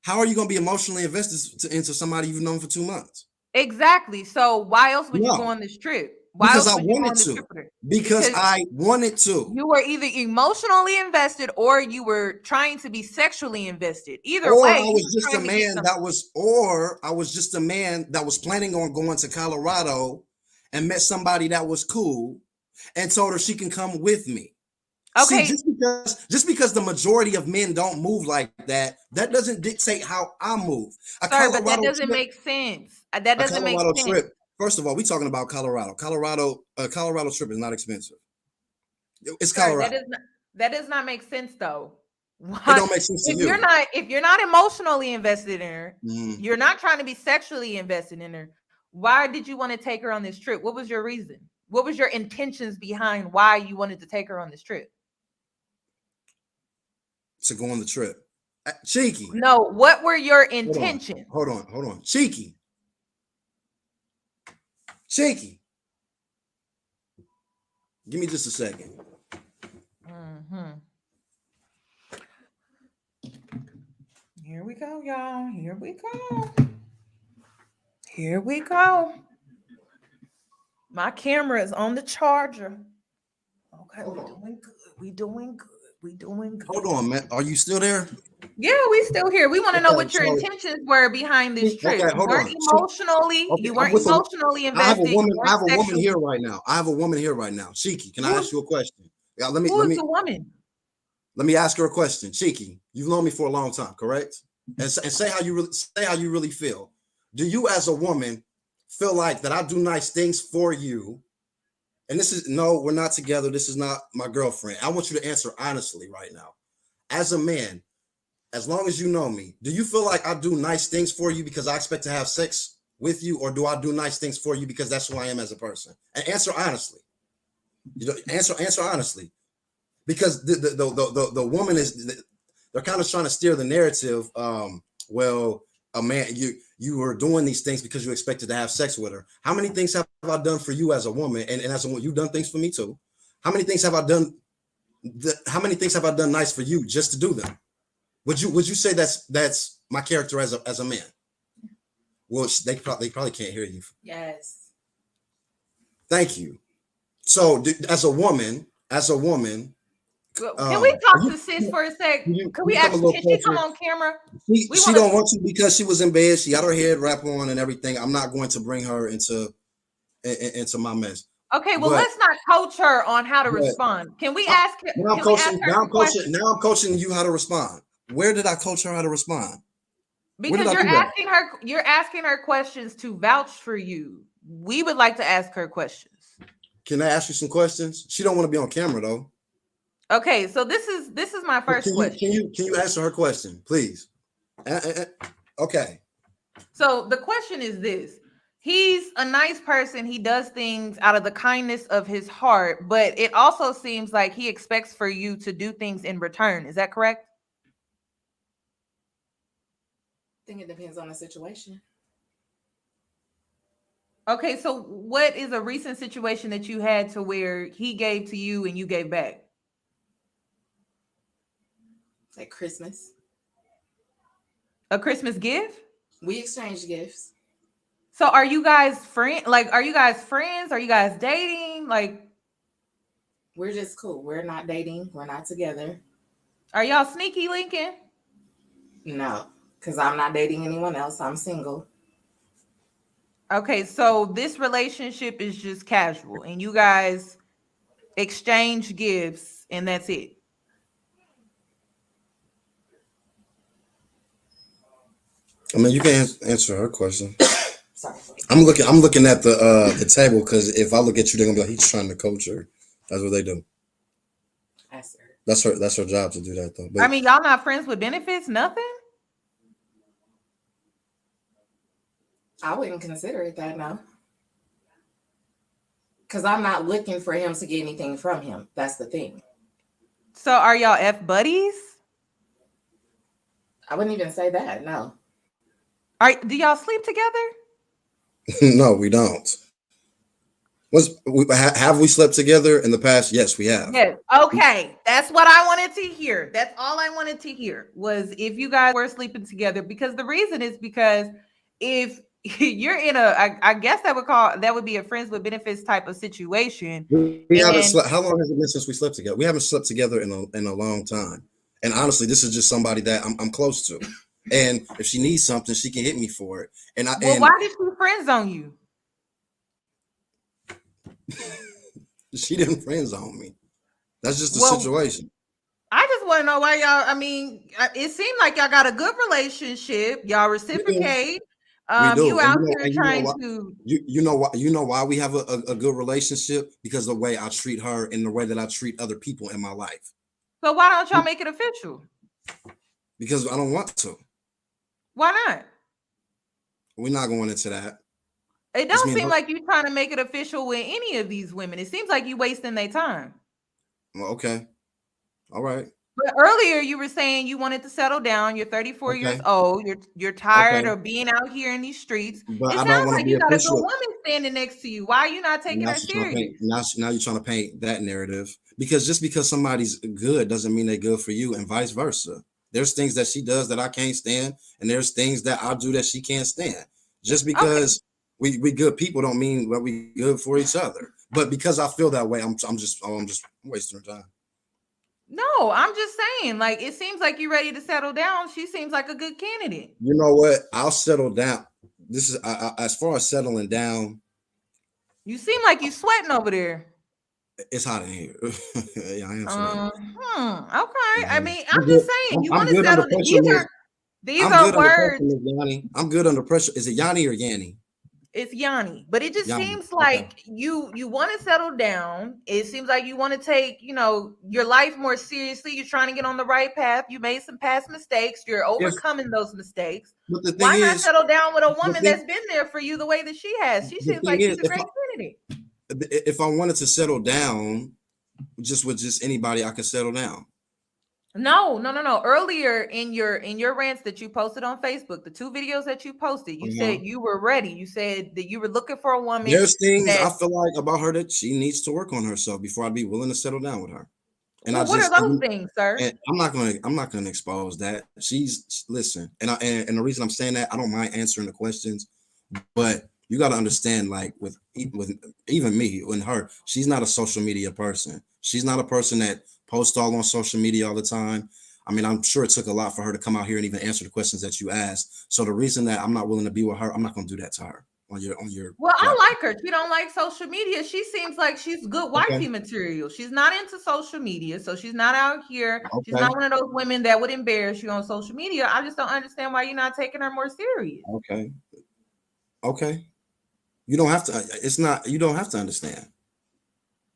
How are you going to be emotionally invested into somebody you've known for 2 months? Exactly. So why else would you go on this trip? Because I wanted to. Because I wanted to. You were either emotionally invested or you were trying to be sexually invested. Either or way, I was just a man that was, or I was just a man that was planning on going to Colorado and met somebody that was cool and told her she can come with me. Okay. See, just because the majority of men don't move like that, that doesn't dictate how I move. But that doesn't make sense. That doesn't make sense. Trip, first of all, we're talking about Colorado. Colorado trip is not expensive. It's Colorado. That does not make sense, though. It don't make sense to you. If you're not emotionally invested in her, you're not trying to be sexually invested in her. Why did you want to take her on this trip? What was your reason? What was your intentions behind why you wanted to take her on this trip? To go on the trip. Cheeky. No, what were your intentions? Hold on. Cheeky. Give me just a second. Here we go, y'all. Here we go. My camera is on the charger. Okay, we doing good. Hold on, man. Are you still there? Yeah, we still here. We want to know what your intentions were behind this trip. Okay, hold on. You weren't emotionally invested. I have a woman here right now. Shiki, can I ask you a question? Yeah, Who's the woman? Let me ask her a question. Shiki, you've known me for a long time, correct? And say how you really feel. Do you, as a woman, feel like that I do nice things for you? And no, we're not together. This is not my girlfriend. I want you to answer honestly right now. As a man, as long as you know me, do you feel like I do nice things for you because I expect to have sex with you, or do I do nice things for you because that's who I am as a person? And answer honestly. Answer honestly, because the woman they're kind of trying to steer the narrative. Well, a man, you were doing these things because you expected to have sex with her. How many things have I done for you as a woman? And as a woman, you've done things for me too. How many things have I done? How many things have I done nice for you just to do them? Would you say that's my character as a man? Well, they probably can't hear you. Yes. Thank you. So as a woman, can we talk to sis for a sec? Can she come on camera? She don't want to because she was in bed. She had her head wrap on and everything. I'm not going to bring her into my mess. Okay, well, let's not coach her on how to respond. Can we ask her? Now I'm coaching you how to respond. Where did I coach her how to respond? Because you're asking her questions to vouch for you. We would like to ask her questions. Can I ask you some questions? She don't want to be on camera though. Okay, so this is my first question. Can you answer her question, please? Okay. So the question is this. He's a nice person. He does things out of the kindness of his heart, but it also seems like he expects for you to do things in return. Is that correct? I think it depends on the situation. Okay, so what is a recent situation that you had to where he gave to you and you gave back? Like Christmas. A Christmas gift? We exchanged gifts. So are you guys friends? Are you guys dating? We're just cool. We're not dating. We're not together. Are y'all sneaky linking? No, because I'm not dating anyone else. I'm single. Okay, so this relationship is just casual and you guys exchange gifts and that's it. I mean, you can answer her question. Sorry. I'm looking at the table because if I look at you, they're gonna be like, he's trying to coach her. That's what they do. Ask her. That's her job to do that though. But I mean, y'all not friends with benefits? Nothing? I wouldn't consider it that, no. Because I'm not looking for him to get anything from him. That's the thing. So are y'all F buddies? I wouldn't even say that, no. Do y'all sleep together? no, we don't. Have we slept together in the past? Yes, we have. Yes. Okay. That's what I wanted to hear. That's all I wanted to hear was if you guys were sleeping together, because the reason is because if you're in I guess that would be a friends with benefits type of situation. We haven't slept. How long has it been since we slept together? We haven't slept together in a long time. And honestly, this is just somebody that I'm close to. And if she needs something, she can hit me for it. Why did she friend zone you? She didn't friend zone me. That's just the situation. I just want to know why y'all. I mean, it seemed like y'all got a good relationship. Y'all reciprocate. We do. You out here trying to. You know why we have a good relationship? Because the way I treat her and the way that I treat other people in my life. So why don't y'all make it official? Because I don't want to. Why not? We're not going into that. It don't seem like you're trying to make it official with any of these women. It seems like you wasting their time. Well, okay. All right. But earlier you were saying you wanted to settle down. You're 34 years old. You're tired of being out here in these streets. But it sounds like you got a good woman standing next to you. Why are you not taking her serious? Now you're trying to paint that narrative. Because just because somebody's good doesn't mean they're good for you, and vice versa. There's things that she does that I can't stand, and there's things that I do that she can't stand. Just because we good people don't mean that we good for each other. But because I feel that way, I'm just wasting her time. No, I'm just saying, like, it seems like you're ready to settle down. She seems like a good candidate. You know what? I'll settle down. This is as far as settling down. You seem like you're sweating over there. It's hot in here. Yeah, I am sweating. Okay. I mean, I'm just saying, you want to settle. These are words. I'm good under pressure. Is it Yoni or Yanni? It's Yoni, but it just Yoni. seems like you want to settle down. It seems like you want to take, your life more seriously. You're trying to get on the right path. You made some past mistakes. You're overcoming those mistakes. Why not settle down with a woman that's been there for you the way that she has? She seems like she's a great candidate. If I wanted to settle down just with anybody, I could settle down. No. Earlier in your rants that you posted on Facebook, the 2 videos that you posted, you said you were ready. You said that you were looking for a woman. There's things I feel like about her that she needs to work on herself before I'd be willing to settle down with her. And what are those things, sir? And I'm not going to expose that. Listen, and the reason I'm saying that, I don't mind answering the questions, but you got to understand, like with even me and her, she's not a social media person. She's not a person that post all on social media all the time. I mean, I'm sure it took a lot for her to come out here and even answer the questions that you asked. So the reason that I'm not willing to be with her, I'm not going to do that to her on your. Well, I like her. She don't like social media. She seems like she's good wifey material. She's not into social media, so she's not out here. Okay. She's not one of those women that would embarrass you on social media. I just don't understand why you're not taking her more serious. Okay. You don't have to. It's not. You don't have to understand.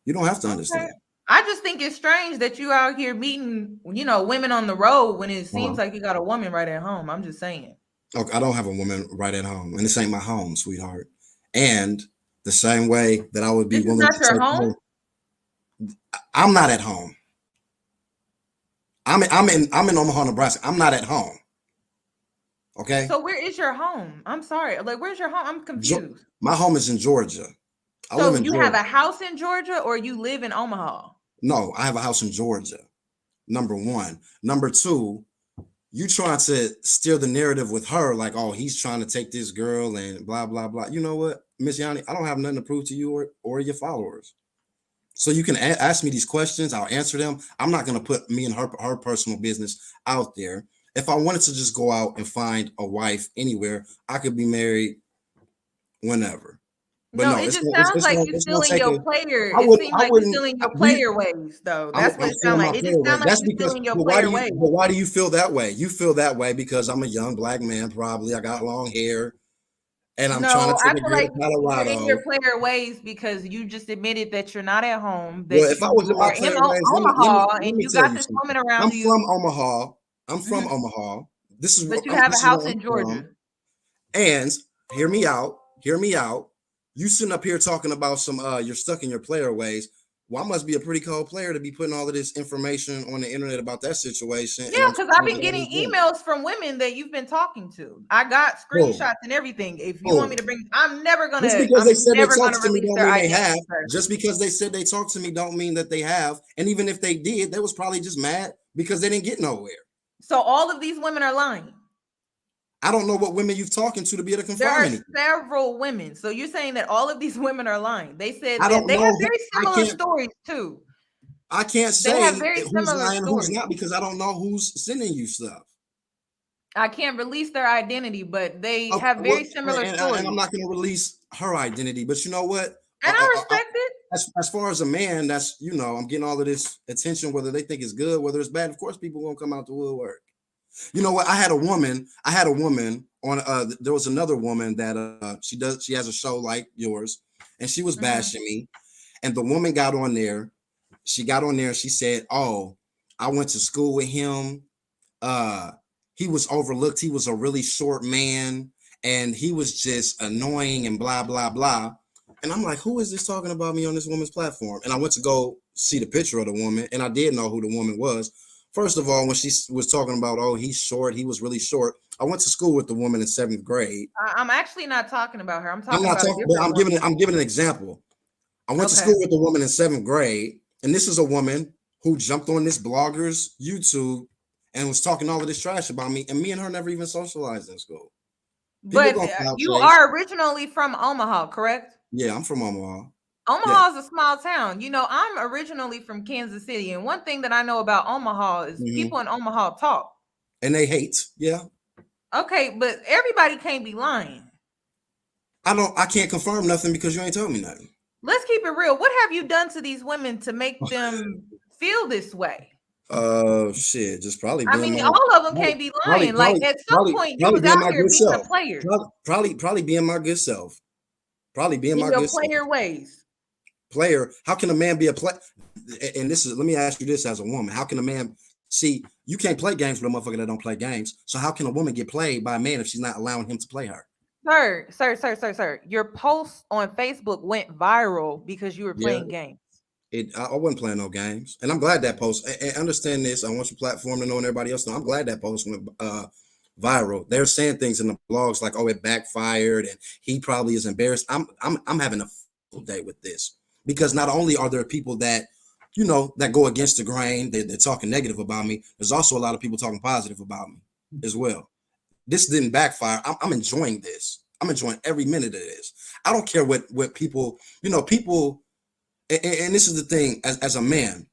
You don't have to understand. I just think it's strange that you out here meeting, women on the road when it seems like you got a woman right at home. I'm just saying. Okay, I don't have a woman right at home, and this ain't my home, sweetheart. And the same way that I would be willing to take home, I'm not at home. I'm in Omaha, Nebraska. I'm not at home. Okay. So where is your home? I'm sorry. Like, where's your home? I'm confused. My home is in Georgia. So you have a house in Georgia, or you live in Omaha? No, I have a house in Georgia. Number one. Number two, you trying to steer the narrative with her like, oh, he's trying to take this girl and blah, blah, blah. You know what, Miss Yoni, I don't have nothing to prove to you or your followers. So you can ask me these questions. I'll answer them. I'm not going to put me and her personal business out there. If I wanted to just go out and find a wife anywhere, I could be married whenever. But No, no, it it's just gonna, sounds like you're it's still gonna in take your a. player. I It would. seems I like you're wouldn't. still in your player ways, though. That's what I'm it still sounds in like. my It player just way. sounds like That's you're because. still in your But why player do you? ways. But why do you feel that way? You feel that way because I'm a young black man. Probably I got long hair, and I'm trying No, to I take a feel girl like to you're in your Colorado. player ways because you just admitted that you're not at home, Well, that if I was you in my are in player ways, Omaha, let and me you tell got you this something. woman around I'm from you, Omaha. I'm from mhm, Omaha. This is but you have a this is house where I'm in from. Georgia. And hear me out. Hear me out. You sitting up here talking about some you're stuck in your player ways. Well, I must be a pretty cold player to be putting all of this information on the internet about that situation. Yeah, And I'm because I've trying to been get all getting this done. emails from women that you've been talking to. I got Boom. screenshots and everything. If you want me Boom. to bring, I'm never Just gonna, because I'm they said they never talked gonna to me release don't their mean they identity, have. sir. Just because they said they talked to me don't mean that they have. And even if they did, they was probably just mad because they didn't get nowhere. So all of these women are lying. I don't know what women you've talking to be able to There confirm are anything. several women. So you're saying that all of these women are lying. They said I that don't they know. have very similar stories too. I can't They have say very who's similar lying and who's stories. not because I don't know who's sending you stuff. I can't release their identity, but they Okay, have well, very similar and stories. I'm not going to release her identity, but you know what? And I respect it. As far as a man, that's I'm getting all of this attention, whether they think it's good, whether it's bad. Of course, people won't come out the woodwork. You know what? I had a woman on. There was another woman that she has a show like yours, and she was bashing me, and the woman got on there. She got on there and she said, "Oh, I went to school with him. He was overlooked. He was a really short man, and he was just annoying and blah blah blah." And I'm like, who is this talking about me on this woman's platform? And I went to go see the picture of the woman, and I did know who the woman was. First of all, when she was talking about, oh, he's short, he was really short. I went to school with the woman in 7th grade. I'm actually not talking about her. I'm I'm talking not about a talking, but different woman. I'm giving an example. I went to Okay. school with a woman in 7th grade, and this is a woman who jumped on this blogger's YouTube and was talking all of this trash about me, and me and her never even socialized in school. People But gonna clout you chase. are originally from Omaha, correct? Yeah, I'm from Omaha. Omaha is a small town. You know, I'm originally from Kansas City, and one thing that I know about Omaha is people in Omaha talk. And they hate. Yeah. Okay, but everybody can't be lying. I can't confirm nothing because you ain't told me nothing. Let's keep it real. What have you done to these women to make them feel this way? Shit, just probably I being mean, my all of them can't be lying. Like at some point, you was being out my here good being a self. player Probably being my good self. Probably being in my your good self. player ways. Player. How can a man be a player? And let me ask you this as a woman. How can a man see you can't play games with a motherfucker that don't play games? So how can a woman get played by a man if she's not allowing him to play her? Sir. Your post on Facebook went viral because you were Yeah. playing games. I wasn't playing no games, and I'm glad that post. And understand this. I want your platform to know and everybody else know. I'm glad that post went viral. They're saying things in the blogs like, "Oh, it backfired," and he probably is embarrassed. I'm having a full day with this because not only are there people that that go against the grain, they're talking negative about me. There's also a lot of people talking positive about me as well. This didn't backfire. I'm enjoying this. I'm enjoying every minute of this. I don't care what people people. And this is the thing, as a man,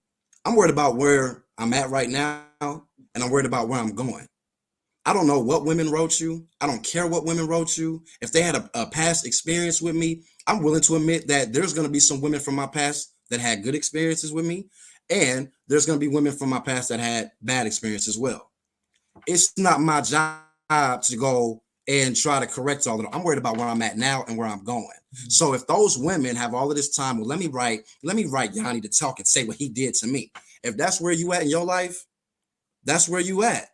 I'm worried about where I'm at right now, and I'm worried about where I'm going. I don't know what women wrote you. I don't care what women wrote you. If they had a past experience with me, I'm willing to admit that there's going to be some women from my past that had good experiences with me, and there's going to be women from my past that had bad experience as well. It's not my job to go and try to correct all of them. I'm worried about where I'm at now and where I'm going. So if those women have all of this time, well, let me write Yoni to talk and say what he did to me. If that's where you at in your life, that's where you at.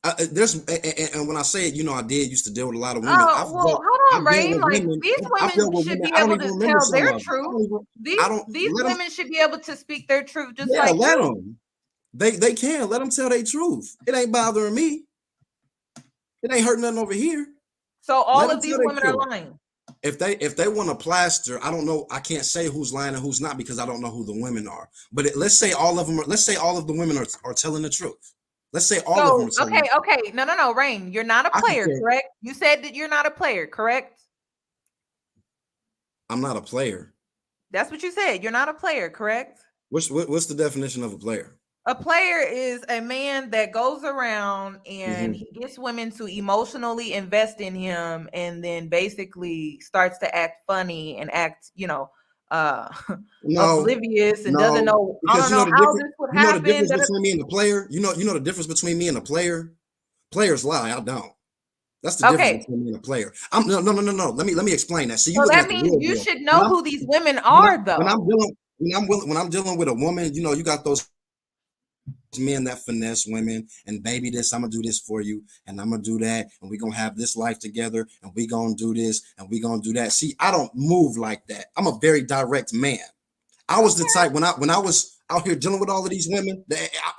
And when I say it, I used to deal with a lot of women. Hold on, Ray. Like these women should be able to tell their truth. These women should be able to speak their truth just like let you. them. They can let them tell their truth. It ain't bothering me. It ain't hurting nothing over here. So all of these women are lying. If they want to plaster, I don't know. I can't say who's lying and who's not because I don't know who the women are. But let's say all of them. Let's say all of the women are telling the truth. Let's say all of them are telling. Okay. No, Rain. You're not a player, correct? You said that you're not a player, correct? I'm not a player. That's what you said. You're not a player, correct? What's the definition of a player? A player is a man that goes around and he gets women to emotionally invest in him and then basically starts to act funny and act, No, oblivious and doesn't know, I because don't know how this would you know the happen. difference between me and a player. You know the difference between me and a player. Players lie. I don't. That's the difference between me and a player. No. Let me explain that. So that means you should know who these women are, though. When I'm dealing with a woman, you got those men that finesse women and baby this, I'm gonna do this for you and I'm gonna do that and we're gonna have this life together and we're gonna do this and we're gonna do that. See, I don't move like that. I'm a very direct man. I was the type when I was out here dealing with all of these women,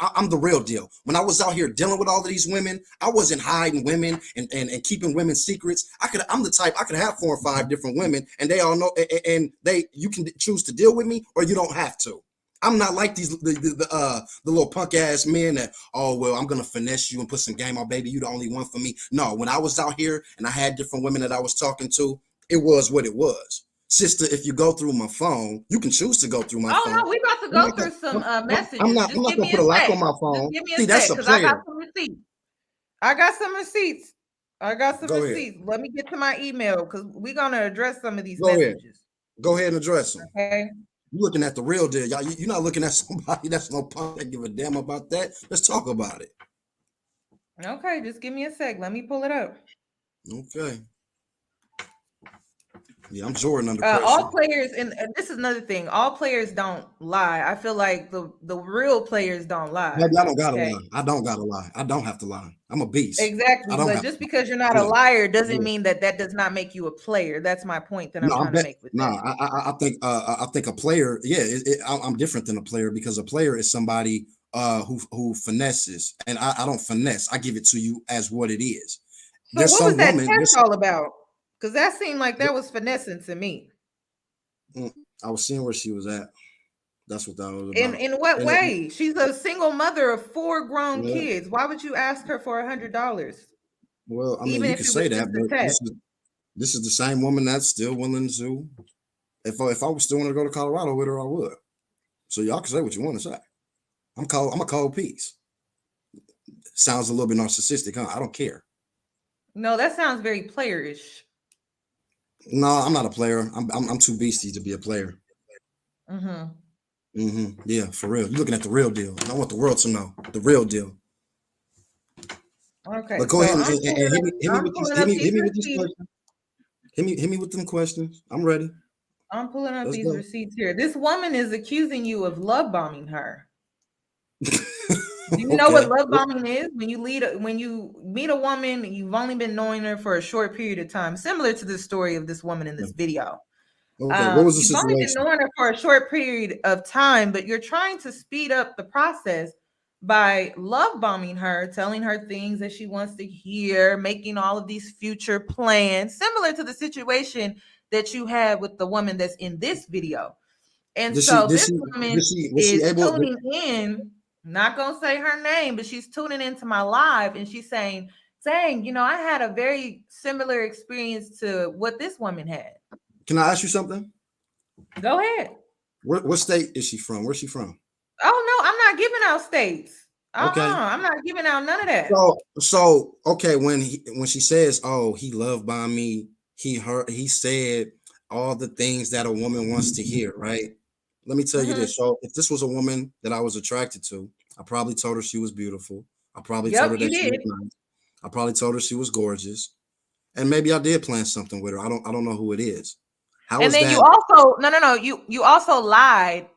I'm the real deal. When I was out here dealing with all of these women, I wasn't hiding women and keeping women's secrets. I'm the type I could have 4 or 5 different women and they all know, and you can choose to deal with me or you don't have to. I'm not like these the little punk ass men that, oh well, I'm gonna finesse you and put some game on, baby. You the only one for me. No, when I was out here and I had different women that I was talking to, it was what it was. Sister, if you go through my phone, you can choose to go through my phone. Oh no, we about to go through some messages. I'm not gonna put a lock on my phone. See, that's a player. I got some receipts. I got some receipts. Let me get to my email because we're gonna address some of these messages. Go ahead and address them. Okay. You're looking at the real deal, y'all. You're not looking at somebody that's no punk that give a damn about that. Let's talk about it. Okay, just give me a sec. Let me pull it up. Okay. Yeah, I'm Jordan under pressure. All players, and this is another thing. All players don't lie. I feel like the real players don't lie. Maybe I don't gotta lie. I don't gotta lie. I don't have to lie. I'm a beast. Exactly. But just because you're not a liar doesn't mean that does not make you a player. That's my point that I'm trying to make with that. I think a player. Yeah, I'm different than a player because a player is somebody who finesses, and I don't finesse. I give it to you as what it is. So what was that test all about? Because that seemed like that was finessing to me. I was seeing where she was at. That's what that was about. In what way? She's a single mother of 4 grown kids. Why would you ask her for $100? Well, I mean, you can say that, but this is the same woman that's still willing to. If I was still want to go to Colorado with her, I would. So y'all can say what you want to say. I'm a cold piece. Sounds a little bit narcissistic, huh? I don't care. No, that sounds very playerish. No, I'm not a player. I'm too beastie to be a player. Yeah, for real. You're looking at the real deal. I want the world to know the real deal. Okay. But go ahead and hit me with these questions. Hit me with them questions. I'm ready. I'm pulling up these receipts here. This woman is accusing you of love bombing her. Do you know what love bombing is? When you meet a woman, you've only been knowing her for a short period of time, similar to the story of this woman in this video. Okay, what was the you've situation? only been knowing her for a short period of time, but you're trying to speed up the process by love bombing her, telling her things that she wants to hear, making all of these future plans, similar to the situation that you had with the woman that's in this video. And this woman is tuning in. Not gonna say her name, but she's tuning into my live and she's saying, I had a very similar experience to what this woman had. Can I ask you something? Go ahead. What state is she from? Where's she from? Oh no, I'm not giving out states. Okay. I'm not giving out none of that. So okay, when she says, "Oh, he love bombed me," he said all the things that a woman wants to hear, right? Let me tell you this. So if this was a woman that I was attracted to, I probably told her she was beautiful. I probably told her that she was nice. I probably told her she was gorgeous. And maybe I did plan something with her. I don't know who it is. You also you also lied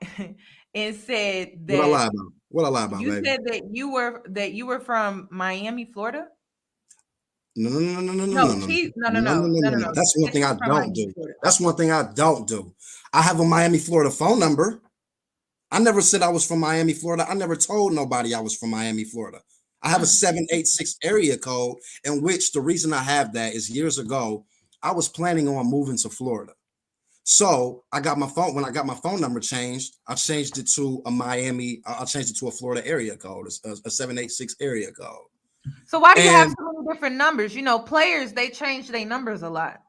and said that What I lie about? You said that you were from Miami, Florida? No. That's one thing I don't do. That's one thing I don't do. I have a Miami, Florida phone number. I never said I was from Miami, Florida. I never told nobody I was from Miami, Florida. I have a 786 area code, in which the reason I have that is years ago, I was planning on moving to Florida. So I got my phone. When I got my phone number changed, I changed it to a Miami. I changed it to a Florida area code, a 786 area code. So why do you have so many different numbers? Players, they change their numbers a lot.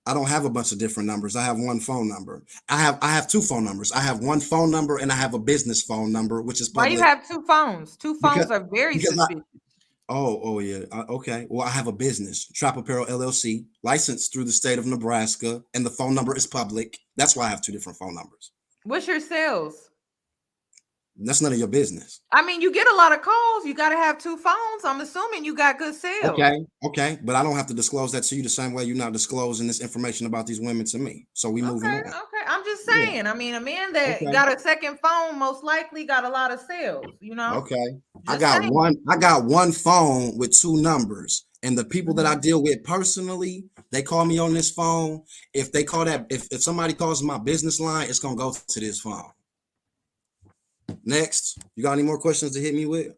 I don't have a bunch of different numbers. I have one phone number. I have two phone numbers. I have one phone number and I have a business phone number, which is Why you public. have two phones? Two Because phones are very because suspicious. oh yeah. Okay. Well, I have a business, Trap Apparel LLC, licensed through the state of Nebraska, and the phone number is public. That's why I have two different phone numbers. What's your sales? That's none of your business. I mean, you get a lot of calls. You got to have two phones. I'm assuming you got good sales. Okay, but I don't have to disclose that to you the same way you're not disclosing this information about these women to me. So we moving on. Okay. I'm just saying. I mean, a man that got a second phone most likely got a lot of sales. You know. Okay. I Just got saying. I got one phone with two numbers, and the people that I deal with personally, they call me on this phone. If they call that, if somebody calls my business line, it's gonna go to this phone. Next, you got any more questions to hit me with?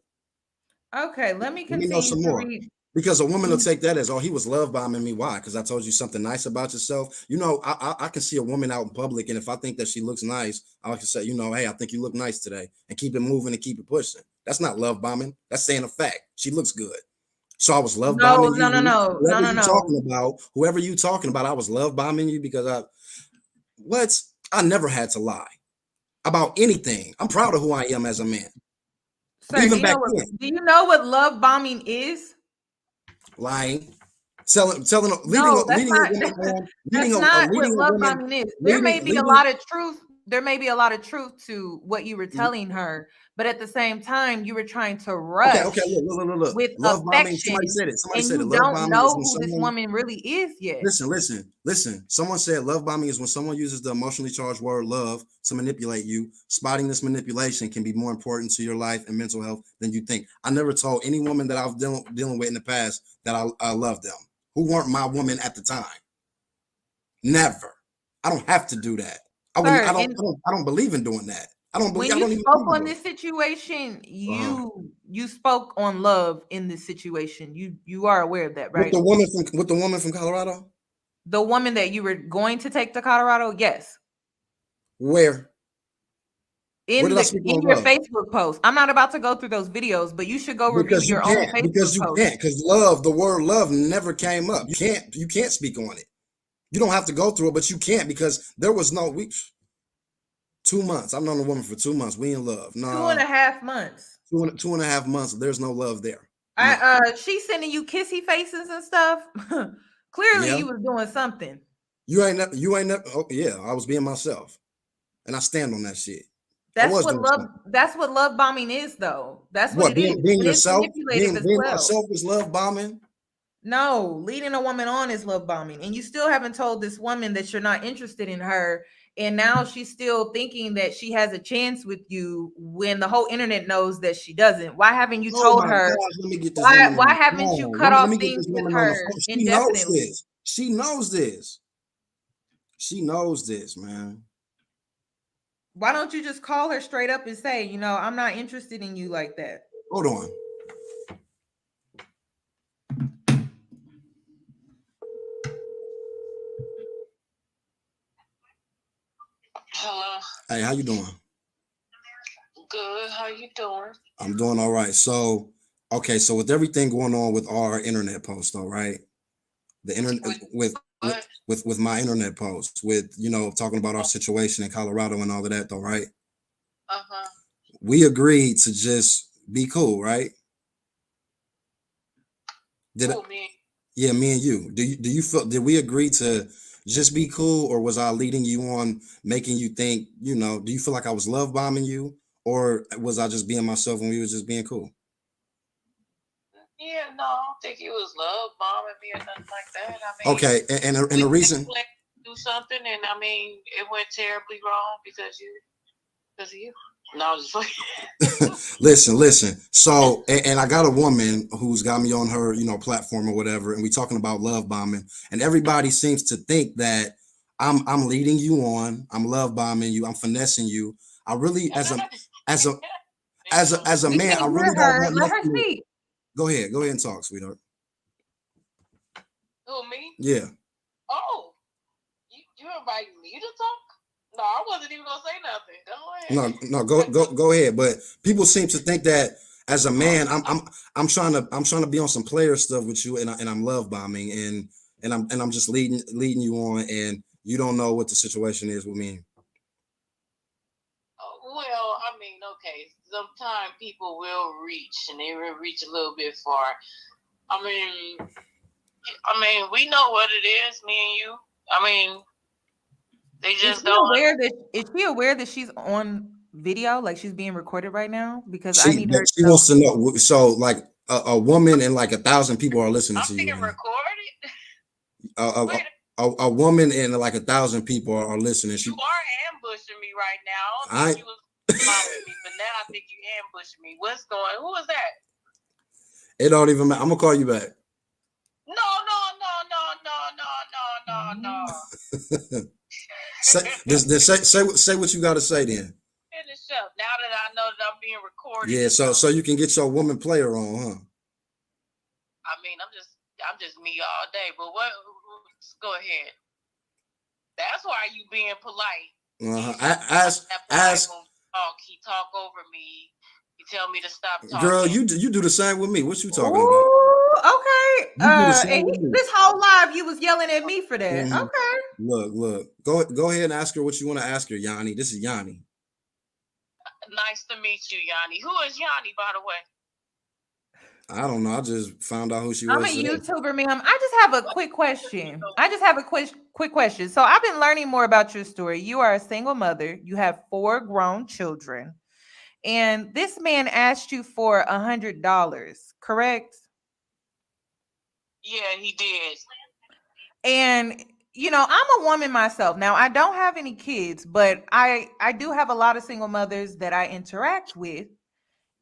Okay, let me Let me continue know some to more. read. Because a woman will take that as, oh, he was love bombing me. Why? Because I told you something nice about yourself. You know, I can see a woman out in public, and if I think that she looks nice, I can say, you know, hey, I think you look nice today, and keep it moving and keep it pushing. That's not love bombing. That's saying a fact. She looks good. So I was love bombing you. Whoever you talking about, I was love bombing you because I never had to lie about anything. I'm proud of who I am as a man. Sir, do you know what love bombing is? Lying, leading a woman on. That's not what love bombing is. There may be a lot of truth. There may be a lot of truth to what you were telling her, but at the same time, you were trying to rush. Okay, look. With love bombing. affection, Somebody said it. And you don't know who this woman really is yet. Listen. Someone said love bombing is when someone uses the emotionally charged word love to manipulate you. Spotting this manipulation can be more important to your life and mental health than you think. I never told any woman that I was dealing with in the past that I loved them, who weren't my woman at the time. Never. I don't have to do that. I don't believe in doing that. When you spoke on this situation, you spoke on love in this situation. You are aware of that, right? With the woman from Colorado? The woman that you were going to take to Colorado? Yes. Where? In your Facebook post. I'm not about to go through those videos, but you should go review your own Facebook post. Because the word love never came up. You can't speak on it. You don't have to go through it, but you can't, because there was no 2 months. I've known a woman for 2 months. We in love. No. 2.5 months. 2.5 months. There's no love there. She's sending you kissy faces and stuff. Clearly you was doing something. You ain't never. Oh, yeah, I was being myself. And I stand on that shit. That's what love bombing is, though. That's what it is. Being yourself, being myself is love bombing. No, leading a woman on is love bombing. And you still haven't told this woman that you're not interested in her. And now she's still thinking that she has a chance with you when the whole internet knows that she doesn't. Why haven't you told her? Why haven't you cut off things with her indefinitely? She knows this. She knows this, man. Why don't you just call her straight up and say, you know, I'm not interested in you like that? Hold on. Hello. Hey, how you doing? Good. How you doing? I'm doing all right. So, okay, so with everything going on with our internet post, though, right? The internet with my internet post, with, you know, talking about our situation in Colorado and all of that, though, right? Uh-huh. We agreed to just be cool, right? Me? Yeah, me and you. Do you feel? Did we agree to just be cool, or was I leading you on, making you think, you know, do you feel like I was love bombing you, or was I just being myself and we was just being cool? Yeah, no, I don't think he was love bombing me or nothing like that. I mean, okay, and the reason do something, and I mean, it went terribly wrong because of you. No, just like listen. So, and I got a woman who's got me on her, you know, platform or whatever, and we talking about love bombing, and everybody seems to think that I'm leading you on, I'm love bombing you, I'm finessing you. I really, as a man, I really don't want let her speak. Go ahead and talk, sweetheart. Who, me? Yeah. Oh, you inviting me to talk? No, I wasn't even gonna say nothing. Go ahead. Go ahead. But people seem to think that as a man, I'm trying to be on some player stuff with you, and I'm love bombing, and and I'm just leading you on, and you don't know what the situation is with me. Well, I mean, okay. Sometimes people will reach, and they will reach a little bit far. I mean, we know what it is, me and you. I mean, they just don't. Is she aware that she's on video, like she's being recorded right now? Because I She need her. she wants to know. So, like a woman and like 1,000 people are listening I'm to being you. recorded. A woman and like 1,000 people are listening. You are ambushing me right now. I don't think you was following me, but now I think you ambushing me. What's going? Who is that? It don't even matter. I'm gonna call you back. No. Say what you got to say then. Finish up. Now that I know that I'm being recorded. Yeah, so you can get your woman player on, huh? I mean, I'm just me all day. But what? Go ahead. That's why you being polite. Ask. He talk over me. He tell me to stop talking. Girl, you do the same with me. What you talking about? Okay. This whole live, you was yelling at me for that. Mm-hmm. Okay. Look. Go ahead and ask her what you want to ask her, Yoni. This is Yoni. Nice to meet you, Yoni. Who is Yoni, by the way? I don't know. I just found out who she was. I'm a YouTuber, ma'am. I just have a quick question. Quick question. So I've been learning more about your story. You are a single mother. You have 4 grown children. And this man asked you for $100, correct? Yeah, he did. And I'm a woman myself. Now, I don't have any kids, but I do have a lot of single mothers that I interact with.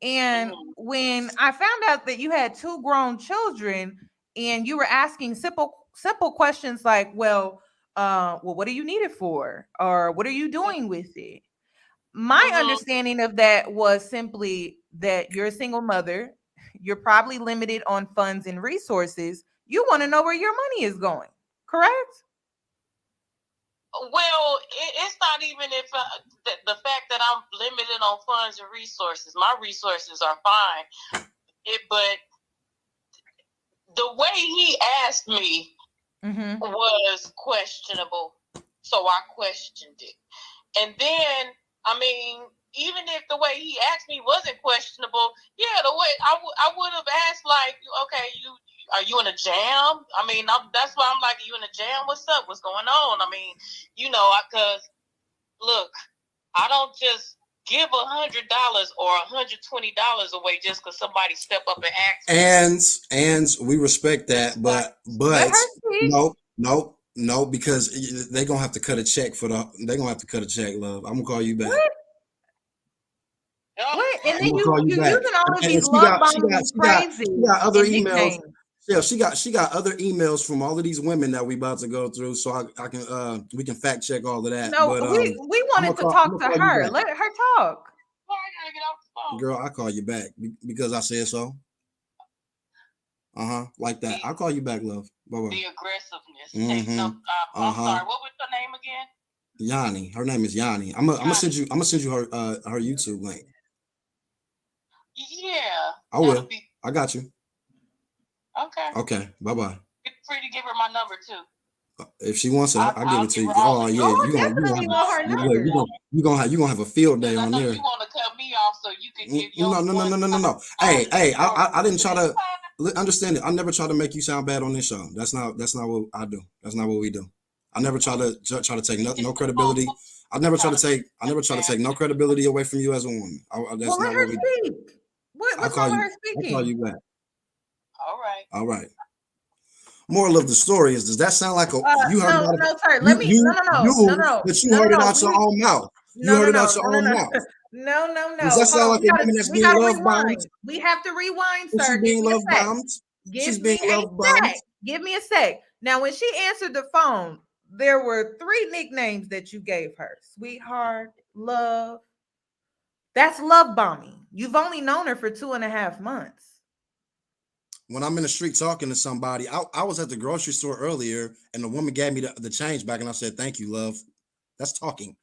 And when I found out that you had 2 grown children and you were asking simple questions like, well, what do you need it for? Or what are you doing with it? My understanding of that was simply that you're a single mother. You're probably limited on funds and resources. You want to know where your money is going, correct? Well, it's not even if the fact that I'm limited on funds and resources. My resources are fine, but the way he asked me was questionable, so I questioned it. And then, I mean, even if the way he asked me wasn't questionable, yeah, the way I would have asked, like, okay, are you in a jam? I mean, that's why I'm like, are you in a jam? What's up? What's going on? I mean, because look, I don't just give $100 or $120 away just because somebody step up and ask. And we respect that, but no, because they're gonna have to cut a check they're gonna have to cut a check, love. I'm gonna call you back. What? And then you using all of these love bombs crazy. She got other emails. Yeah, she got other emails from all of these women that we about to go through, so we can fact check all of that. No, but, we wanted to talk to her. Let her talk. Why I gotta get off the phone? Girl, I'll call you back because I said so. Like that. I'll call you back, love. Bye-bye. The aggressiveness. I'm sorry. What was her name again? Yoni. Her name is Yoni. I'm gonna send you her YouTube link. Yeah. I will. I got you. Okay. Bye-bye. Feel free to give her my number too. If she wants it, I'll give it to you. Oh yeah, you're gonna have a field day on there. You want to cut me off so you can give your No. Hey, I didn't try to understand it. I never try to make you sound bad on this show. That's not what I do. That's not what we do. I never try to take no credibility. I never try to take no credibility away from you as a woman. That's not what we do. What's wrong with her speaking? I'll call you back. All right. Moral of the story is: does that sound like you heard? No, sir. Let me. No. But you heard it out your own mouth. You heard it out your own mouth. No. Does that sound like a woman that's being love bombed? We have to rewind, sir. She's being love bombed. She's being love bombed. Give me a sec. Now, when she answered the phone, there were 3 nicknames that you gave her: sweetheart, love. That's love bombing. You've only known her for 2.5 months. When I'm in the street talking to somebody, I was at the grocery store earlier and the woman gave me the change back and I said, thank you, love. That's talking.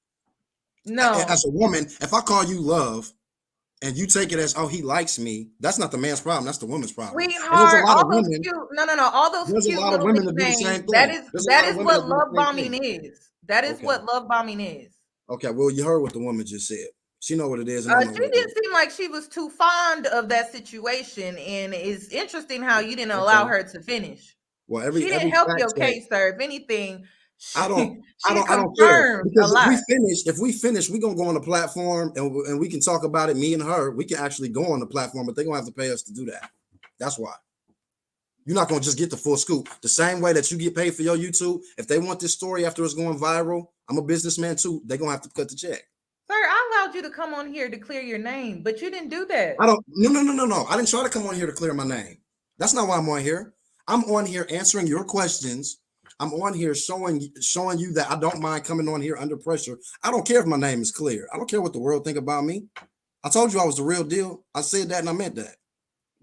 No. As a woman, if I call you love and you take it as, oh, he likes me, that's not the man's problem. That's the woman's problem. And there's a Sweetheart, lot of all those women. cute, no, all those There's a cute lot of little women that do the nicknames. same That thing. is There's a that lot is of women what that do love the same bombing thing. is. That is Okay. what love bombing is. Okay. Well, you heard what the woman just said. She know what it is. And I know She what it didn't is. seem like she was too fond of that situation, and it's interesting how you didn't allow Okay. her to finish. Well, She didn't every help fact your check. case, sir. If anything, I don't she care, confirmed a because lot. if we finish, we're gonna go on the platform and we can talk about it. Me and her, we can actually go on the platform, but they're gonna have to pay us to do that. That's why. You're not gonna just get the full scoop. The same way that you get paid for your YouTube. If they want this story after it's going viral, I'm a businessman too. They're gonna have to cut the check. Sir, I allowed you to come on here to clear your name, but you didn't do that. No. I didn't try to come on here to clear my name. That's not why I'm on here. I'm on here answering your questions. I'm on here showing you that I don't mind coming on here under pressure. I don't care if my name is clear. I don't care what the world think about me. I told you I was the real deal. I said that and I meant that.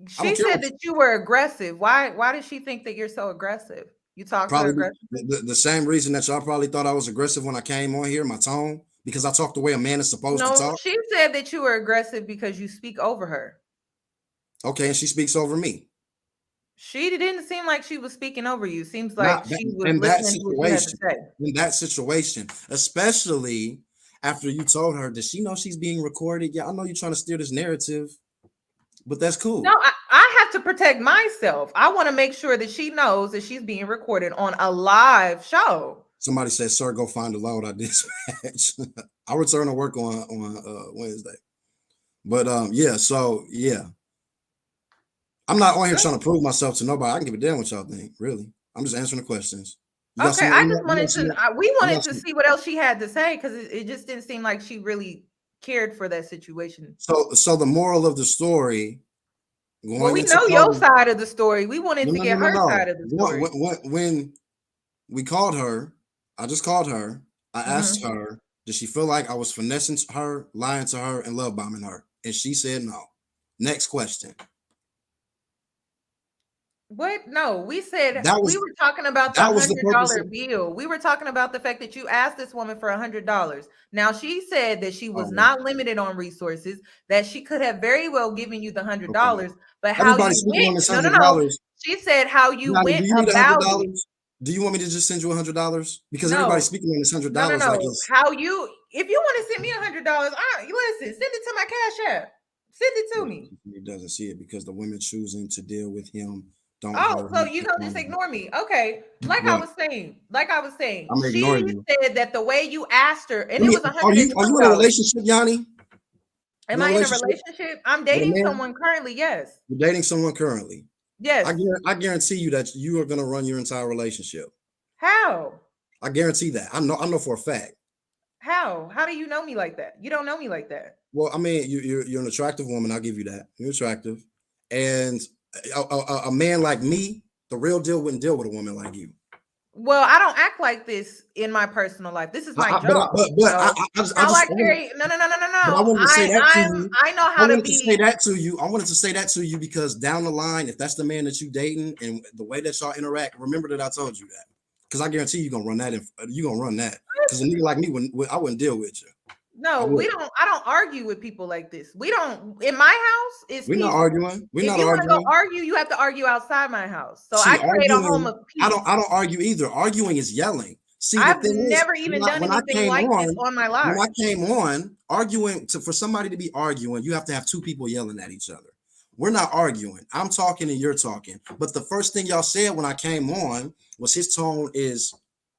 She said that you were aggressive. Why did she think that you're so aggressive? You talk to her Probably aggressive? the same reason that y'all probably thought I was aggressive when I came on here, my tone, because I talk the way a man is supposed to No, talk. she said that you were aggressive because you speak over her. Okay, and she speaks over me. She didn't seem like she was speaking over you. Seems like she was in that listening to what you had to situation. say. In that situation, especially after you told her, does she know she's being recorded? Yeah, I know you're trying to steer this narrative, but that's cool. No, I have to protect myself. I want to make sure that she knows that she's being recorded on a live show. Somebody said, "Sir, go find the load I dispatch." I return to work on Wednesday, but yeah. So yeah, I'm not on here trying to prove myself to nobody. I can give a damn what y'all think. Really, I'm just answering the questions. Okay, I just wanted to. We wanted to see what else she had to say because it just didn't seem like she really cared for that situation. So the moral of the story. Well, we know your side of the story. We wanted to get her side of the story. When we called her, I just called her. I asked her, did she feel like I was finessing her, lying to her, and love bombing her? And she said no. Next question. What? No, we said we were talking about the $100 bill. We were talking about the fact that you asked this woman for $100. Now she said that she was not limited on resources, that she could have very well given you the $100, but how you went? No. She said how you went about it. Do you want me to just send you $100? Because everybody's speaking on this $100. No. How you? If you want to send me $100, listen, send it to my Cash App. Send it to me. He doesn't see it because the women choosing to deal with him. So you gonna just ignore me? Okay. Like I was saying, I'm ignoring you. Said that the way you asked her, and it was $100. Are you in a relationship, Yanni? Am I in a relationship? I'm dating someone currently. Yes. You're dating someone currently. Yes. I guarantee you that you are gonna run your entire relationship. How? I guarantee that. I know for a fact. How? How do you know me like that? You don't know me like that. Well, I mean, you're an attractive woman. I'll give you that. You're attractive, and a man like me, the real deal, wouldn't deal with a woman like you. Well, I don't act like this in my personal life. This is my job. No. I wanted to say that to you. I know how to be. Say that to you. I wanted to say that to you because down the line, if that's the man that you dating and the way that y'all interact, remember that I told you that. Because I guarantee you're gonna run that. You're gonna run that. Because a nigga like me, I wouldn't deal with you. No, we don't. I don't argue with people like this. We don't. In my house, it's we're not arguing. We're not arguing. If you want to go argue, you have to argue outside my house. So I create a home of peace. I don't argue either. Arguing is yelling. See, I've never even done anything like this on my life. When I came on, arguing for somebody to be arguing, you have to have two people yelling at each other. We're not arguing. I'm talking and you're talking. But the first thing y'all said when I came on was his tone is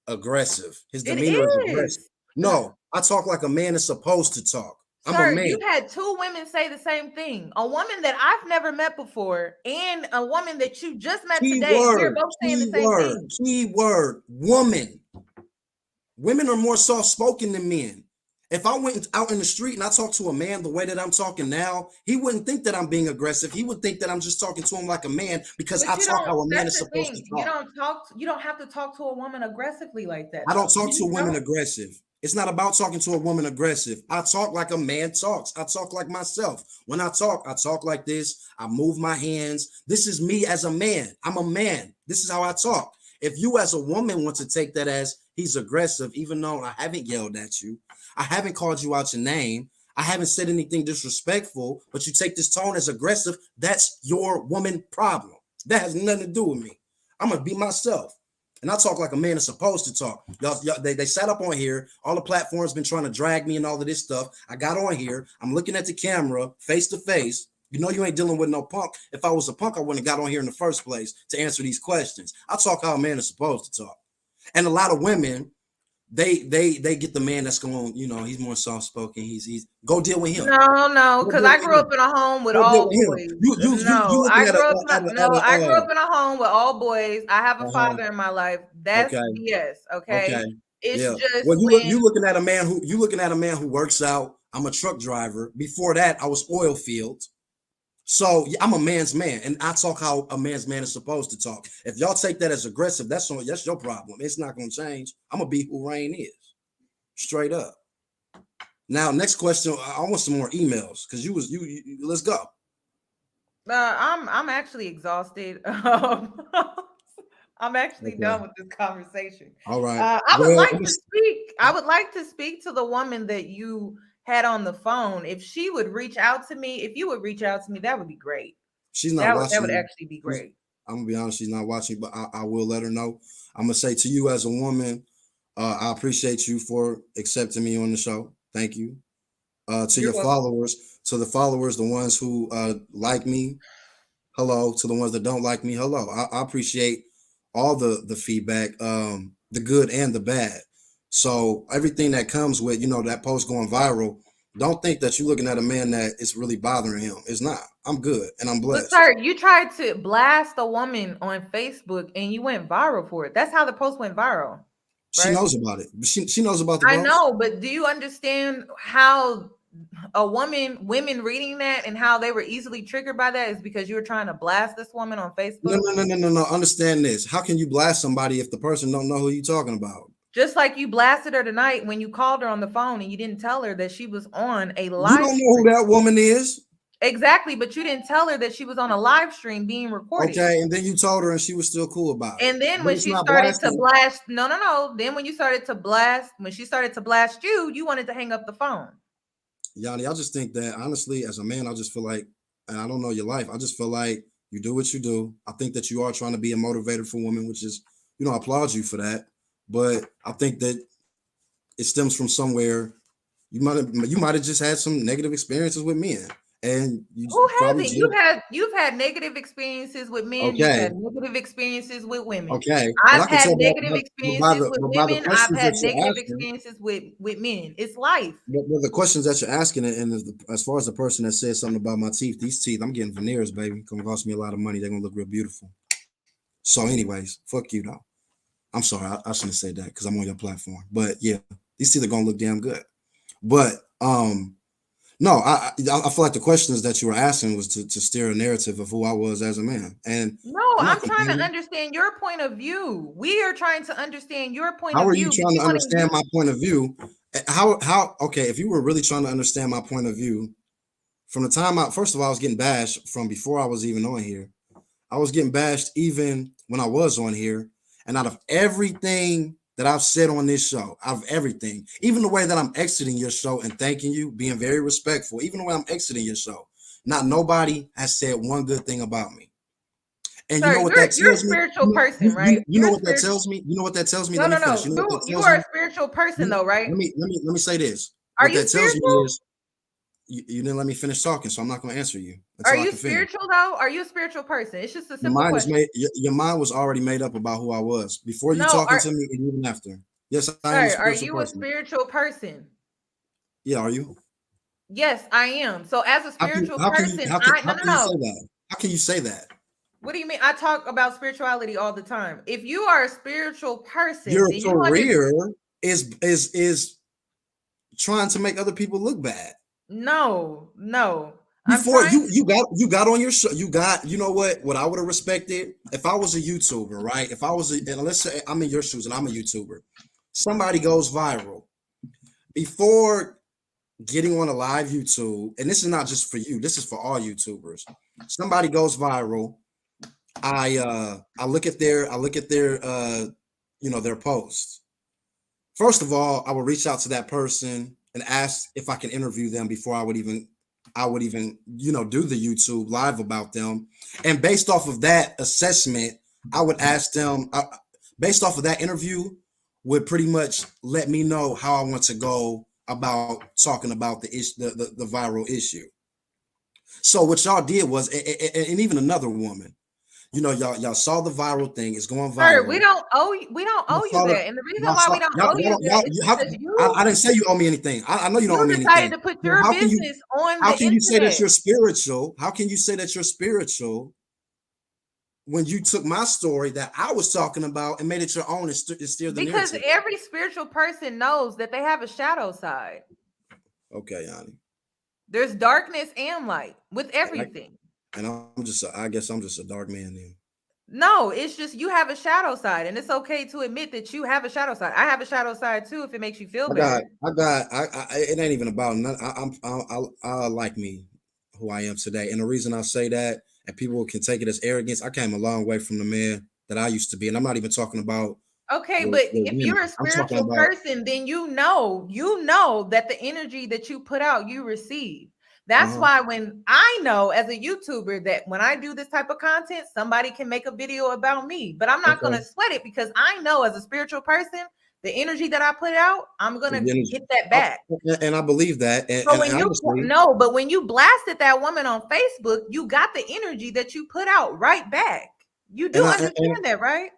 aggressive. His demeanor is aggressive. No, I talk like a man is supposed to talk. I'm a man. You had two women say the same thing. A woman that I've never met before and a woman that you just met today. We're both saying the same thing. Keyword, woman. Women are more soft-spoken than men. If I went out in the street and I talked to a man the way that I'm talking now, he wouldn't think that I'm being aggressive. He would think that I'm just talking to him like a man because I talk how a man is supposed to talk. You don't have to talk to a woman aggressively like that. I don't talk to a woman aggressive. It's not about talking to a woman aggressive. I talk like a man talks. I talk like myself. When I talk like this. I move my hands. This is me as a man. I'm a man. This is how I talk. If you as a woman want to take that as he's aggressive, even though I haven't yelled at you, I haven't called you out your name, I haven't said anything disrespectful, but you take this tone as aggressive. That's your woman problem. That has nothing to do with me. I'm gonna be myself. And I talk like a man is supposed to talk. They sat up on here. All the platforms been trying to drag me and all of this stuff. I got on here. I'm looking at the camera face to face. You know you ain't dealing with no punk. If I was a punk, I wouldn't have got on here in the first place to answer these questions. I talk how a man is supposed to talk. And a lot of women, they get the man that's going, he's more soft spoken. He's go deal with him. No, because I grew up in a home with all boys. I grew up in a home with all boys. I have a father in my life. That's BS. Okay. It's just well, you looking at a man who works out. I'm a truck driver. Before that, I was oil fields. So I'm a man's man, and I talk how a man's man is supposed to talk. If y'all take that as aggressive, that's your problem. It's not going to change. I'm gonna be who Rain is, straight up. Now, next question. I want some more emails because you let's go. I'm actually exhausted. I'm actually done with this conversation. All right. I would like to speak. I would like to speak to the woman that you had on the phone. If she would reach out to me, if you would reach out to me, that would be great. She's not watching. That would actually be great. I'm gonna be honest, she's not watching, but I will let her know. I'm gonna say to you as a woman, I appreciate you for accepting me on the show. Thank you. To your followers, to the followers, the ones who like me, hello. To the ones that don't like me, hello. I appreciate all the feedback, the good and the bad. So everything that comes with, that post going viral, don't think that you're looking at a man that is really bothering him. It's not. I'm good and I'm blessed. But sir, you tried to blast a woman on Facebook and you went viral for it. That's how the post went viral. Right? She knows about it. She knows about the post. I know, but do you understand how women reading that and how they were easily triggered by that is because you were trying to blast this woman on Facebook? No. Understand this. How can you blast somebody if the person don't know who you're talking about? Just like you blasted her tonight when you called her on the phone and you didn't tell her that she was on a live You don't know who that woman is. Exactly, but you didn't tell her that she was on a live stream being recorded. Okay, and then you told her and she was still cool about it. And then when she started to blast, then when you started to blast, when she started to blast you, you wanted to hang up the phone. Yoni, I just think that honestly, as a man, I just feel like, and I don't know your life, I just feel like you do what you do. I think that you are trying to be a motivator for women, which is, I applaud you for that. But I think that it stems from somewhere. You might have just had some negative experiences with men, and who hasn't? You've had negative experiences with men. Okay. You've had negative experiences with women. Okay, I've had negative experiences with women. I've had negative experiences with men. It's life. But the questions that you're asking, and as far as the person that said something about my teeth, these teeth, I'm getting veneers, baby. Gonna cost me a lot of money. They're gonna look real beautiful. So, anyways, fuck you though. I'm sorry, I shouldn't have said that because I'm on your platform. But yeah, these teeth are gonna look damn good. But no, I feel like the questions that you were asking was to steer a narrative of who I was as a man. And no, I'm trying to understand your point of view. We are trying to understand your point of view. How are you trying to understand my point of view? How okay, if you were really trying to understand my point of view, from the time first of all, I was getting bashed from before I was even on here. I was getting bashed even when I was on here. And out of everything that I've said on this show, out of everything, even the way that I'm exiting your show and thanking you, being very respectful, even the way I'm exiting your show, not nobody has said one good thing about me. And you know what that tells me? You're a spiritual person, right? You know what that tells me? You know what that tells me? No. You are a spiritual person, though, right? Let me say this. Are you spiritual? You didn't let me finish talking, so I'm not going to answer you. Are you spiritual though? Are you a spiritual person? It's just a simple question. Your mind was already made up about who I was before you talking to me and even after. Yes, I am. Are you a spiritual person? Yeah, are you? Yes, I am. So as a spiritual person, how can you say that? What do you mean? I talk about spirituality all the time. If you are a spiritual person, your career is trying to make other people look bad. No. Before you got on your show, you know what I would have respected if I was a YouTuber, right? If I was and let's say I'm in your shoes and I'm a YouTuber, somebody goes viral before getting on a live YouTube, and this is not just for you, this is for all YouTubers. Somebody goes viral. I look at their their posts. First of all, I will reach out to that person and asked if I can interview them before I would even do the YouTube live about them. And based off of that assessment, I would ask them, based off of that interview, would pretty much let me know how I want to go about talking about the issue, the viral issue. So what y'all did was, and even another woman, y'all saw the viral thing. It's going viral. Sir, we don't owe you that. And the reason why we don't owe you that is because I didn't say you owe me anything. I know you don't owe me anything. You decided to put your business on the internet. How can you say that you're spiritual? How can you say that you're spiritual when you took my story that I was talking about and made it your own and steered the Because narrative? every spiritual person knows that they have a shadow side. Okay, Yoni. There's darkness and light with everything. And I guess I'm just a dark man then. No, it's just you have a shadow side, and it's okay to admit that you have a shadow side. I have a shadow side too, if it makes you feel better. It ain't even about none. I like me, who I am today, and the reason I say that, and people can take it as arrogance, I came a long way from the man that I used to be, and I'm not even talking about. Okay, but if you're a spiritual person, then you know that the energy that you put out, you receive. That's why when I know as a YouTuber that when I do this type of content, somebody can make a video about me, but I'm not going to sweat it because I know as a spiritual person, the energy that I put out, I'm going to get that back. And I believe that. But when you blasted that woman on Facebook, you got the energy that you put out right back. You do understand that, right?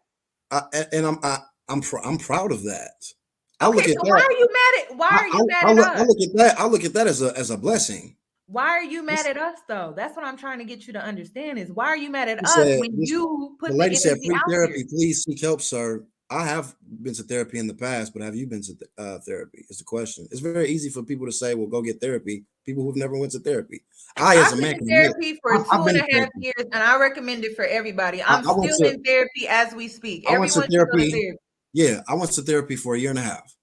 I'm proud of that. Why are you mad at? Why are you mad at us? I look at that as a blessing. Why are you mad at us though? That's what I'm trying to get you to understand is why are you mad at us when you put the lady said free therapy, please seek help, sir. I have been to therapy in the past, but have you been to therapy? Is the question. It's very easy for people to say, well, go get therapy. People who've never went to therapy. I've been in therapy for 2.5 years, and I recommend it for everybody. I'm still in therapy as we speak. Everyone should go to therapy. Yeah, I went to therapy for 1.5 years.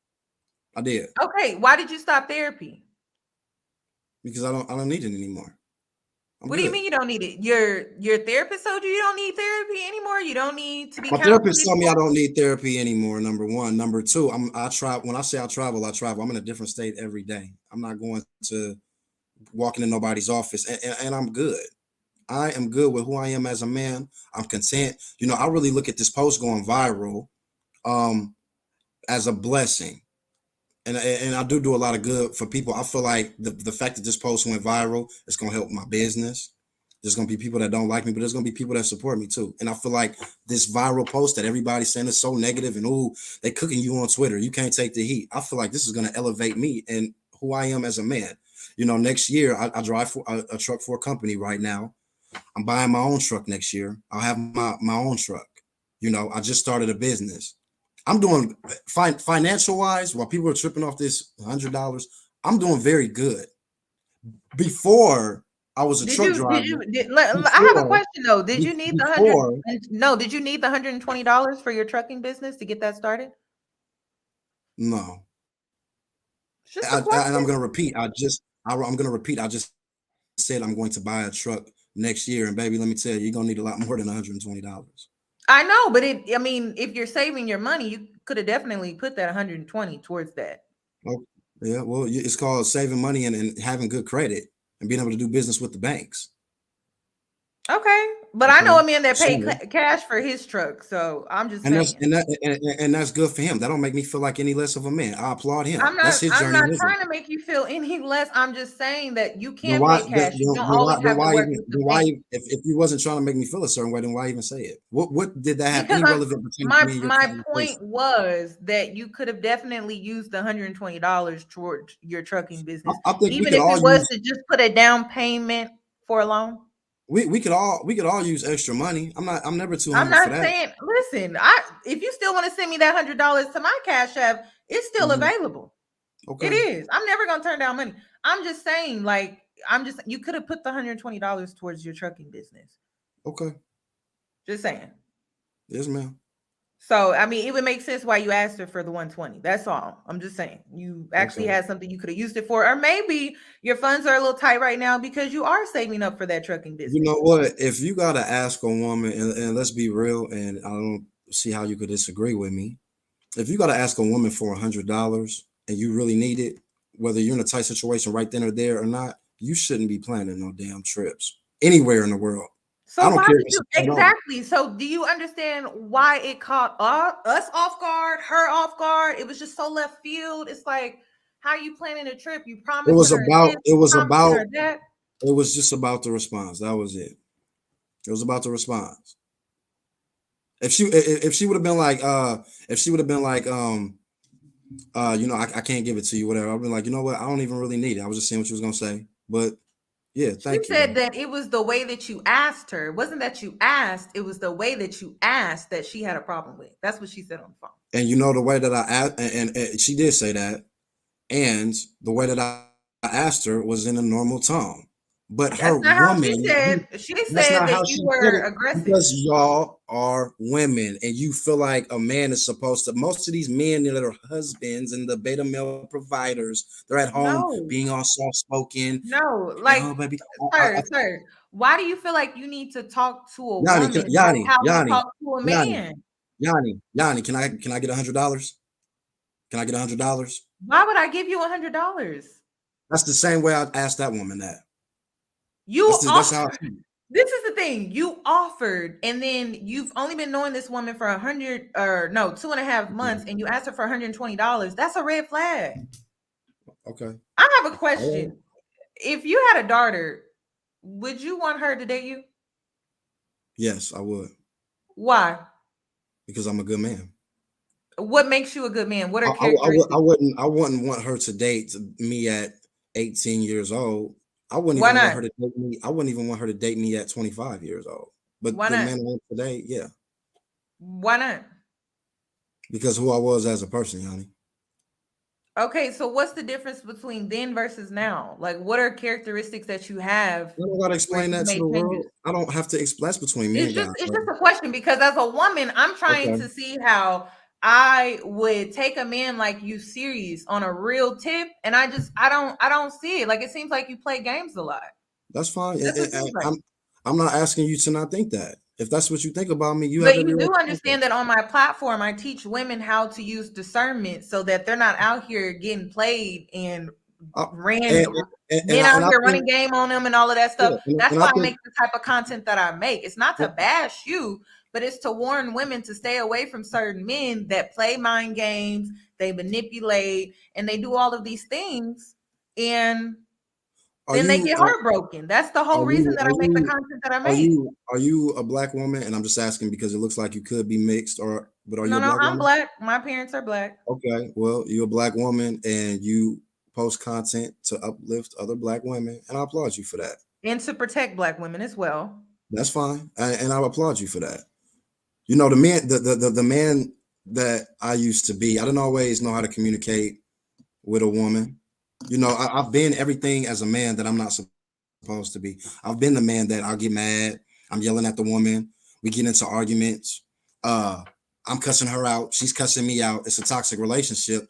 I did. Okay, why did you stop therapy? Because I don't need it anymore. What do you mean you don't need it? Your therapist told you don't need therapy anymore? You don't need to be. My therapist told me I don't need therapy anymore. Number one. Number two, I try. When I say I travel, I'm in a different state every day. I'm not going to walking in nobody's office, and I'm good. I am good with who I am as a man. I'm content. I really look at this post going viral as a blessing. And I do a lot of good for people. I feel like the fact that this post went viral is going to help my business. There's going to be people that don't like me, but there's going to be people that support me too. And I feel like this viral post that everybody's saying is so negative and they cooking you on Twitter. You can't take the heat. I feel like this is going to elevate me and who I am as a man. Next year I drive for a truck for a company right now. I'm buying my own truck next year. I'll have my own truck. I just started a business. I'm doing financial wise, while people are tripping off this $100, I'm doing very good. Before I was a truck driver. I have a question though. Did you need Did you need the $120 for your trucking business to get that started? No. And I'm gonna repeat. I'm gonna repeat. I just said I'm going to buy a truck next year, and baby, let me tell you, you're gonna need a lot more than $120. I know, but if you're saving your money, you could have definitely put that 120 towards that. Oh, yeah, well, it's called saving money and having good credit and being able to do business with the banks. Okay, but I know a man that paid cash for his truck, so I'm just saying. And that's good for him. That don't make me feel like any less of a man. I applaud him. That's his journey. I'm not trying to make you feel any less. I'm just saying that you can't pay cash. You don't always have to work with the bank. If you wasn't trying to make me feel a certain way, then why even say it? What did that have any relevant between me and your my point was that you could have definitely used the $120 towards your trucking business, even if it was to just put a down payment for a loan. We could all use extra money. I'm never too hungry for that. I'm not saying. Listen, if you still want to send me that $100 to my Cash App, it's still available. Okay, it is. I'm never gonna turn down money. I'm just saying, you could have put the $120 towards your trucking business. Okay. Just saying. Yes, ma'am. So, I mean, it would make sense why you asked her for the 120. That's all. I'm just saying. You actually had something you could have used it for. Or maybe your funds are a little tight right now because you are saving up for that trucking business. You know what? If you got to ask a woman, and let's be real, and I don't see how you could disagree with me. If you got to ask a woman for $100 and you really need it, whether you're in a tight situation right then or there or not, you shouldn't be planning no damn trips anywhere in the world. So I don't why care did if you it's at all. exactly? So do you understand why it caught us off guard, her off guard? It was just so left field. It's like, how are you planning a trip? You It promising was her about, this, it you was promising about, her that. it was just about the response. That was it. It was about the response. If she would have been like, you know, I can't give it to you, whatever. I've been like, you know what? I don't even really need it. I was just saying what you was gonna say. But yeah, She thank you. said that it was the way that you asked her. It wasn't that you asked, it was the way that you asked that she had a problem with. That's what she said on the phone. And you know, the way that I asked, and she did say that, and the way that I asked her was in a normal tone. But That's her not how woman, she said. She that's said not how that she you said were it, aggressive. because y'all are women and you feel like a man is supposed to. Most of these men that are husbands and the beta male providers, they're at home No, being all soft spoken. no, like, Oh, baby, sir, why do you feel like you need to talk to a Yanni, woman like how you talk to a Yanni, man? Yanni, can I get $100? Can I get $100? Why would I give you $100? That's the same way I asked that woman that. You That's how. This is the thing. You offered, and then you've only been knowing this woman for 2.5 months, and you asked her for $120. That's a red flag. Okay. I have a question. If you had a daughter, would you want her to date you? Yes, I would. Why? Because I'm a good man. What makes you a good man? What are I characteristics? wouldn't want her to date me at 18 years old. I wouldn't Why even want not? her to date me. I wouldn't even want her to date me at 25 years old. But Why the not? man I am today, yeah. Why not? Because who I was as a person, Yanni. Okay, so what's the difference between then versus now? Like, what are characteristics that you have I don't gotta where explain you that to made the changes? world. I don't have to explain. That's between me It's and just God. it's just a question, because as a woman, I'm trying Okay. to see how I would take a man like you serious on a real tip, and I don't see it. Like, it seems like you play games a lot. That's fine. That's what it seems like. I'm not asking you to not think that. If that's what you think about me, you have But every you right do to think understand that. that on my platform, I teach women how to use discernment so that they're not out here getting played and And, men out I here think, running game on them and all of that yeah, stuff. That's and I why I think, make the type of content that I make. It's not to bash you, but it's to warn women to stay away from certain men that play mind games, they manipulate, and they do all of these things. And are then they you get heartbroken. That's the whole reason that I make the content that I make. are you a black woman? And I'm just asking because it looks like you could be mixed, but are you No, a black I'm woman? black. My parents are black. Okay, well, you're a black woman and you post content to uplift other black women, and I applaud you for that. And to protect black women as well. That's fine, and I applaud you for that. You know, the man that I used to be, I didn't always know how to communicate with a woman. You know, I've been everything as a man that I'm not supposed to be. I've been the man that I'll get mad. I'm yelling at the woman. We get into arguments. I'm cussing her out. She's cussing me out. It's a toxic relationship.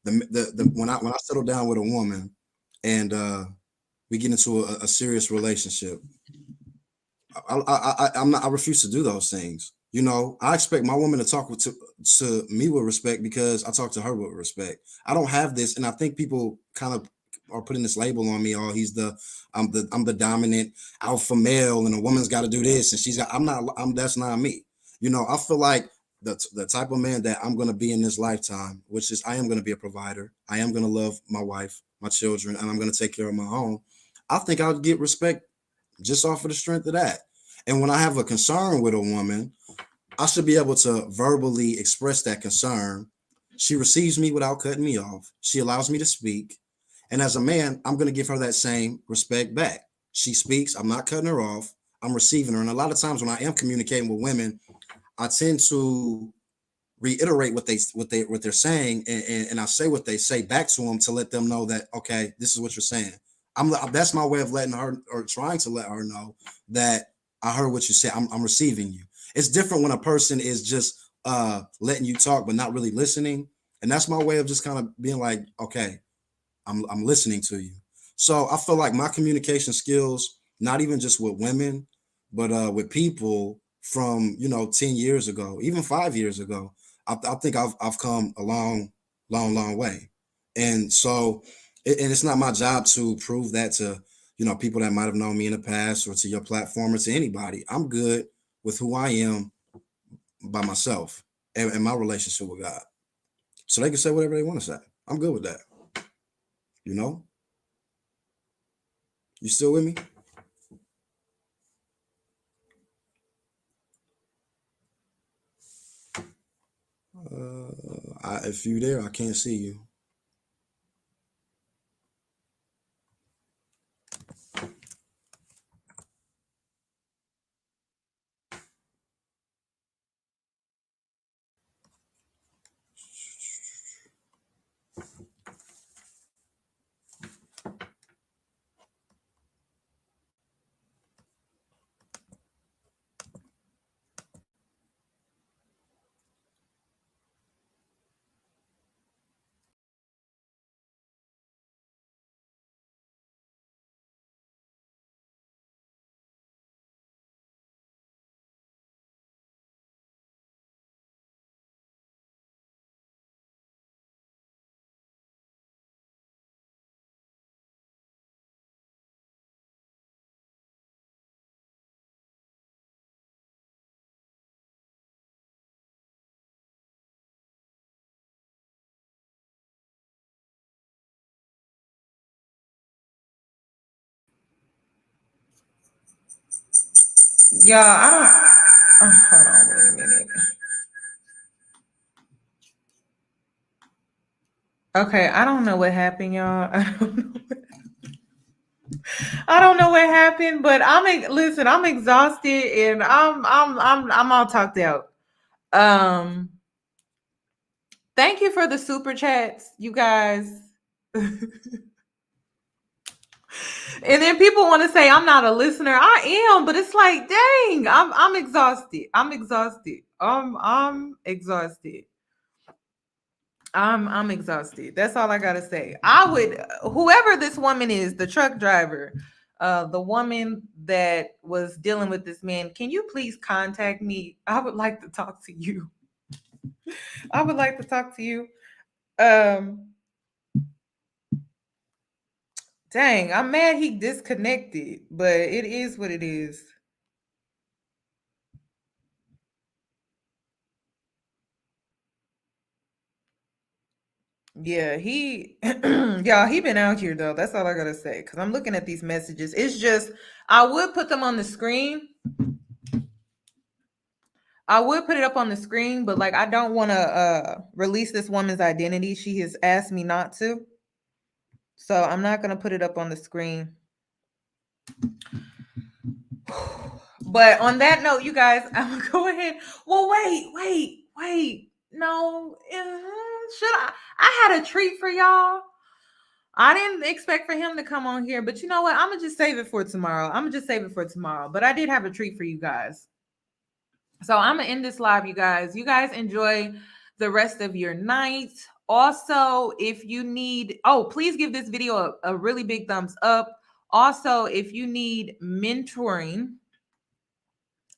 When I settle down with a woman and we get into a serious relationship, I refuse to do those things. You know, I expect my woman to talk to me with respect because I talk to her with respect. I don't have this, and I think people kind of are putting this label on me. Oh, I'm the dominant alpha male, and a woman's got to do this, and that's not me. You know, I feel like the type of man that I'm going to be in this lifetime, which is I am going to be a provider. I am going to love my wife, my children, and I'm going to take care of my home. I think I'll get respect just off of the strength of that. And when I have a concern with a woman, I should be able to verbally express that concern. She receives me without cutting me off. She allows me to speak. And as a man, I'm going to give her that same respect back. She speaks. I'm not cutting her off. I'm receiving her. And a lot of times when I am communicating with women, I tend to reiterate what they're saying, and I say what they say back to them to let them know that, okay, this is what you're saying. That's my way of letting her, or trying to let her know that I heard what you said. I'm receiving you. It's different when a person is just letting you talk but not really listening, and that's my way of just kind of being like, okay, I'm listening to you. So I feel like my communication skills, not even just with women, but with people from 10 years ago, even 5 years ago, I think I've come a long way. And so And it's not my job to prove that to, people that might have known me in the past, or to your platform, or to anybody. I'm good with who I am by myself and my relationship with God. So they can say whatever they want to say. I'm good with that. You still with me? If you there, I can't see you. Y'all, I don't. Oh, hold on, wait a minute. Okay, I don't know what happened, y'all. I don't know what happened, but listen. I'm exhausted and I'm all talked out. Thank you for the super chats, you guys. And then people want to say I'm not a listener. I am, but it's like, dang, I'm exhausted. I'm exhausted. I'm exhausted. I'm exhausted. That's all I gotta say. I would, whoever this woman is, the truck driver, the woman that was dealing with this man, can you please contact me? I would like to talk to you. I would like to talk to you. Dang, I'm mad he disconnected, but it is what it is. Yeah, y'all, he been out here though. That's all I gotta say. Cause I'm looking at these messages. It's just, I would put them on the screen. I would put it up on the screen, but like I don't want to release this woman's identity. She has asked me not to. So I'm not gonna put it up on the screen. But on that note, you guys, I'm gonna go ahead. Well, wait. No, should I had a treat for y'all. I didn't expect for him to come on here, but you know what? I'm gonna just save it for tomorrow. But I did have a treat for you guys. So I'm gonna end this live, you guys. You guys enjoy the rest of your night. Also, if you need, please give this video a really big thumbs up. Also, if you need mentoring,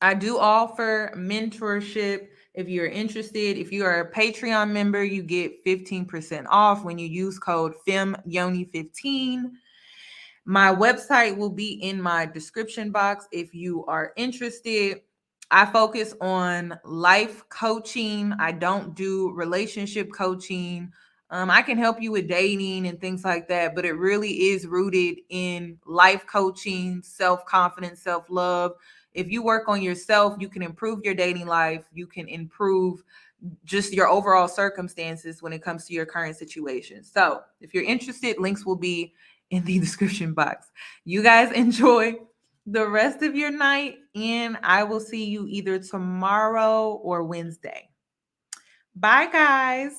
I do offer mentorship. If you're interested, if you are a Patreon member, you get 15% off when you use code FEMYONI15. My website will be in my description box if you are interested. I focus on life coaching. I don't do relationship coaching. I can help you with dating and things like that, but it really is rooted in life coaching, self-confidence, self-love. If you work on yourself, you can improve your dating life. You can improve just your overall circumstances when it comes to your current situation. So if you're interested, links will be in the description box. You guys enjoy the rest of your night, and I will see you either tomorrow or Wednesday. Bye, guys.